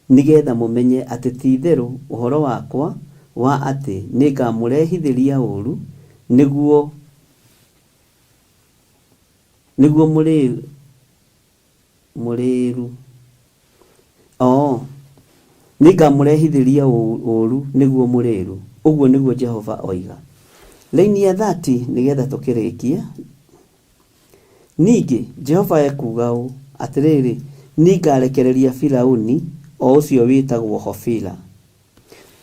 nĩgetha mũmenye atĩ ti-itherũ ũhoro wakwa wa atĩ nĩngamũrehithĩria ũũru nĩguo mũrĩru. Nĩngamũrehithĩria ũũru nĩguo mũrĩru. Ũguo nĩguo Jehova oiga. Laini ya 30 nĩgetha tũkĩrĩkie. Ningĩ Jehova ekuga ũũ atĩrĩrĩ, nĩngarekereria Firaũni o ũcio wĩtagwo Hofila,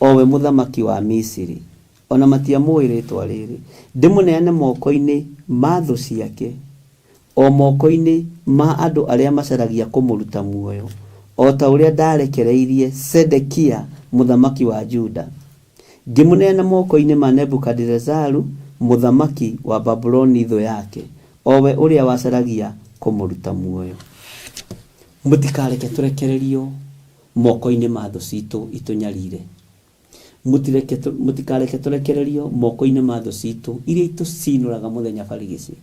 owe mũthamaki wa Misiri, ona matiamũĩ rĩtwa rĩrĩ, ndĩmũneane moko-inĩ ma thũ ciake, o moko-inĩ ma andũ arĩa macaragia kũmũruta muoyo, o ta ũrĩa ndarekereirie Sedekia mũthamaki wa Juda. Ngĩmũneana moko-inĩ ma Nebukadinezaru mũthamaki wa Babuloni thũ yake, owe ũrĩa wacaragia kũmũruta muoyo. Mũtikareke tũrekererio moko-inĩ ma thũ citũ itũnyarire. Mũtikareke tũrekererio moko-inĩ ma thũ citũ iria itũcinũraga mũthenya barigici,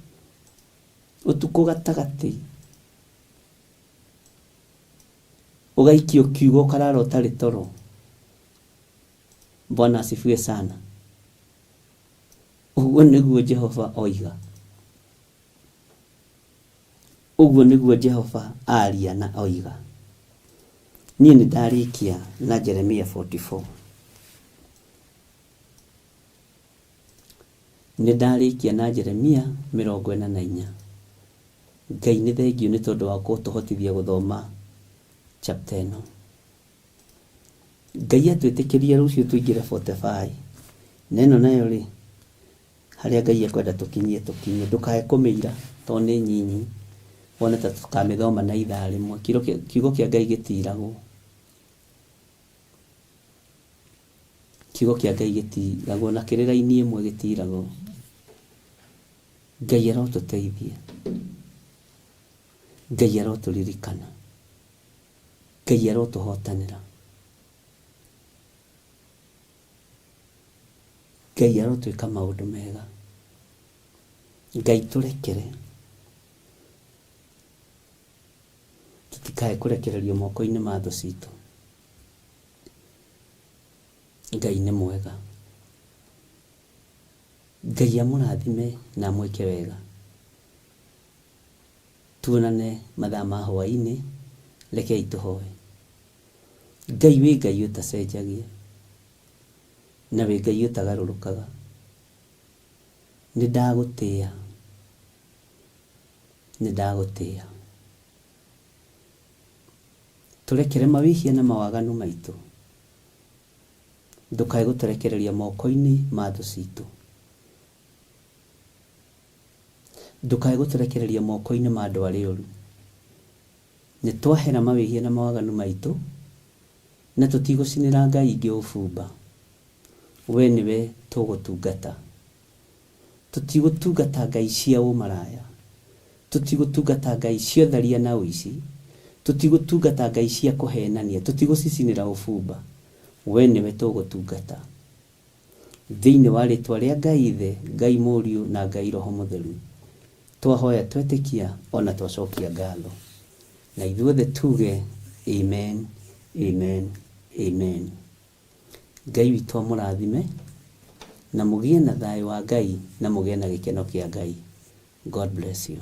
ũtukũ gatagatĩ, ũgaikio kiugo karara ũtarĩ toro. Bwana asifiwe sana. Ũguo nĩguo Jehova oiga. Ũguo nĩguo Jehova aria na oiga. Niĩ nĩ ndarĩkia na Jeremia 44. Nĩ ndarĩkia na Jeremia 44. Ngai nĩ thengio nĩ tondũ wa gũtũhotithia gũthoma chapter ĩno. Ngai atwĩtĩkĩria rũciũ tũingĩre 45. Neno nayo rĩ, harĩa Ngai ekwenda tũkinyie ndũkae kũmĩira tondũ nĩ nyinyi. Wona ta tũkamĩthoma na ithaa rĩmwe. Kiugo kĩa Ngai gĩtiiragwo. Kiugo kĩa Ngai gĩtiiragwo na kĩrĩ raini ĩmwe gĩtiiragwo. Ngai arotũteithia. Ngai arotũririkana. Ngai arotũhotanĩra. Ngai arotwĩka maũndũ mega. Ngai tũrekere. Tũtikae kũrekererio moko-inĩ ma thũ citũ. Ngai nĩ mwega. Ngai amũrathime na mwĩke wega. Tuonane mathaa ma hwaĩ-inĩ, rekei tũhoe. Ngai wĩ Ngai ũtacenjagia. Na wĩ Ngai ũtagarũrũkaga. Nĩndagũtĩĩa. Nĩndagũtĩĩa. Tũrekere mawĩhia na mawaganu maitũ. Ndũkae gũtũrekereria moko-inĩ ma thũ citũ. Ndũkae gũtũrekereria moko-inĩ ma andũ arĩa ũru. Nĩtwahera mawĩhia na mawaganu maitũ, na tũtigũcinĩra Ngai ingĩ ũbumba. We nĩwe tũgũtungata. Tũtigũtungata ngai cia ũmaraya. Tũtigũtungata ngai cia ũtharia na ũici. Tũtigũtungata ngai cia kũhenania. Tũtigũcicinĩra ũbumba. We nĩwe tũgũtungata. Thĩinĩ wa rĩtwa rĩa Ngai Ithe, Ngai Mũriũ na Ngai Roho Mũtheru, twahoya twetĩkia ona twacokia ngatho. Na ithuothe tuge amen, amen, amen. Ngai witũ amũrathime na mũgĩe na thayũ wa Ngai na mũgĩe na gĩkeno kĩa Ngai. God bless you.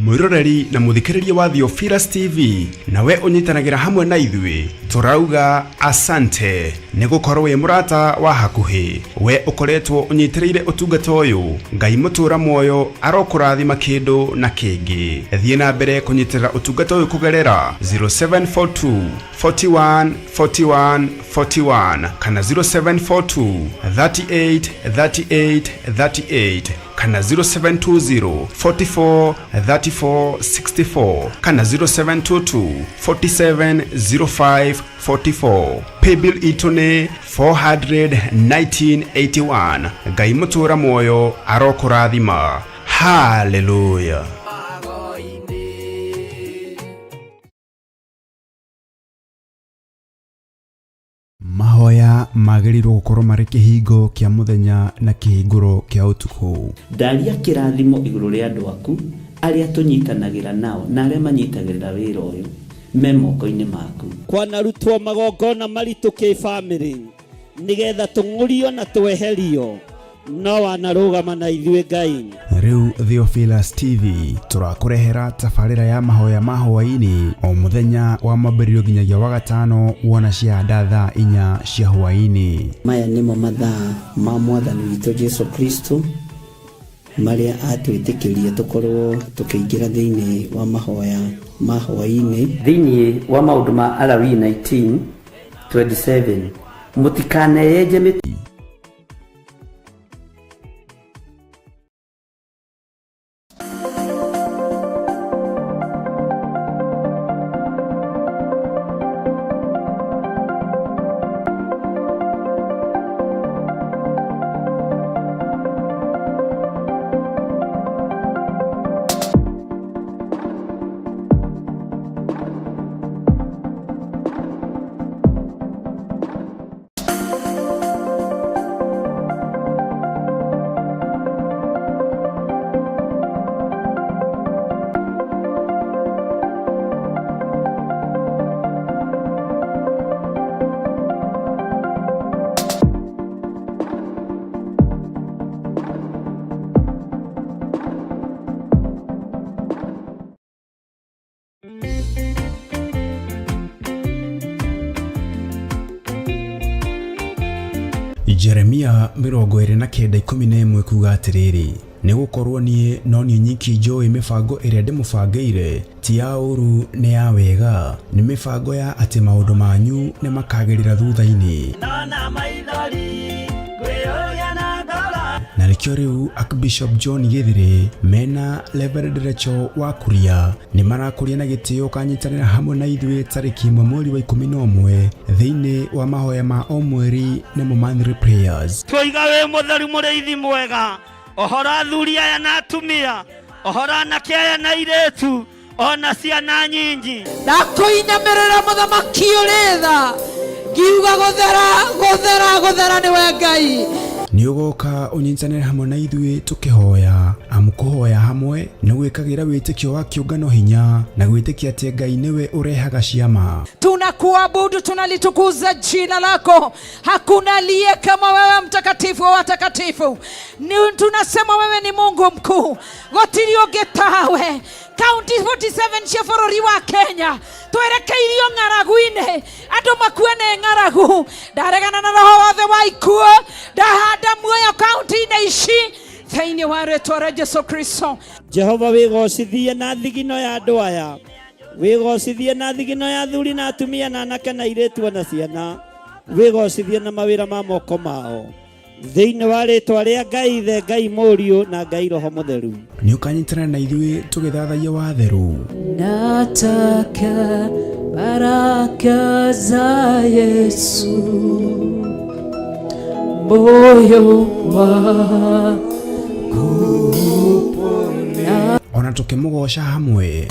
Mwiroreri na muthikiriria wa Theophilus TV, nawe unyitanagira hamwe na ithuĩ turauga asante nĩ gũkorwo wĩ mũrata wa hakuhĩ. We ukoretwo unyitĩrĩire ũtungata ũyũ. Ngai mũtũra muoyo arokũrathima kĩndũ na kĩngĩ. Thiĩ na mbere kũnyitĩrĩra ũtungata ũyũ kũgerera 0742 41 41 41 kana 0742 38 38 38 kana 0720 44 34 64 kana 0722 47 05 44. Paybill itone 41981. Ngai mũtũra muoyo arokũrathima. Hallelujah. Mahoya magĩrĩirwo gũkorwo marĩ kĩhingo kĩa mũthenya na kĩhingũro kĩa ũtukũ. Ndaria kĩrathimo igũrũ rĩa andũ aku arĩa tũnyitanagĩra nao na arĩa manyitagĩrĩra wĩra ũyũ me moko-inĩ maku. Kwanarutwo magongona maritũ kĩ-bamĩrĩ nĩgetha tũng'ũrio na tweherio, no wanarũgama na ithuĩ Ngai. Rĩu Theophilus TV tũrakũrehera tabarĩra ya mahoya ma hwaĩ-inĩ o mũthenya wa mwambĩrĩrio nginyagia wa gatano wona ciahanda thaa 4 cia hwaĩ-inĩ. Maya nĩmo mathaa ma Mwathani witũ Jesu Kristo marĩa atwĩtĩkĩria tũkorwo tũkĩingĩra thĩinĩ wa mahoya ma hwaĩ-inĩ. Thĩinĩ wa maũndũ ma Alawii 19:27 mũtikaneyenje Jeremia 29:11 kuga atiriri nĩ gũkorwo niĩ no niĩ nyiki njũĩ mĩbango ĩrĩa ndĩmũbangĩire ti ya ũru nĩ ya wega, nĩ mĩbango ya atĩ maũndũ manyu nĩ makagĩrĩra thutha-inĩ. Na nĩkĩo rĩu Archbishop John Gĩthĩrĩ mena Reverend Rachel wa Kuria nĩ marakũria na gĩtĩo kanyitanĩra hamwe na ithuĩ tarĩki 1 mweri wa 11 thĩinĩ wa mahoya ma o mweri nĩmo monthly prayers. Tũiga wĩ mũtheru mũrĩithi mwega, ohora athuri aya na atumia, ohora anake aya na airĩtu, ona ciana nyingi. Ndakwĩinamĩrĩra mũthamaki ũrĩ tha, ngiuga gũthera nĩwe Ngai. Nĩ ũgoka ũnyitanĩre hamwe na ithuĩ tũkĩhoya, amu kũhoya hamwe nĩ gwĩkagĩra wĩtĩkio wa kĩũngano hinya na gwĩtĩkia atĩ Ngai nĩwe ũrehaga ciama. Tunakuabudu, tunalitukuza jina lako. Hakuna aliye kama wewe, mtakatifu wa watakatifu. Tunasema wewe ni Mungu mkuu, gotiri ũngĩ tawe. County 47 cia bũrũri wa Kenya twerekeirio ng'aragu-inĩ, andũ makue nĩ ng'aragu. Ndaregana na roho wothe wa ikuũ, ndahanda muoyo kaunti-inĩ ici thĩinĩ wa rĩĩtwa rĩa Jesũ Kristo. Jehova wĩgocithie na thigino ya andũ aya, wĩgocithie na thigino ya athuri na atumia na anake na airĩtu na ciana, wĩgocithie na mawĩra ma moko mao thĩinĩ wa rĩĩtwa rĩa Ngai Ithe, Ngai Mũriũ na Ngai Roho Mũtheru. Nĩ ũkanyitanĩra na ithuĩ tũgĩthathaia watheru. Nataka baraka za Yesu moyo wangu. Ona tũkĩmũgoca hamwe.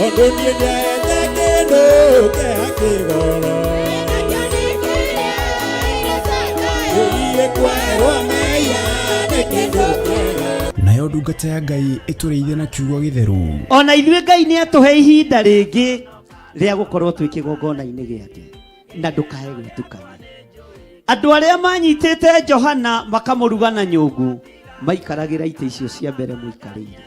Nayo ndungata ya Ngai ĩtũrĩithie na kiugo gĩtheru. Ona ithuĩ Ngai nĩ atũhe ihinda rĩngĩ rĩa gũkorwo twĩ kĩgongona-inĩ gĩake, na ndũkae gwĩtukania. Andũ arĩa manyitĩte Johana makamũruga na nyũngũ maikaragĩra itĩ icio cia mbere mũikarĩire,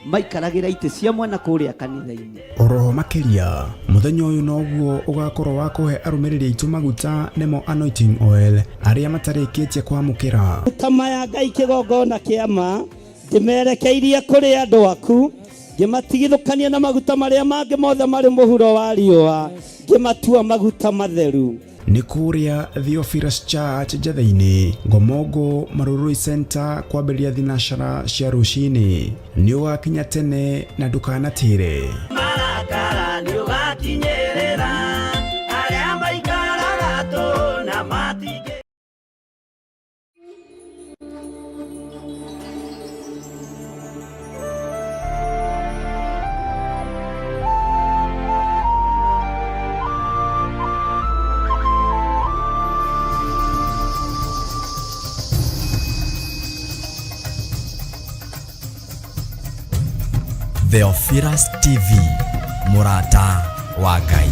maikaragĩra itĩ cia mwena kũrĩa kanitha-inĩ. Oroho makĩria mũthenya ũyũ noguo ũgakorwo wa kũhe arũmĩrĩri aitũ maguta nĩmo anointing oil arĩa matarĩkĩtie kwamũkĩra. Tama ya Ngai kĩgongona kĩama ndĩmerekeirie kũrĩ andũ aku, ngĩmatigithũkania na maguta marĩa mangĩ mothe marĩ mũhuro wa riũa, ngĩmatua maguta matheru. Nĩ kũrĩa Theophilus Church Njatha-inĩ, Ngomongo Marurui Center, kwambĩrĩria thinacara cia rũcinĩ. Nĩ ũgakinya tene na ndũkanatĩre. Marakara nĩ ũgakinyĩrĩra arĩa maikaraga tũ na matigĩ. Theophilus TV, mũrata wa Ngai.